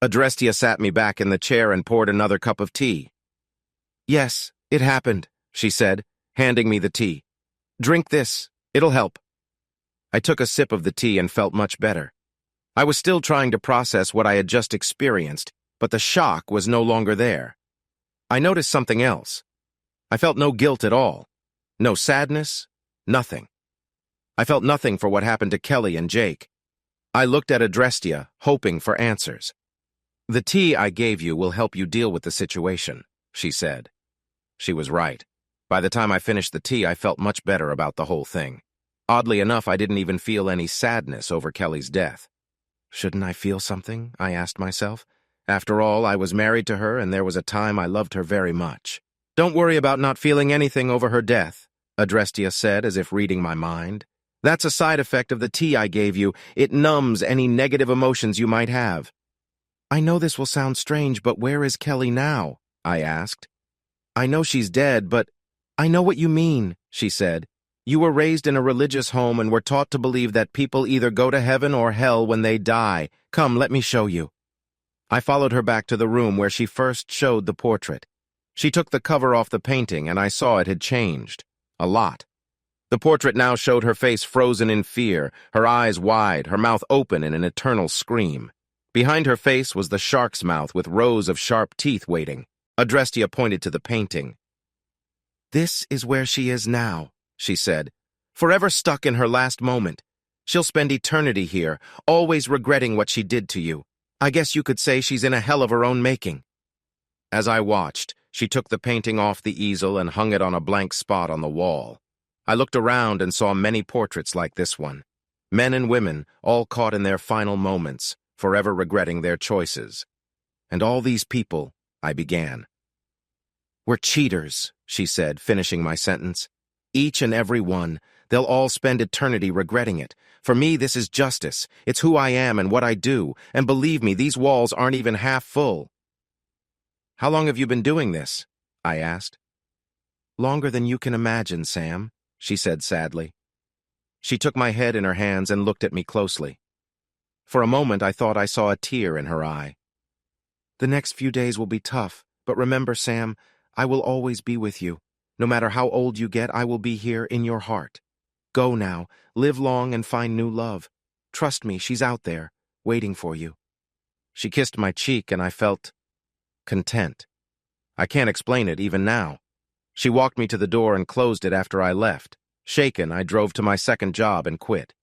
Adrestia sat me back in the chair and poured another cup of tea. Yes, it happened, she said, handing me the tea. Drink this, It'll help. I took a sip of the tea and felt much better. I was still trying to process what I had just experienced, but the shock was no longer there. I noticed something else. I felt no guilt at all. No sadness, nothing. I felt nothing for what happened to Kelly and Jake. I looked at Adrestia, hoping for answers. "The tea I gave you will help you deal with the situation," she said. She was right. By the time I finished the tea, I felt much better about the whole thing. Oddly enough, I didn't even feel any sadness over Kelly's death. Shouldn't I feel something? I asked myself. After all, I was married to her, and there was a time I loved her very much. "Don't worry about not feeling anything over her death," Adrestia said, as if reading my mind. "That's a side effect of the tea I gave you. It numbs any negative emotions you might have." "I know this will sound strange, but where is Kelly now?" I asked. "I know she's dead, but—" "I know what you mean," she said. "You were raised in a religious home and were taught to believe that people either go to heaven or hell when they die. Come, let me show you." I followed her back to the room where she first showed the portrait. She took the cover off the painting, and I saw it had changed. A lot. The portrait now showed her face frozen in fear, her eyes wide, her mouth open in an eternal scream. Behind her face was the shark's mouth with rows of sharp teeth waiting. Adrestia pointed to the painting. "This is where she is now," she said, "forever stuck in her last moment. She'll spend eternity here, always regretting what she did to you. I guess you could say she's in a hell of her own making." As I watched, she took the painting off the easel and hung it on a blank spot on the wall. I looked around and saw many portraits like this one. Men and women, all caught in their final moments, forever regretting their choices. "And all these people," I began. "We're cheaters," she said, finishing my sentence. "Each and every one. They'll all spend eternity regretting it. For me, this is justice. It's who I am and what I do. And believe me, these walls aren't even half full." "How long have you been doing this?" I asked. "Longer than you can imagine, Sam," she said sadly. She took my head in her hands and looked at me closely. For a moment, I thought I saw a tear in her eye. "The next few days will be tough, but remember, Sam, I will always be with you. No matter how old you get, I will be here in your heart. Go now, live long and find new love. Trust me, she's out there, waiting for you." She kissed my cheek and I felt content. I can't explain it even now. She walked me to the door and closed it after I left. Shaken, I drove to my second job and quit.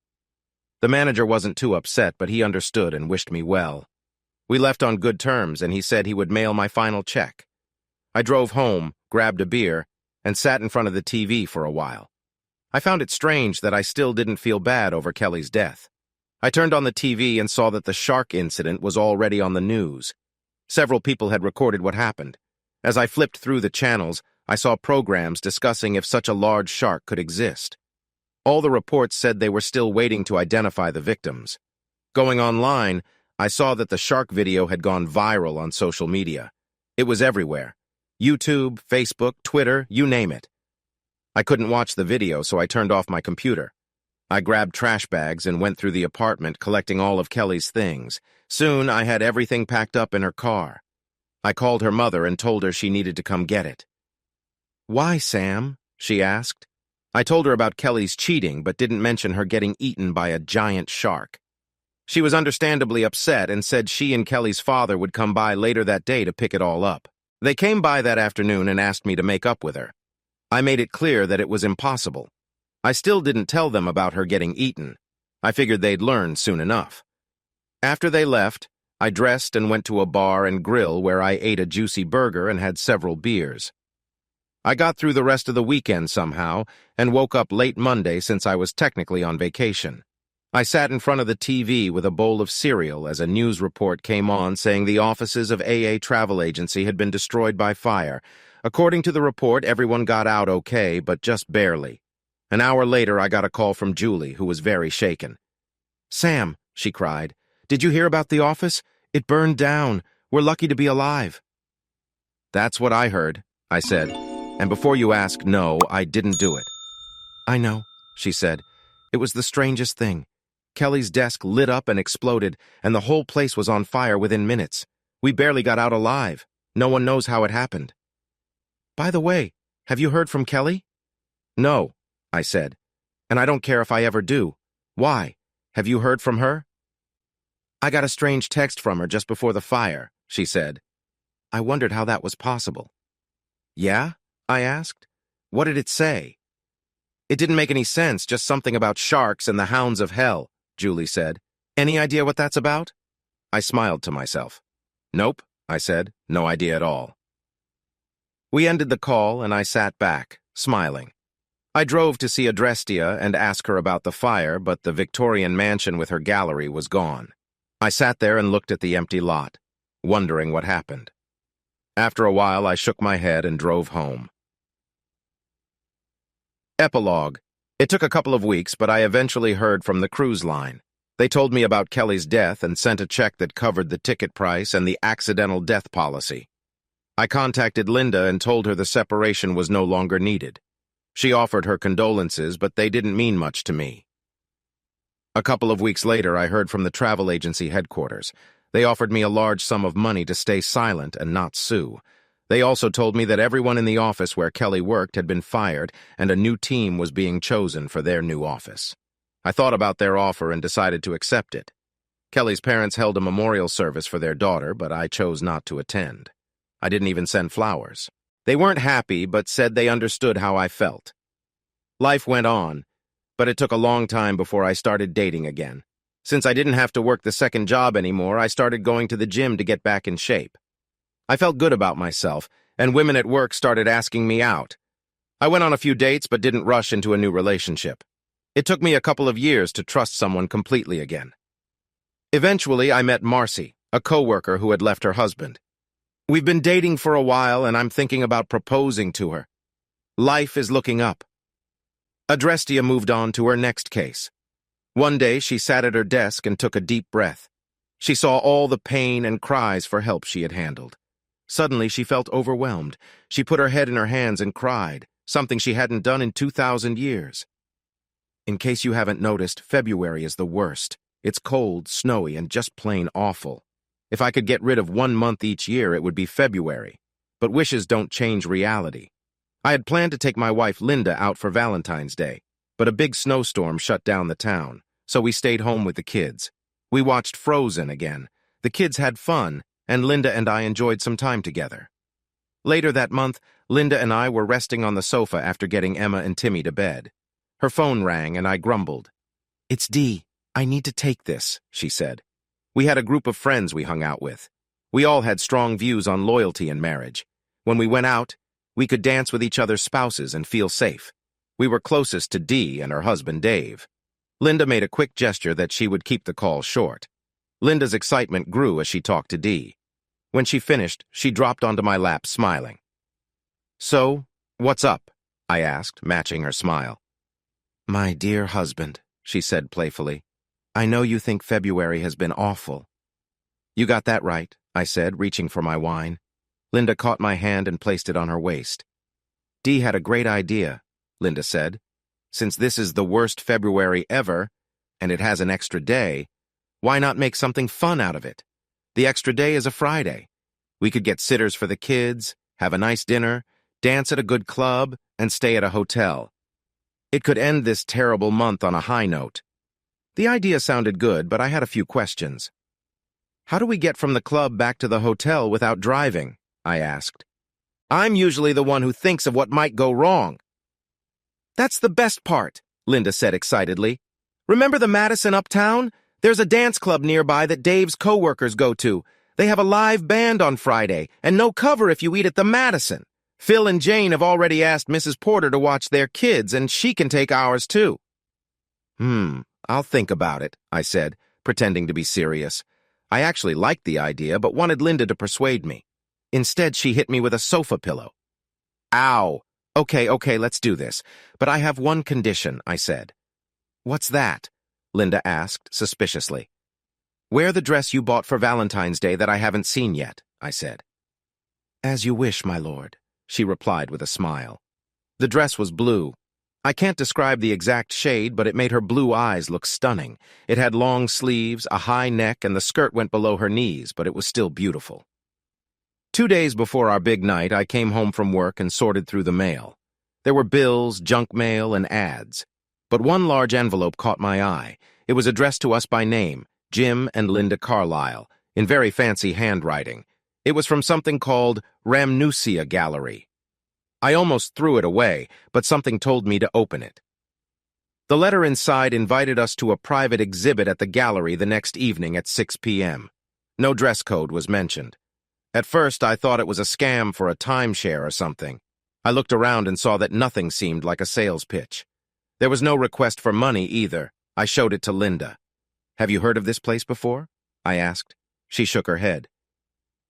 The manager wasn't too upset, but he understood and wished me well. We left on good terms, and he said he would mail my final check. I drove home, grabbed a beer, and sat in front of the TV for a while. I found it strange that I still didn't feel bad over Kelly's death. I turned on the TV and saw that the shark incident was already on the news. Several people had recorded what happened. As I flipped through the channels, I saw programs discussing if such a large shark could exist. All the reports said they were still waiting to identify the victims. Going online, I saw that the shark video had gone viral on social media. It was everywhere. YouTube, Facebook, Twitter, you name it. I couldn't watch the video, so I turned off my computer. I grabbed trash bags and went through the apartment, collecting all of Kelly's things. Soon, I had everything packed up in her car. I called her mother and told her she needed to come get it. "Why, Sam?" she asked. I told her about Kelly's cheating, but didn't mention her getting eaten by a giant shark. She was understandably upset and said she and Kelly's father would come by later that day to pick it all up. They came by that afternoon and asked me to make up with her. I made it clear that it was impossible. I still didn't tell them about her getting eaten. I figured they'd learn soon enough. After they left, I dressed and went to a bar and grill where I ate a juicy burger and had several beers. I got through the rest of the weekend somehow and woke up late Monday since I was technically on vacation. I sat in front of the TV with a bowl of cereal as a news report came on saying the offices of AA Travel Agency had been destroyed by fire. According to the report, everyone got out okay, but just barely. An hour later, I got a call from Julie, who was very shaken. "Sam," she cried, "did you hear about the office? It burned down. We're lucky to be alive." "That's what I heard," I said. "And before you ask, no, I didn't do it." "I know," she said. "It was the strangest thing. Kelly's desk lit up and exploded, and the whole place was on fire within minutes. We barely got out alive. No one knows how it happened." "By the way, have you heard from Kelly?" "No," I said. And I don't care if I ever do. Why? Have you heard from her? I got a strange text from her just before the fire, she said. I wondered how that was possible. Yeah? I asked. What did it say? It didn't make any sense, just something about sharks and the hounds of hell, Julie said. Any idea what that's about? I smiled to myself. Nope, I said. No idea at all. We ended the call and I sat back, smiling. I drove to see Adrestia and ask her about the fire, but the Victorian mansion with her gallery was gone. I sat there and looked at the empty lot, wondering what happened. After a while, I shook my head and drove home. Epilogue. It took a couple of weeks, but I eventually heard from the cruise line. They told me about Kelly's death and sent a check that covered the ticket price and the accidental death policy. I contacted Linda and told her the separation was no longer needed. She offered her condolences, but they didn't mean much to me. A couple of weeks later, I heard from the travel agency headquarters. They offered me a large sum of money to stay silent and not sue. They also told me that everyone in the office where Kelly worked had been fired and a new team was being chosen for their new office. I thought about their offer and decided to accept it. Kelly's parents held a memorial service for their daughter, but I chose not to attend. I didn't even send flowers. They weren't happy, but said they understood how I felt. Life went on, but it took a long time before I started dating again. Since I didn't have to work the second job anymore, I started going to the gym to get back in shape. I felt good about myself, and women at work started asking me out. I went on a few dates but didn't rush into a new relationship. It took me a couple of years to trust someone completely again. Eventually, I met Marcy, a coworker who had left her husband. We've been dating for a while, and I'm thinking about proposing to her. Life is looking up. Adrestia moved on to her next case. One day, she sat at her desk and took a deep breath. She saw all the pain and cries for help she had handled. Suddenly, she felt overwhelmed. She put her head in her hands and cried, something she hadn't done in 2,000 years. In case you haven't noticed, February is the worst. It's cold, snowy, and just plain awful. If I could get rid of 1 month each year, it would be February. But wishes don't change reality. I had planned to take my wife Linda out for Valentine's Day, but a big snowstorm shut down the town, so we stayed home with the kids. We watched Frozen again. The kids had fun, and Linda and I enjoyed some time together. Later that month, Linda and I were resting on the sofa after getting Emma and Timmy to bed. Her phone rang, and I grumbled. "It's Dee. I need to take this," she said. We had a group of friends we hung out with. We all had strong views on loyalty and marriage. When we went out, we could dance with each other's spouses and feel safe. We were closest to Dee and her husband, Dave. Linda made a quick gesture that she would keep the call short. Linda's excitement grew as she talked to Dee. When she finished, she dropped onto my lap, smiling. "So, what's up?" I asked, matching her smile. "My dear husband," she said playfully, "I know you think February has been awful." "You got that right," I said, reaching for my wine. Linda caught my hand and placed it on her waist. "Dee had a great idea," Linda said. "Since this is the worst February ever, and it has an extra day, why not make something fun out of it? The extra day is a Friday. We could get sitters for the kids, have a nice dinner, dance at a good club, and stay at a hotel. It could end this terrible month on a high note." The idea sounded good, but I had a few questions. "How do we get from the club back to the hotel without driving?" I asked. "I'm usually the one who thinks of what might go wrong." "That's the best part," Linda said excitedly. "Remember the Madison uptown? There's a dance club nearby that Dave's coworkers go to. They have a live band on Friday, and no cover if you eat at the Madison. Phil and Jane have already asked Mrs. Porter to watch their kids, and she can take ours too." I'll think about it," I said, pretending to be serious. I actually liked the idea, but wanted Linda to persuade me. Instead, she hit me with a sofa pillow. "Ow! Okay, let's do this. But I have one condition," I said. "What's that?" Linda asked, suspiciously. "Wear the dress you bought for Valentine's Day that I haven't seen yet," I said. "As you wish, my lord," she replied with a smile. The dress was blue. I can't describe the exact shade, but it made her blue eyes look stunning. It had long sleeves, a high neck, and the skirt went below her knees, but it was still beautiful. 2 days before our big night, I came home from work and sorted through the mail. There were bills, junk mail, and ads. But one large envelope caught my eye. It was addressed to us by name, Jim and Linda Carlisle, in very fancy handwriting. It was from something called Rhamnousia Gallery. I almost threw it away, but something told me to open it. The letter inside invited us to a private exhibit at the gallery the next evening at 6 p.m. No dress code was mentioned. At first, I thought it was a scam for a timeshare or something. I looked around and saw that nothing seemed like a sales pitch. There was no request for money either. I showed it to Linda. "Have you heard of this place before?" I asked. She shook her head.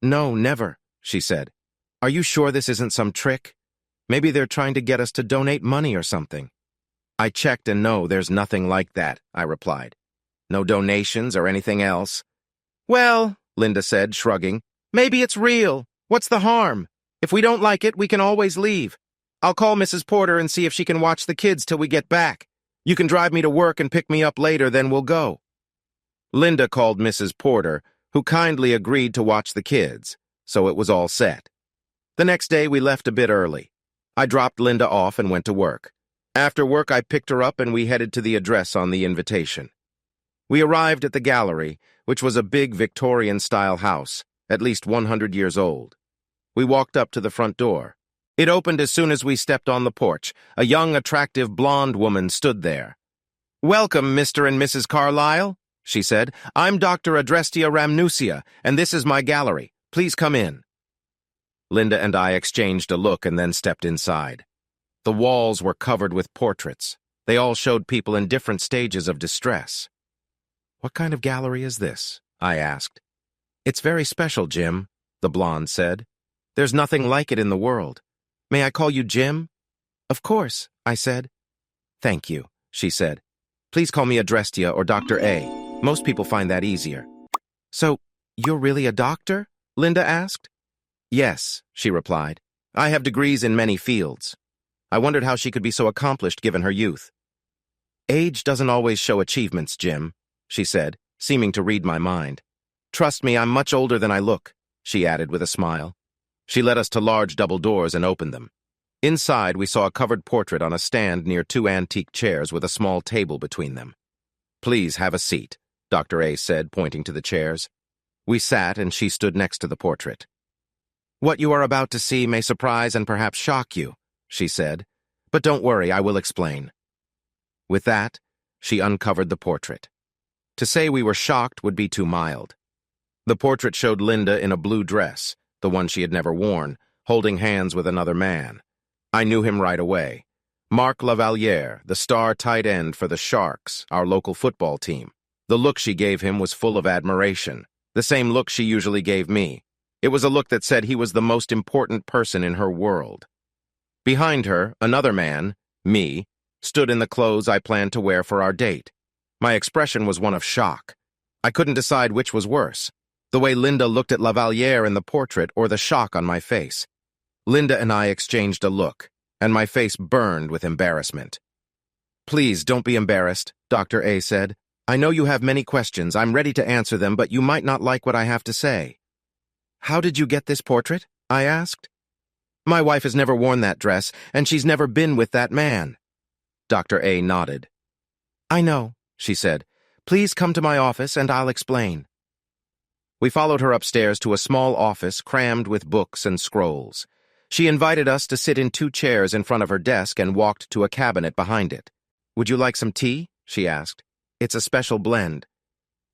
"No, never," she said. "Are you sure this isn't some trick? Maybe they're trying to get us to donate money or something." "I checked and no, there's nothing like that," I replied. "No donations or anything else." "Well," Linda said, shrugging, "maybe it's real. What's the harm? If we don't like it, we can always leave. I'll call Mrs. Porter and see if she can watch the kids till we get back. You can drive me to work and pick me up later, then we'll go." Linda called Mrs. Porter, who kindly agreed to watch the kids, so it was all set. The next day, we left a bit early. I dropped Linda off and went to work. After work, I picked her up and we headed to the address on the invitation. We arrived at the gallery, which was a big Victorian-style house, at least 100 years old. We walked up to the front door. It opened as soon as we stepped on the porch. A young, attractive blonde woman stood there. "Welcome, Mr. and Mrs. Carlisle," she said. "I'm Dr. Adrestia Rhamnousia, and this is my gallery. Please come in." Linda and I exchanged a look and then stepped inside. The walls were covered with portraits. They all showed people in different stages of distress. "What kind of gallery is this?" I asked. "It's very special, Jim," the blonde said. "There's nothing like it in the world. May I call you Jim?" "Of course," I said. "Thank you," she said. "Please call me Adrestia or Dr. A. Most people find that easier." "So, you're really a doctor?" Linda asked. "Yes," she replied. "I have degrees in many fields." I wondered how she could be so accomplished given her youth. "Age doesn't always show achievements, Jim," she said, seeming to read my mind. "Trust me, I'm much older than I look," she added with a smile. She led us to large double doors and opened them. Inside, we saw a covered portrait on a stand near two antique chairs with a small table between them. "Please have a seat," Dr. A said, pointing to the chairs. We sat, and she stood next to the portrait. "What you are about to see may surprise and perhaps shock you," she said. "But don't worry, I will explain." With that, she uncovered the portrait. To say we were shocked would be too mild. The portrait showed Linda in a blue dress, the one she had never worn, holding hands with another man. I knew him right away. Marc Lavaliere, the star tight end for the Sharks, our local football team. The look she gave him was full of admiration, the same look she usually gave me. It was a look that said he was the most important person in her world. Behind her, another man, me, stood in the clothes I planned to wear for our date. My expression was one of shock. I couldn't decide which was worse, the way Linda looked at Lavaliere in the portrait or the shock on my face. Linda and I exchanged a look, and my face burned with embarrassment. "Please don't be embarrassed," Dr. A said. "I know you have many questions. I'm ready to answer them, but you might not like what I have to say." "How did you get this portrait?" I asked. "My wife has never worn that dress, and she's never been with that man." Dr. A nodded. "I know," she said. "Please come to my office and I'll explain." We followed her upstairs to a small office crammed with books and scrolls. She invited us to sit in two chairs in front of her desk and walked to a cabinet behind it. "Would you like some tea?" she asked. "It's a special blend."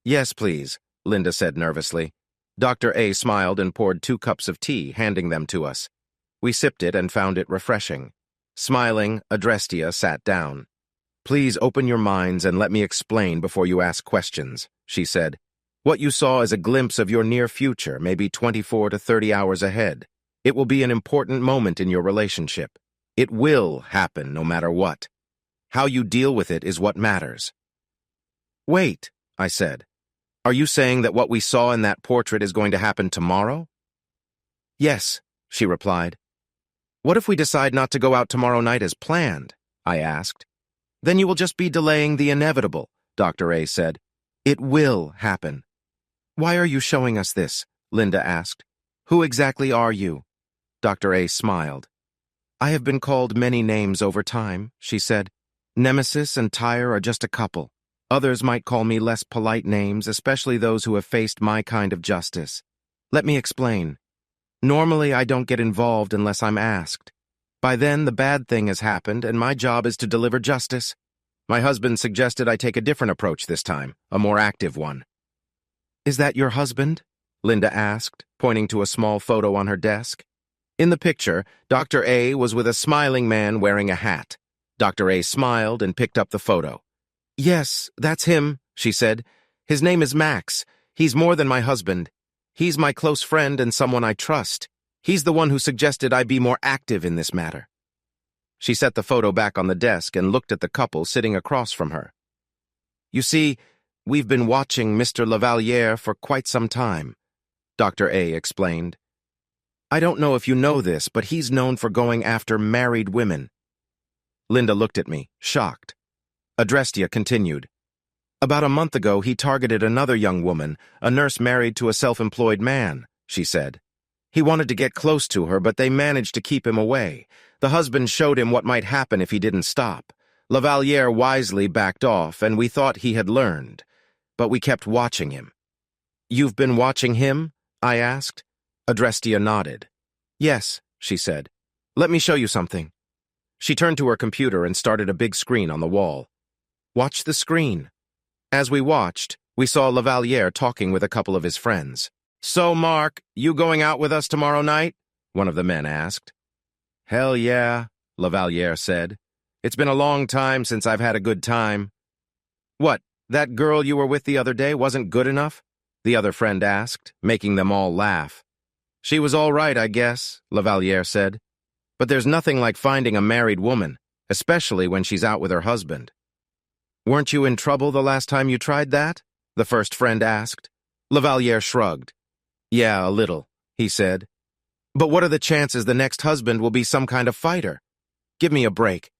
"Yes, please," Linda said nervously. Dr. A smiled and poured 2 cups of tea, handing them to us. We sipped it and found it refreshing. Smiling, Adrestia sat down. "Please open your minds and let me explain before you ask questions," she said. "What you saw is a glimpse of your near future, maybe 24 to 30 hours ahead. It will be an important moment in your relationship. It will happen no matter what. How you deal with it is what matters." "Wait," I said. "Are you saying that what we saw in that portrait is going to happen tomorrow?" "Yes," she replied. "What if we decide not to go out tomorrow night as planned?" I asked. "Then you will just be delaying the inevitable," Dr. A said. "It will happen." "Why are you showing us this?" Linda asked. "Who exactly are you?" Dr. A smiled. "I have been called many names over time," she said. Nemesis and Tyre are just a couple. Others might call me less polite names, especially those who have faced my kind of justice. Let me explain. Normally, I don't get involved unless I'm asked. By then, the bad thing has happened, and my job is to deliver justice. My husband suggested I take a different approach this time, a more active one. Is that your husband? Linda asked, pointing to a small photo on her desk. In the picture, Dr. A was with a smiling man wearing a hat. Dr. A smiled and picked up the photo. Yes, that's him, she said. His name is Max. He's more than my husband. He's my close friend and someone I trust. He's the one who suggested I be more active in this matter. She set the photo back on the desk and looked at the couple sitting across from her. You see, we've been watching Mr. Lavalier for quite some time, Dr. A explained. I don't know if you know this, but he's known for going after married women. Linda looked at me, shocked. Adrestia continued. About a month ago, he targeted another young woman, a nurse married to a self-employed man, she said. He wanted to get close to her, but they managed to keep him away. The husband showed him what might happen if he didn't stop. Lavalier wisely backed off, and we thought he had learned. But we kept watching him. You've been watching him? I asked. Adrestia nodded. Yes, she said. Let me show you something. She turned to her computer and started a big screen on the wall. Watch the screen. As we watched, we saw Lavalier talking with a couple of his friends. So, Mark, you going out with us tomorrow night? One of the men asked. Hell yeah, Lavalier said. It's been a long time since I've had a good time. What, that girl you were with the other day wasn't good enough? The other friend asked, making them all laugh. She was all right, I guess, Lavalier said. But there's nothing like finding a married woman, especially when she's out with her husband. Weren't you in trouble the last time you tried that? The first friend asked. Lavalier shrugged. Yeah, a little, he said. But what are the chances the next husband will be some kind of fighter? Give me a break.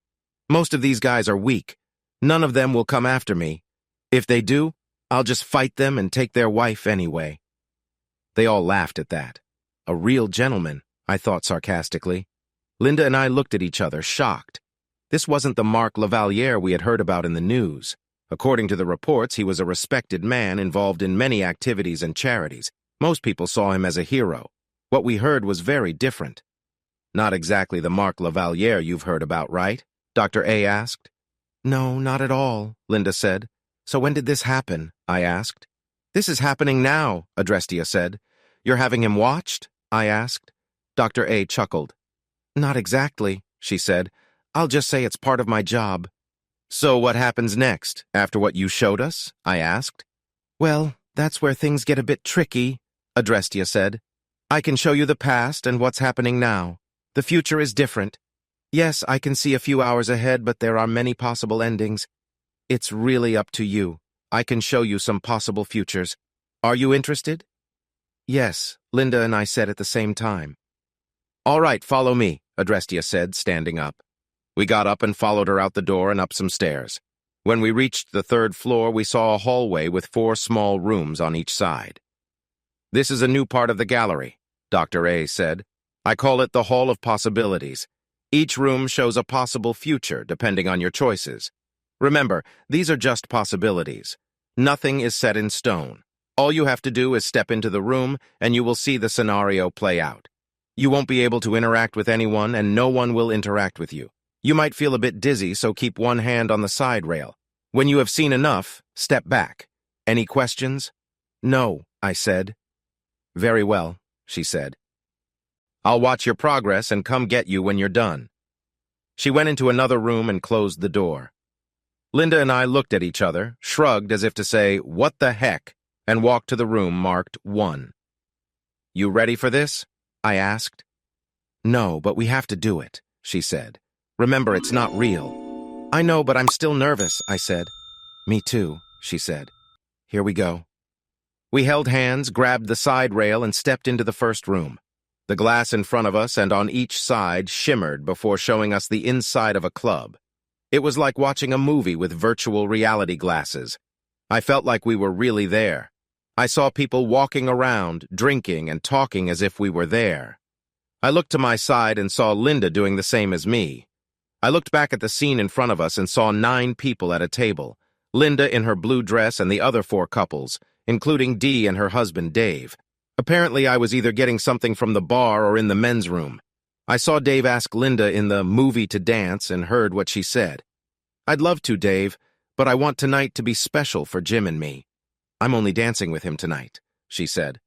Most of these guys are weak. None of them will come after me. If they do, I'll just fight them and take their wife anyway. They all laughed at that. A real gentleman, I thought sarcastically. Linda and I looked at each other, shocked. This wasn't the Mark Lavalier we had heard about in the news. According to the reports, he was a respected man involved in many activities and charities. Most people saw him as a hero. What we heard was very different. Not exactly the Mark Lavalier you've heard about, right? Dr. A asked. No, not at all, Linda said. So when did this happen? I asked. This is happening now, Adrestia said. You're having him watched? I asked. Dr. A chuckled. Not exactly, she said. I'll just say it's part of my job. So what happens next, after what you showed us? I asked. Well, that's where things get a bit tricky, Adrestia said. I can show you the past and what's happening now. The future is different. Yes, I can see a few hours ahead, but there are many possible endings. It's really up to you. I can show you some possible futures. Are you interested? Yes, Linda and I said at the same time. All right, follow me, Adrestia said, standing up. We got up and followed her out the door and up some stairs. When we reached the third floor, we saw a hallway with 4 small rooms on each side. This is a new part of the gallery, Dr. A said. I call it the Hall of Possibilities. Each room shows a possible future, depending on your choices. Remember, these are just possibilities. Nothing is set in stone. All you have to do is step into the room, and you will see the scenario play out. You won't be able to interact with anyone, and no one will interact with you. You might feel a bit dizzy, so keep one hand on the side rail. When you have seen enough, step back. Any questions? No, I said. Very well, she said. I'll watch your progress and come get you when you're done. She went into another room and closed the door. Linda and I looked at each other, shrugged as if to say, what the heck, and walked to the room marked 1. You ready for this? I asked. No, but we have to do it, she said. Remember, it's not real. I know, but I'm still nervous, I said. Me too, she said. Here we go. We held hands, grabbed the side rail, and stepped into the first room. The glass in front of us and on each side shimmered before showing us the inside of a club. It was like watching a movie with virtual reality glasses. I felt like we were really there. I saw people walking around, drinking, and talking as if we were there. I looked to my side and saw Linda doing the same as me. I looked back at the scene in front of us and saw 9 people at a table. Linda in her blue dress and the other 4 couples, including Dee and her husband Dave. Apparently I was either getting something from the bar or in the men's room. I saw Dave ask Linda in the movie to dance and heard what she said. "I'd love to, Dave, but I want tonight to be special for Jim and me. I'm only dancing with him tonight," she said.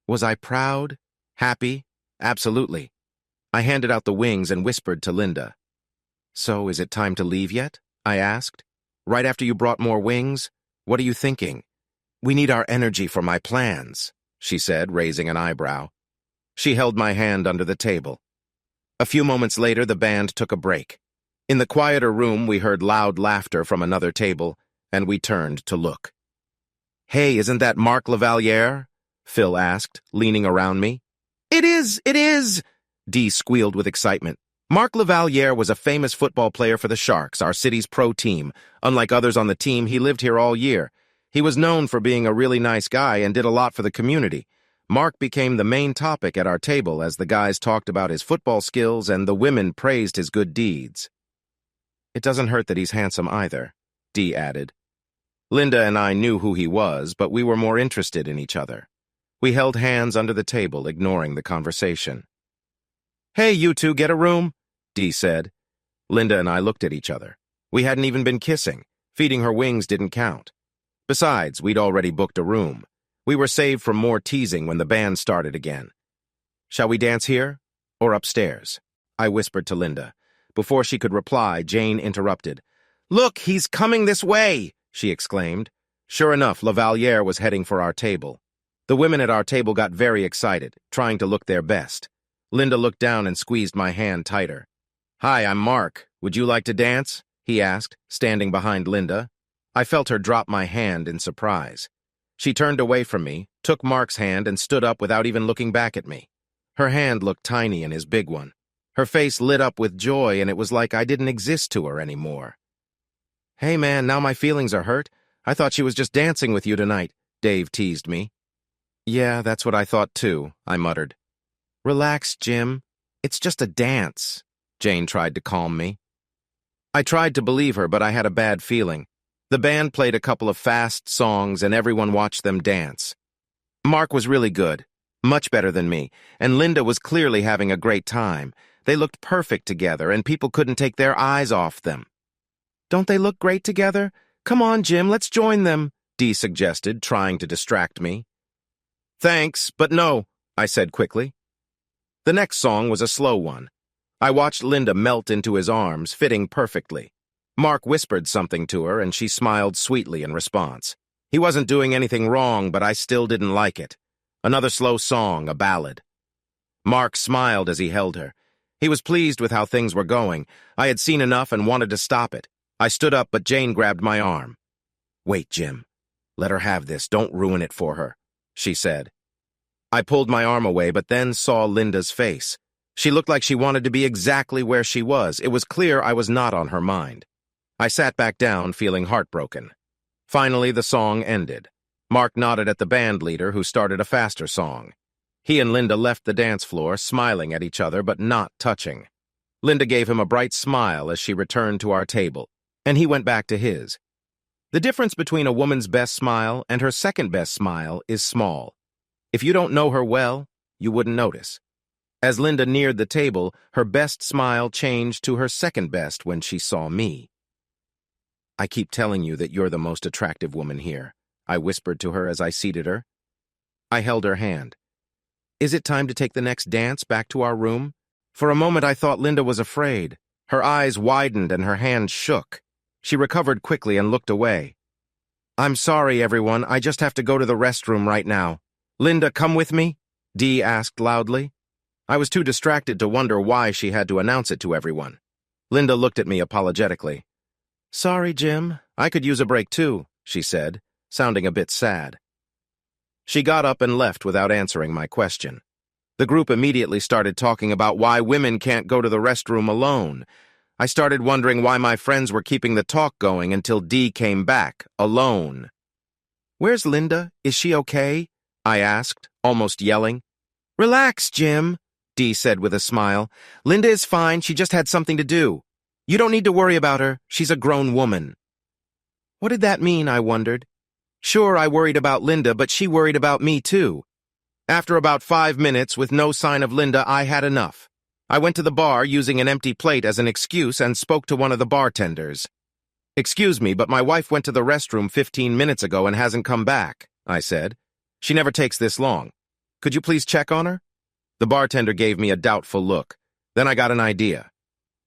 Was I proud? Happy? Absolutely. I handed out the wings and whispered to Linda. "So, is it time to leave yet?" I asked. "Right after you brought more wings? What are you thinking?" "We need our energy for my plans," she said, raising an eyebrow. She held my hand under the table. A few moments later, the band took a break. In the quieter room, we heard loud laughter from another table, and we turned to look. "Hey, isn't that Mark Lavaliere?" Phil asked, leaning around me. It is, Dee squealed with excitement. Mark Lavaliere was a famous football player for the Sharks, our city's pro team. Unlike others on the team, he lived here all year. He was known for being a really nice guy and did a lot for the community. Mark became the main topic at our table as the guys talked about his football skills and the women praised his good deeds. "It doesn't hurt that he's handsome either," Dee added. Linda and I knew who he was, but we were more interested in each other. We held hands under the table, ignoring the conversation. "Hey, you two, get a room," Dee said. Linda and I looked at each other. We hadn't even been kissing. Feeding her wings didn't count. Besides, we'd already booked a room. We were saved from more teasing when the band started again. "Shall we dance here or upstairs?" I whispered to Linda. Before she could reply, Jane interrupted. "Look, he's coming this way!" she exclaimed. Sure enough, Lavaliere was heading for our table. The women at our table got very excited, trying to look their best. Linda looked down and squeezed my hand tighter. "Hi, I'm Mark. Would you like to dance?" he asked, standing behind Linda. I felt her drop my hand in surprise. She turned away from me, took Mark's hand, and stood up without even looking back at me. Her hand looked tiny in his big one. Her face lit up with joy, and it was like I didn't exist to her anymore. "Hey, man, now my feelings are hurt. I thought she was just dancing with you tonight," Dave teased me. "Yeah, that's what I thought too," I muttered. "Relax, Jim. It's just a dance," Jane tried to calm me. I tried to believe her, but I had a bad feeling. The band played a couple of fast songs, and everyone watched them dance. Mark was really good, much better than me, and Linda was clearly having a great time. They looked perfect together, and people couldn't take their eyes off them. "Don't they look great together? Come on, Jim, let's join them," Dee suggested, trying to distract me. "Thanks, but no," I said quickly. The next song was a slow one. I watched Linda melt into his arms, fitting perfectly. Mark whispered something to her, and she smiled sweetly in response. He wasn't doing anything wrong, but I still didn't like it. Another slow song, a ballad. Mark smiled as he held her. He was pleased with how things were going. I had seen enough and wanted to stop it. I stood up, but Jane grabbed my arm. "Wait, Jim. Let her have this. Don't ruin it for her," she said. I pulled my arm away, but then saw Linda's face. She looked like she wanted to be exactly where she was. It was clear I was not on her mind. I sat back down, feeling heartbroken. Finally, the song ended. Mark nodded at the band leader, who started a faster song. He and Linda left the dance floor, smiling at each other, but not touching. Linda gave him a bright smile as she returned to our table, and he went back to his. The difference between a woman's best smile and her second-best smile is small. If you don't know her well, you wouldn't notice. As Linda neared the table, her best smile changed to her second-best when she saw me. "I keep telling you that you're the most attractive woman here," I whispered to her as I seated her. I held her hand. "Is it time to take the next dance back to our room?" For a moment I thought Linda was afraid. Her eyes widened and her hand shook. She recovered quickly and looked away. "I'm sorry, everyone. I just have to go to the restroom right now." "Linda, come with me?" Dee asked loudly. I was too distracted to wonder why she had to announce it to everyone. Linda looked at me apologetically. "Sorry, Jim. I could use a break too," she said, sounding a bit sad. She got up and left without answering my question. The group immediately started talking about why women can't go to the restroom alone. I started wondering why my friends were keeping the talk going until Dee came back, alone. "Where's Linda? Is she okay?" I asked, almost yelling. "Relax, Jim," Dee said with a smile. "Linda is fine. She just had something to do." You don't need to worry about her. She's a grown woman. What did that mean, I wondered. Sure, I worried about Linda, but she worried about me too. After about 5 minutes with no sign of Linda, I had enough. I went to the bar using an empty plate as an excuse and spoke to one of the bartenders. Excuse me, but my wife went to the restroom 15 minutes ago and hasn't come back, I said. She never takes this long. Could you please check on her? The bartender gave me a doubtful look. Then I got an idea.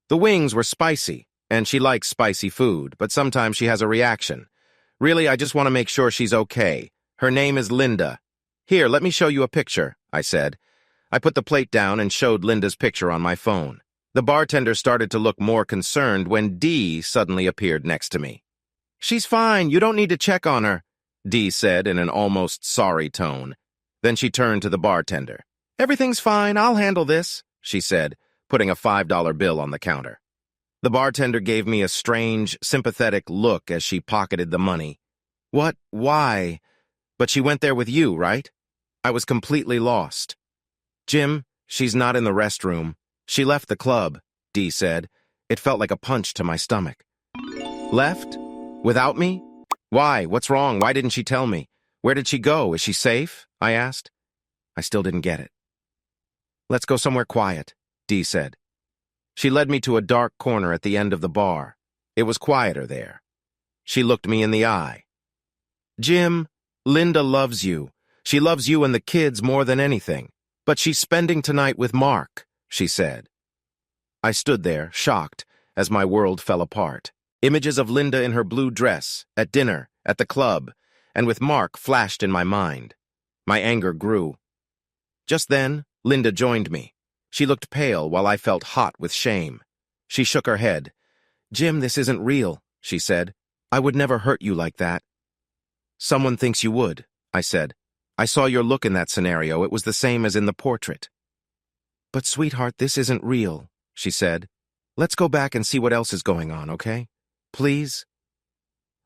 The wings were spicy, and she likes spicy food, but sometimes she has a reaction. Really, I just want to make sure she's okay. Her name is Linda. Here, let me show you a picture, I said. I put the plate down and showed Linda's picture on my phone. The bartender started to look more concerned when Dee suddenly appeared next to me. She's fine, you don't need to check on her, Dee said in an almost sorry tone. Then she turned to the bartender. Everything's fine, I'll handle this, she said, putting a $5 bill on the counter. The bartender gave me a strange, sympathetic look as she pocketed the money. What? Why? But she went there with you, right? I was completely lost. Jim, she's not in the restroom. She left the club, Dee said. It felt like a punch to my stomach. Left? Without me? Why? What's wrong? Why didn't she tell me? Where did she go? Is she safe? I asked. I still didn't get it. Let's go somewhere quiet, Dee said. She led me to a dark corner at the end of the bar. It was quieter there. She looked me in the eye. Jim, Linda loves you. She loves you and the kids more than anything. But she's spending tonight with Mark, she said. I stood there, shocked, as my world fell apart. Images of Linda in her blue dress, at dinner, at the club, and with Mark flashed in my mind. My anger grew. Just then, Linda joined me. She looked pale while I felt hot with shame. She shook her head. Jim, this isn't real, she said. I would never hurt you like that. Someone thinks you would, I said. I saw your look in that scenario. It was the same as in the portrait. But, sweetheart, this isn't real, she said. Let's go back and see what else is going on, okay? Please?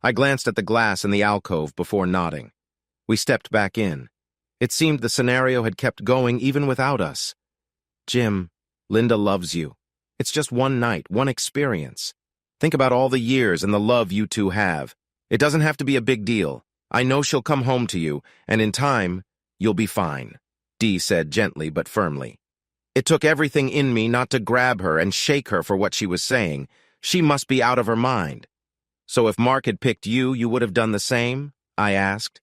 I glanced at the glass in the alcove before nodding. We stepped back in. It seemed the scenario had kept going even without us. Jim, Linda loves you. It's just one night, one experience. Think about all the years and the love you two have. It doesn't have to be a big deal. I know she'll come home to you, and in time, you'll be fine, Dee said gently but firmly. It took everything in me not to grab her and shake her for what she was saying. She must be out of her mind. So if Mark had picked you, you would have done the same? I asked.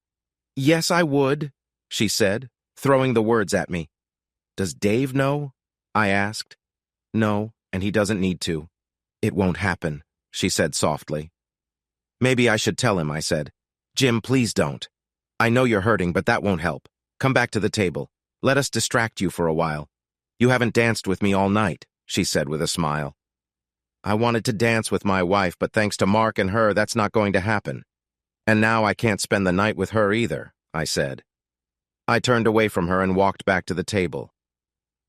Yes, I would, she said, throwing the words at me. Does Dave know? I asked. No, and he doesn't need to. It won't happen, she said softly. Maybe I should tell him, I said. Jim, please don't. I know you're hurting, but that won't help. Come back to the table. Let us distract you for a while. You haven't danced with me all night, she said with a smile. I wanted to dance with my wife, but thanks to Mark and her, that's not going to happen. And now I can't spend the night with her either, I said. I turned away from her and walked back to the table.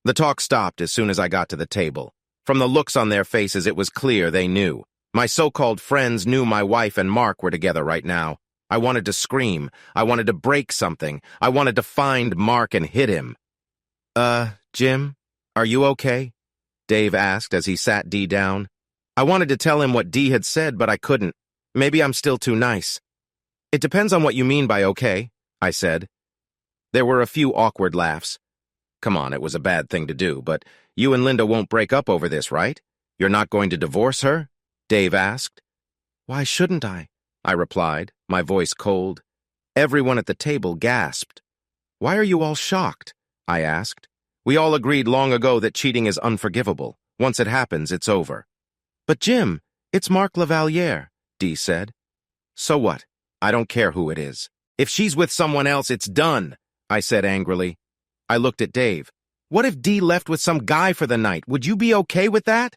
The talk stopped as soon as I got to the table. From the looks on their faces, it was clear they knew. My so-called friends knew my wife and Mark were together right now. I wanted to scream. I wanted to break something. I wanted to find Mark and hit him. Jim, are you okay? Dave asked as he sat Dee down. I wanted to tell him what Dee had said, but I couldn't. Maybe I'm still too nice. It depends on what you mean by okay, I said. There were a few awkward laughs. Come on, it was a bad thing to do, but you and Linda won't break up over this, right? You're not going to divorce her? Dave asked. Why shouldn't I replied, my voice cold. Everyone at the table gasped. Why are you all shocked? I asked. We all agreed long ago that cheating is unforgivable. Once it happens, it's over. But Jim, it's Mark Lavaliere, Dee said. So what? I don't care who it is. If she's with someone else, it's done, I said angrily. I looked at Dave. What if Dee left with some guy for the night? Would you be okay with that?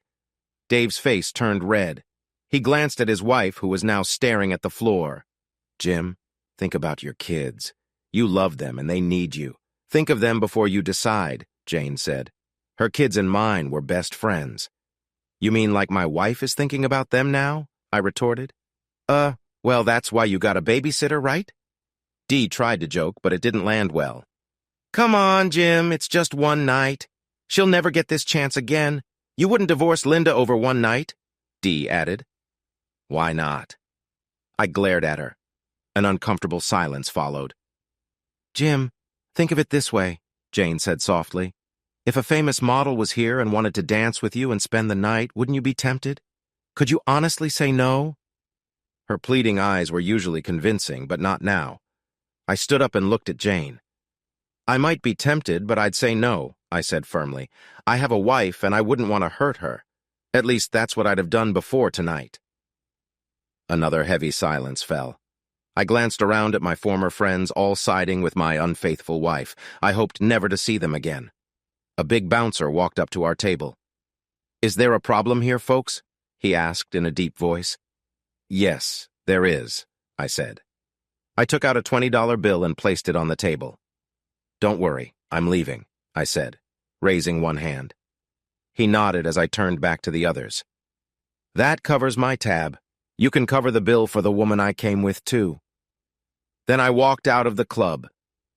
Dave's face turned red. He glanced at his wife, who was now staring at the floor. Jim, think about your kids. You love them and they need you. Think of them before you decide, Jane said. Her kids and mine were best friends. You mean like my wife is thinking about them now? I retorted. Well, that's why you got a babysitter, right? Dee tried to joke, but it didn't land well. Come on, Jim, it's just one night. She'll never get this chance again. You wouldn't divorce Linda over one night? Dee added. Why not? I glared at her. An uncomfortable silence followed. Jim, think of it this way, Jane said softly. If a famous model was here and wanted to dance with you and spend the night, wouldn't you be tempted? Could you honestly say no? Her pleading eyes were usually convincing, but not now. I stood up and looked at Jane. I might be tempted, but I'd say no, I said firmly. I have a wife and I wouldn't want to hurt her. At least that's what I'd have done before tonight. Another heavy silence fell. I glanced around at my former friends, all siding with my unfaithful wife. I hoped never to see them again. A big bouncer walked up to our table. Is there a problem here, folks? He asked in a deep voice. Yes, there is, I said. I took out a $20 bill and placed it on the table. Don't worry, I'm leaving, I said, raising one hand. He nodded as I turned back to the others. That covers my tab. You can cover the bill for the woman I came with, too. Then I walked out of the club.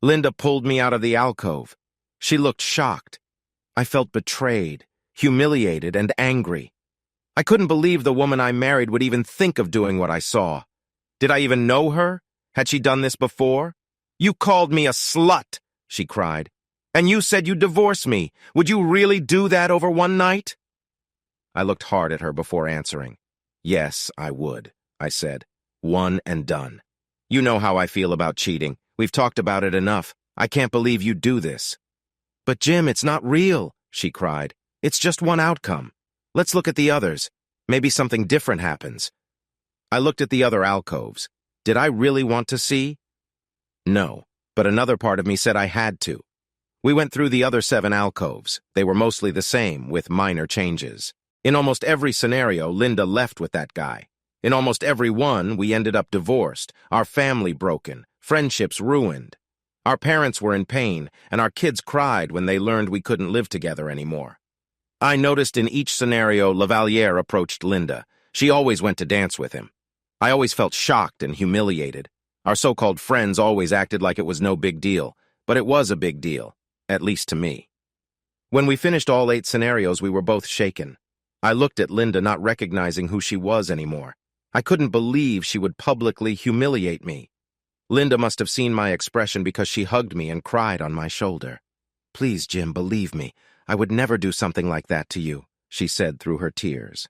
Linda pulled me out of the alcove. She looked shocked. I felt betrayed, humiliated, and angry. I couldn't believe the woman I married would even think of doing what I saw. Did I even know her? Had she done this before? You called me a slut, she cried. And you said you'd divorce me. Would you really do that over one night? I looked hard at her before answering. Yes, I would, I said. One and done. You know how I feel about cheating. We've talked about it enough. I can't believe you'd do this. But Jim, it's not real, she cried. It's just one outcome. Let's look at the others. Maybe something different happens. I looked at the other alcoves. Did I really want to see? No, but another part of me said I had to. We went through the other 7 alcoves. They were mostly the same, with minor changes. In almost every scenario, Linda left with that guy. In almost every one, we ended up divorced, our family broken, friendships ruined. Our parents were in pain, and our kids cried when they learned we couldn't live together anymore. I noticed in each scenario Lavalier approached Linda. She always went to dance with him. I always felt shocked and humiliated. Our so-called friends always acted like it was no big deal, but it was a big deal, at least to me. When we finished all 8 scenarios, we were both shaken. I looked at Linda, not recognizing who she was anymore. I couldn't believe she would publicly humiliate me. Linda must have seen my expression because she hugged me and cried on my shoulder. Please, Jim, believe me. I would never do something like that to you, she said through her tears.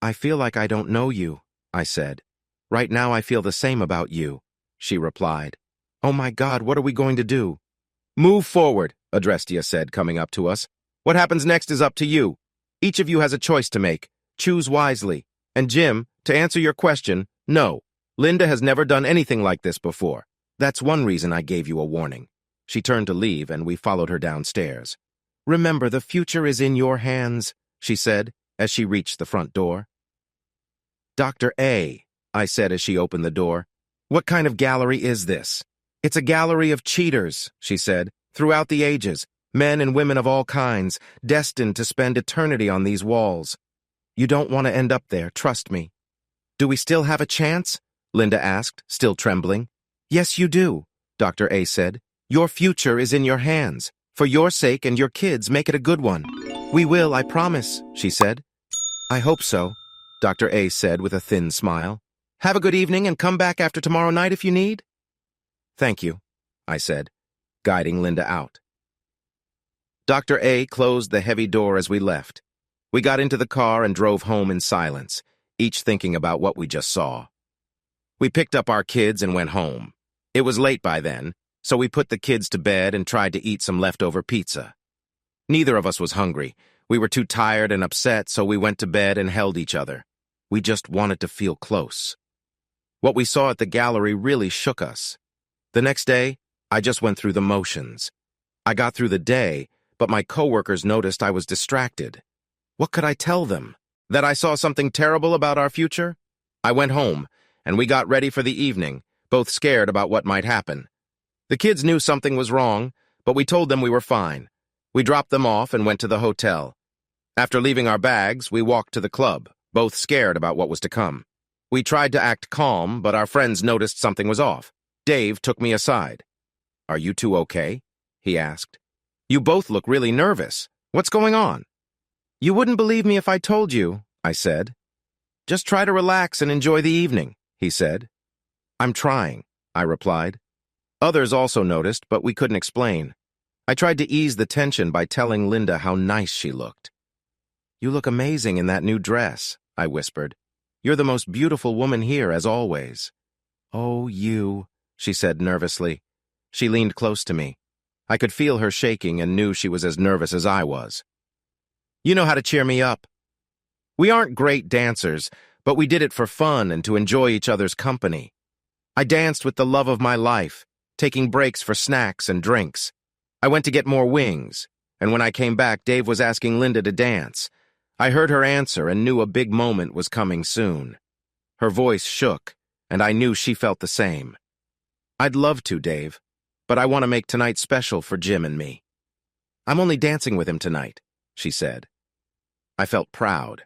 I feel like I don't know you, I said. Right now I feel the same about you, she replied. Oh my God, what are we going to do? Move forward, Adrestia said, coming up to us. What happens next is up to you. Each of you has a choice to make. Choose wisely. And Jim, to answer your question, no. Linda has never done anything like this before. That's one reason I gave you a warning. She turned to leave, and we followed her downstairs. Remember, the future is in your hands, she said, as she reached the front door. Dr. A, I said as she opened the door. What kind of gallery is this? It's a gallery of cheaters, she said, throughout the ages, men and women of all kinds, destined to spend eternity on these walls. You don't want to end up there, trust me. Do we still have a chance? Linda asked, still trembling. Yes, you do, Dr. A said. Your future is in your hands. For your sake and your kids, make it a good one. We will, I promise, she said. I hope so, Dr. A said with a thin smile. Have a good evening and come back after tomorrow night if you need. Thank you, I said, guiding Linda out. Dr. A closed the heavy door as we left. We got into the car and drove home in silence, each thinking about what we just saw. We picked up our kids and went home. It was late by then, so we put the kids to bed and tried to eat some leftover pizza. Neither of us was hungry. We were too tired and upset, so we went to bed and held each other. We just wanted to feel close. What we saw at the gallery really shook us. The next day, I just went through the motions. I got through the day, but my coworkers noticed I was distracted. What could I tell them? That I saw something terrible about our future? I went home, and we got ready for the evening, both scared about what might happen. The kids knew something was wrong, but we told them we were fine. We dropped them off and went to the hotel. After leaving our bags, we walked to the club, both scared about what was to come. We tried to act calm, but our friends noticed something was off. Dave took me aside. Are you two okay? He asked. You both look really nervous. What's going on? You wouldn't believe me if I told you, I said. Just try to relax and enjoy the evening, he said. I'm trying, I replied. Others also noticed, but we couldn't explain. I tried to ease the tension by telling Linda how nice she looked. You look amazing in that new dress, I whispered. You're the most beautiful woman here, as always. Oh, you, she said nervously. She leaned close to me. I could feel her shaking and knew she was as nervous as I was. You know how to cheer me up. We aren't great dancers, but we did it for fun and to enjoy each other's company. I danced with the love of my life, taking breaks for snacks and drinks. I went to get more wings, and when I came back, Dave was asking Linda to dance. I heard her answer and knew a big moment was coming soon. Her voice shook, and I knew she felt the same. I'd love to, Dave, but I want to make tonight special for Jim and me. I'm only dancing with him tonight, she said. I felt proud.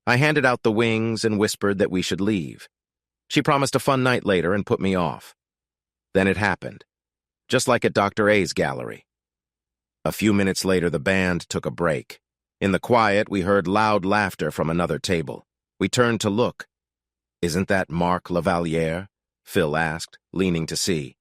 I handed out the wings and whispered that we should leave. She promised a fun night later and put me off. Then it happened, just like at Dr. A's gallery. A few minutes later, the band took a break. In the quiet, we heard loud laughter from another table. We turned to look. Isn't that Mark Lavaliere? Phil asked, leaning to see.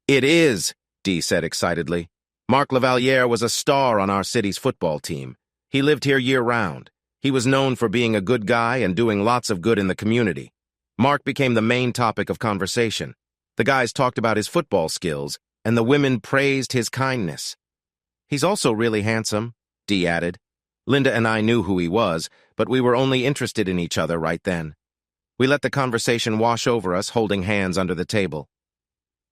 It is, Dee said excitedly. Mark Lavaliere was a star on our city's football team. He lived here year-round. He was known for being a good guy and doing lots of good in the community. Mark became the main topic of conversation. The guys talked about his football skills, and the women praised his kindness. He's also really handsome, Dee added. Linda and I knew who he was, but we were only interested in each other right then. We let the conversation wash over us, holding hands under the table.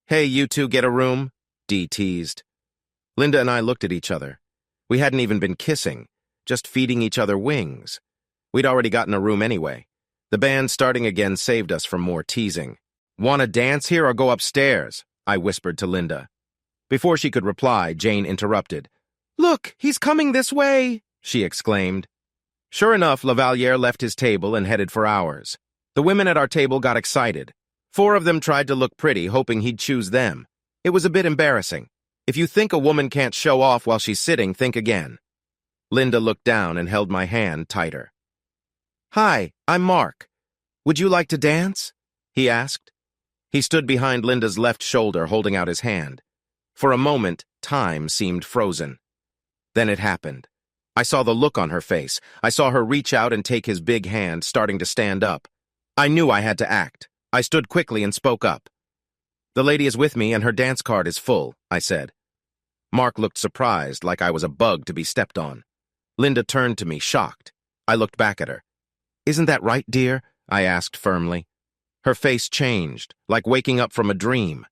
Hey, you two get a room? Dee teased. Linda and I looked at each other. We hadn't even been kissing, just feeding each other wings. We'd already gotten a room anyway. The band starting again saved us from more teasing. Want to dance here or go upstairs? I whispered to Linda. Before she could reply, Jane interrupted. Look, he's coming this way, she exclaimed. Sure enough, Lavaliere left his table and headed for ours. The women at our table got excited. 4 of them tried to look pretty, hoping he'd choose them. It was a bit embarrassing. If you think a woman can't show off while she's sitting, think again. Linda looked down and held my hand tighter. Hi, I'm Mark. Would you like to dance? He asked. He stood behind Linda's left shoulder, holding out his hand. For a moment, time seemed frozen. Then it happened. I saw the look on her face. I saw her reach out and take his big hand, starting to stand up. I knew I had to act. I stood quickly and spoke up. The lady is with me and her dance card is full, I said. Mark looked surprised, like I was a bug to be stepped on. Linda turned to me, shocked. I looked back at her. Isn't that right, dear? I asked firmly. Her face changed, like waking up from a dream.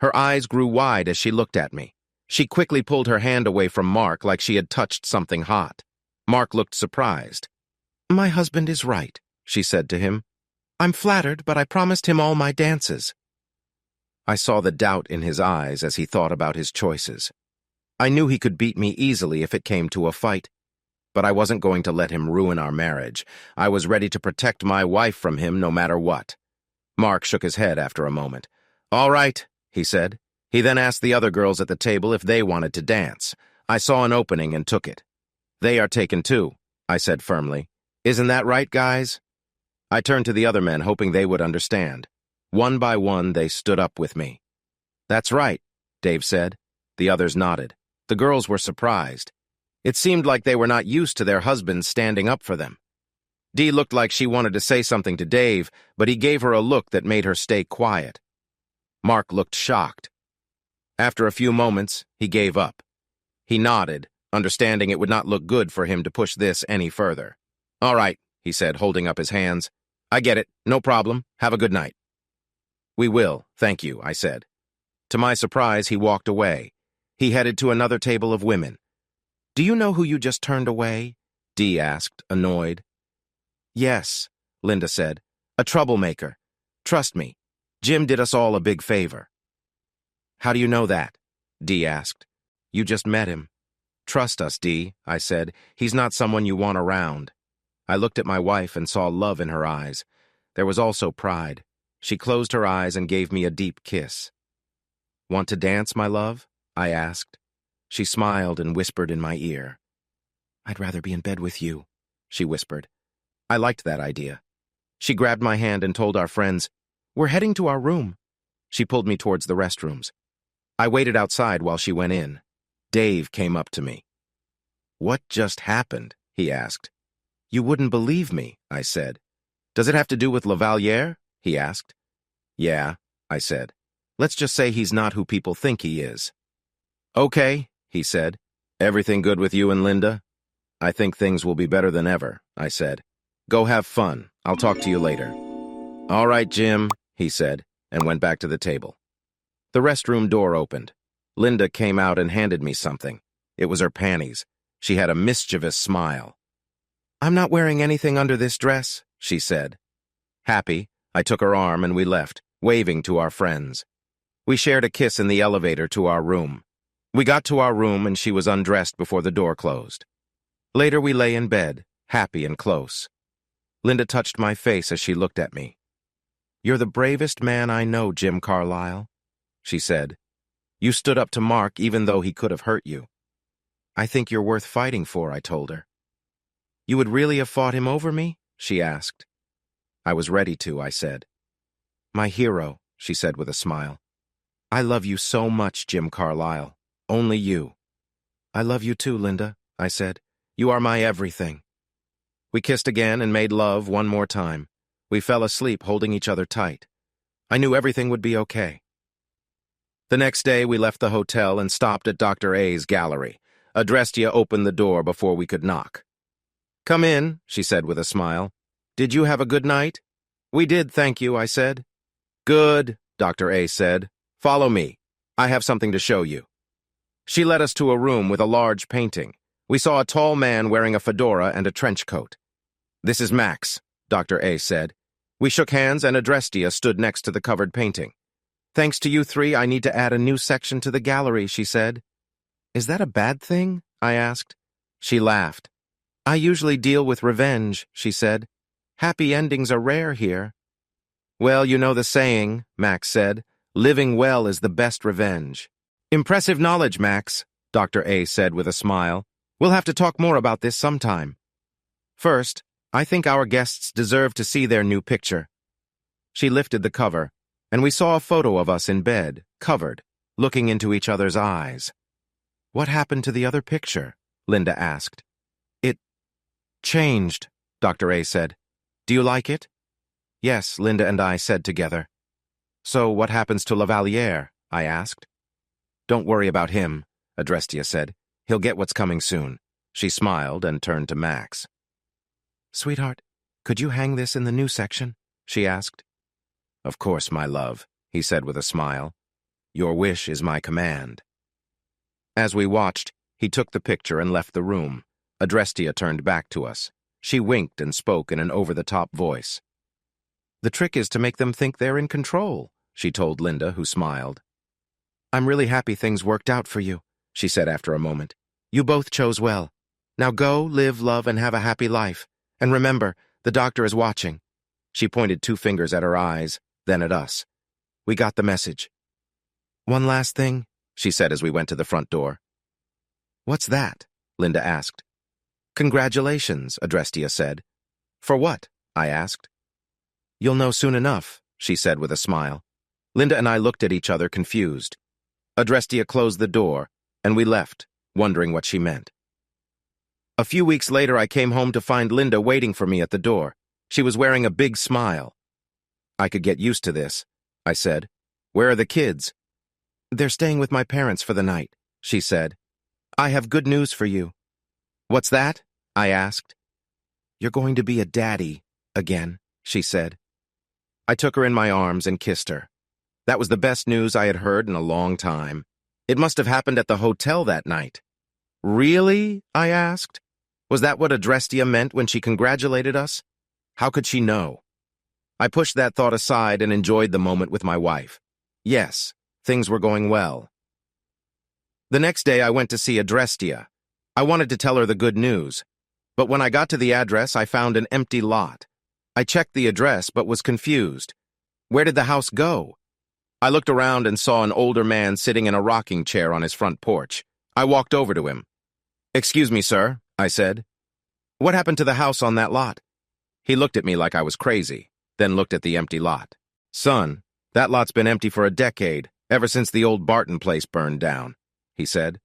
Her eyes grew wide as she looked at me. She quickly pulled her hand away from Mark like she had touched something hot. Mark looked surprised. My husband is right, she said to him. I'm flattered, but I promised him all my dances. I saw the doubt in his eyes as he thought about his choices. I knew he could beat me easily if it came to a fight. But I wasn't going to let him ruin our marriage. I was ready to protect my wife from him no matter what. Mark shook his head after a moment. All right, he said. He then asked the other girls at the table if they wanted to dance. I saw an opening and took it. They are taken too, I said firmly. Isn't that right, guys? I turned to the other men, hoping they would understand. One by one, they stood up with me. That's right, Dave said. The others nodded. The girls were surprised. It seemed like they were not used to their husbands standing up for them. Dee looked like she wanted to say something to Dave, but he gave her a look that made her stay quiet. Mark looked shocked. After a few moments, he gave up. He nodded, understanding it would not look good for him to push this any further. All right, he said, holding up his hands. I get it. No problem. Have a good night. We will, thank you, I said. To my surprise, he walked away. He headed to another table of women. Do you know who you just turned away? Dee asked, annoyed. Yes, Linda said. A troublemaker. Trust me, Jim did us all a big favor. How do you know that? Dee asked. You just met him. Trust us, Dee, I said. He's not someone you want around. I looked at my wife and saw love in her eyes. There was also pride. She closed her eyes and gave me a deep kiss. Want to dance, my love? I asked. She smiled and whispered in my ear. I'd rather be in bed with you, she whispered. I liked that idea. She grabbed my hand and told our friends, "We're heading to our room." She pulled me towards the restrooms. I waited outside while she went in. Dave came up to me. "What just happened?" he asked. "You wouldn't believe me," I said. "Does it have to do with Lavalier?" he asked. "Yeah," I said. "Let's just say he's not who people think he is." "Okay," he said. "Everything good with you and Linda?" "I think things will be better than ever," I said. "Go have fun. I'll talk to you later." "All right, Jim," he said, and went back to the table. The restroom door opened. Linda came out and handed me something. It was her panties. She had a mischievous smile. "I'm not wearing anything under this dress," she said. Happy, I took her arm and we left, waving to our friends. We shared a kiss in the elevator to our room. We got to our room and she was undressed before the door closed. Later we lay in bed, happy and close. Linda touched my face as she looked at me. "You're the bravest man I know, Jim Carlyle," she said. "You stood up to Mark even though he could have hurt you." "I think you're worth fighting for," I told her. "You would really have fought him over me?" she asked. "I was ready to," I said. "My hero," she said with a smile. "I love you so much, Jim Carlyle. Only you." "I love you too, Linda," I said. "You are my everything." We kissed again and made love one more time. We fell asleep holding each other tight. I knew everything would be okay. The next day we left the hotel and stopped at Dr. A's gallery. Adrestia opened the door before we could knock. "Come in," she said with a smile. "Did you have a good night?" "We did, thank you," I said. "Good," Dr. A said. "Follow me. I have something to show you." She led us to a room with a large painting. We saw a tall man wearing a fedora and a trench coat. "This is Max," Dr. A said. We shook hands and Adrestia stood next to the covered painting. "Thanks to you three, I need to add a new section to the gallery," she said. "Is that a bad thing?" I asked. She laughed. "I usually deal with revenge," she said. "Happy endings are rare here." "Well, you know the saying," Max said. "Living well is the best revenge." "Impressive knowledge, Max," Dr. A said with a smile. "We'll have to talk more about this sometime. First, I think our guests deserve to see their new picture." She lifted the cover, and we saw a photo of us in bed, covered, looking into each other's eyes. "What happened to the other picture?" Linda asked. "It changed," Dr. A said. "Do you like it?" "Yes," Linda and I said together. "So what happens to Lavalier?" I asked. "Don't worry about him," Adrestia said. "He'll get what's coming soon." She smiled and turned to Max. "Sweetheart, could you hang this in the new section?" she asked. "Of course, my love," he said with a smile. "Your wish is my command." As we watched, he took the picture and left the room. Adrestia turned back to us. She winked and spoke in an over-the-top voice. "The trick is to make them think they're in control," she told Linda, who smiled. "I'm really happy things worked out for you," she said after a moment. "You both chose well. Now go, live, love, and have a happy life. And remember, the doctor is watching." She pointed 2 fingers at her eyes, then at us. We got the message. "One last thing," she said as we went to the front door. "What's that?" Linda asked. "Congratulations," Adrestia said. "For what?" I asked. "You'll know soon enough," she said with a smile. Linda and I looked at each other confused. Adrestia closed the door, and we left, wondering what she meant. A few weeks later, I came home to find Linda waiting for me at the door. She was wearing a big smile. "I could get used to this," I said. "Where are the kids?" "They're staying with my parents for the night," she said. "I have good news for you." "What's that?" I asked. "You're going to be a daddy again," she said. I took her in my arms and kissed her. That was the best news I had heard in a long time. It must have happened at the hotel that night. "Really?" I asked. Was that what Adrestia meant when she congratulated us? How could she know? I pushed that thought aside and enjoyed the moment with my wife. Yes, things were going well. The next day I went to see Adrestia. I wanted to tell her the good news, but when I got to the address I found an empty lot. I checked the address but was confused. Where did the house go? I looked around and saw an older man sitting in a rocking chair on his front porch. I walked over to him. "Excuse me, sir," I said. "What happened to the house on that lot?" He looked at me like I was crazy. then looked at the empty lot. "Son, that lot's been empty for a decade, ever since the old Barton place burned down," he said.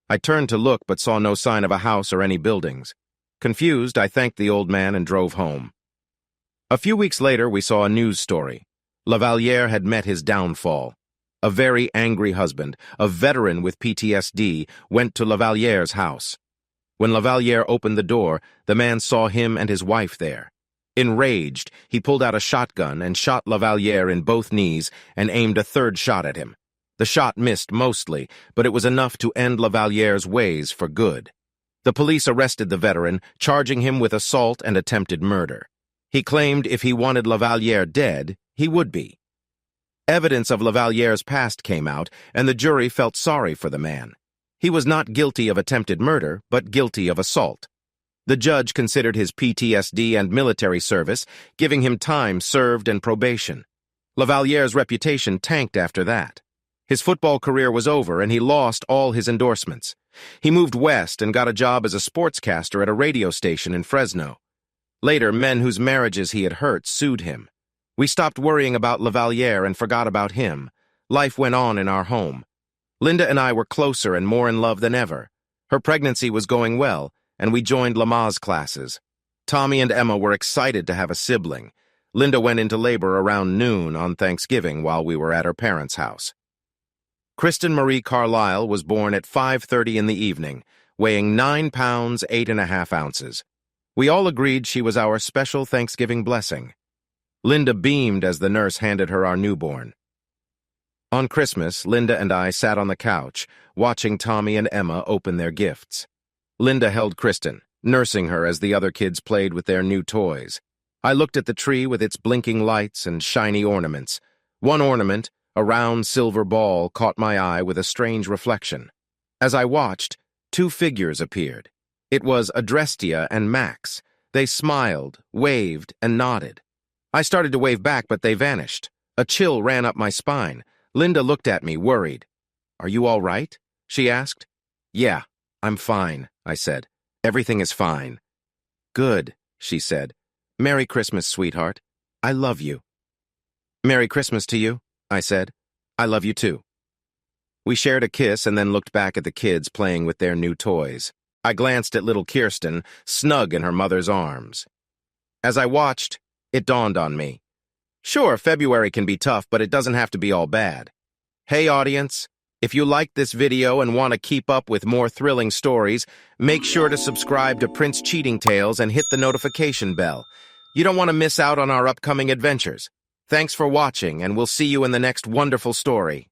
I turned to look but saw no sign of a house or any buildings. Confused, I thanked the old man and drove home. A few weeks later, we saw a news story. Lavalliere had met his downfall. A very angry husband, a veteran with PTSD, went to Lavalliere's house. When Lavalliere opened the door, the man saw him and his wife there. Enraged, he pulled out a shotgun and shot Lavalliere in both knees and aimed a third shot at him. The shot missed mostly, but it was enough to end Lavalliere's ways for good. The police arrested the veteran, charging him with assault and attempted murder. He claimed if he wanted Lavalliere dead, he would be. Evidence of Lavalliere's past came out, and the jury felt sorry for the man. He was not guilty of attempted murder, but guilty of assault. The judge considered his PTSD and military service, giving him time served and probation. Lavalliere's reputation tanked after that. His football career was over, and he lost all his endorsements. He moved west and got a job as a sportscaster at a radio station in Fresno. Later, men whose marriages he had hurt sued him. We stopped worrying about Lavalliere and forgot about him. Life went on in our home. Linda and I were closer and more in love than ever. Her pregnancy was going well, and we joined Lamaze classes. Tommy and Emma were excited to have a sibling. Linda went into labor around noon on Thanksgiving while we were at her parents' house. Kristen Marie Carlisle was born at 5:30 in the evening, weighing 9 pounds 8½ ounces. We all agreed she was our special Thanksgiving blessing. Linda beamed as the nurse handed her our newborn. On Christmas, Linda and I sat on the couch, watching Tommy and Emma open their gifts. Linda held Kristen, nursing her as the other kids played with their new toys. I looked at the tree with its blinking lights and shiny ornaments. One ornament, a round silver ball, caught my eye with a strange reflection. As I watched, two figures appeared. It was Adrestia and Max. They smiled, waved, and nodded. I started to wave back, but they vanished. A chill ran up my spine. Linda looked at me, worried. "Are you all right?" she asked. "Yeah, I'm fine," I said. "Everything is fine." "Good," she said. "Merry Christmas, sweetheart. I love you." "Merry Christmas to you," I said. "I love you too." We shared a kiss and then looked back at the kids playing with their new toys. I glanced at little Kirsten, snug in her mother's arms. As I watched, it dawned on me. Sure, February can be tough, but it doesn't have to be all bad. Hey, audience, if you liked this video and want to keep up with more thrilling stories, make sure to subscribe to Prince Cheating Tales and hit the notification bell. You don't want to miss out on our upcoming adventures. Thanks for watching, and we'll see you in the next wonderful story.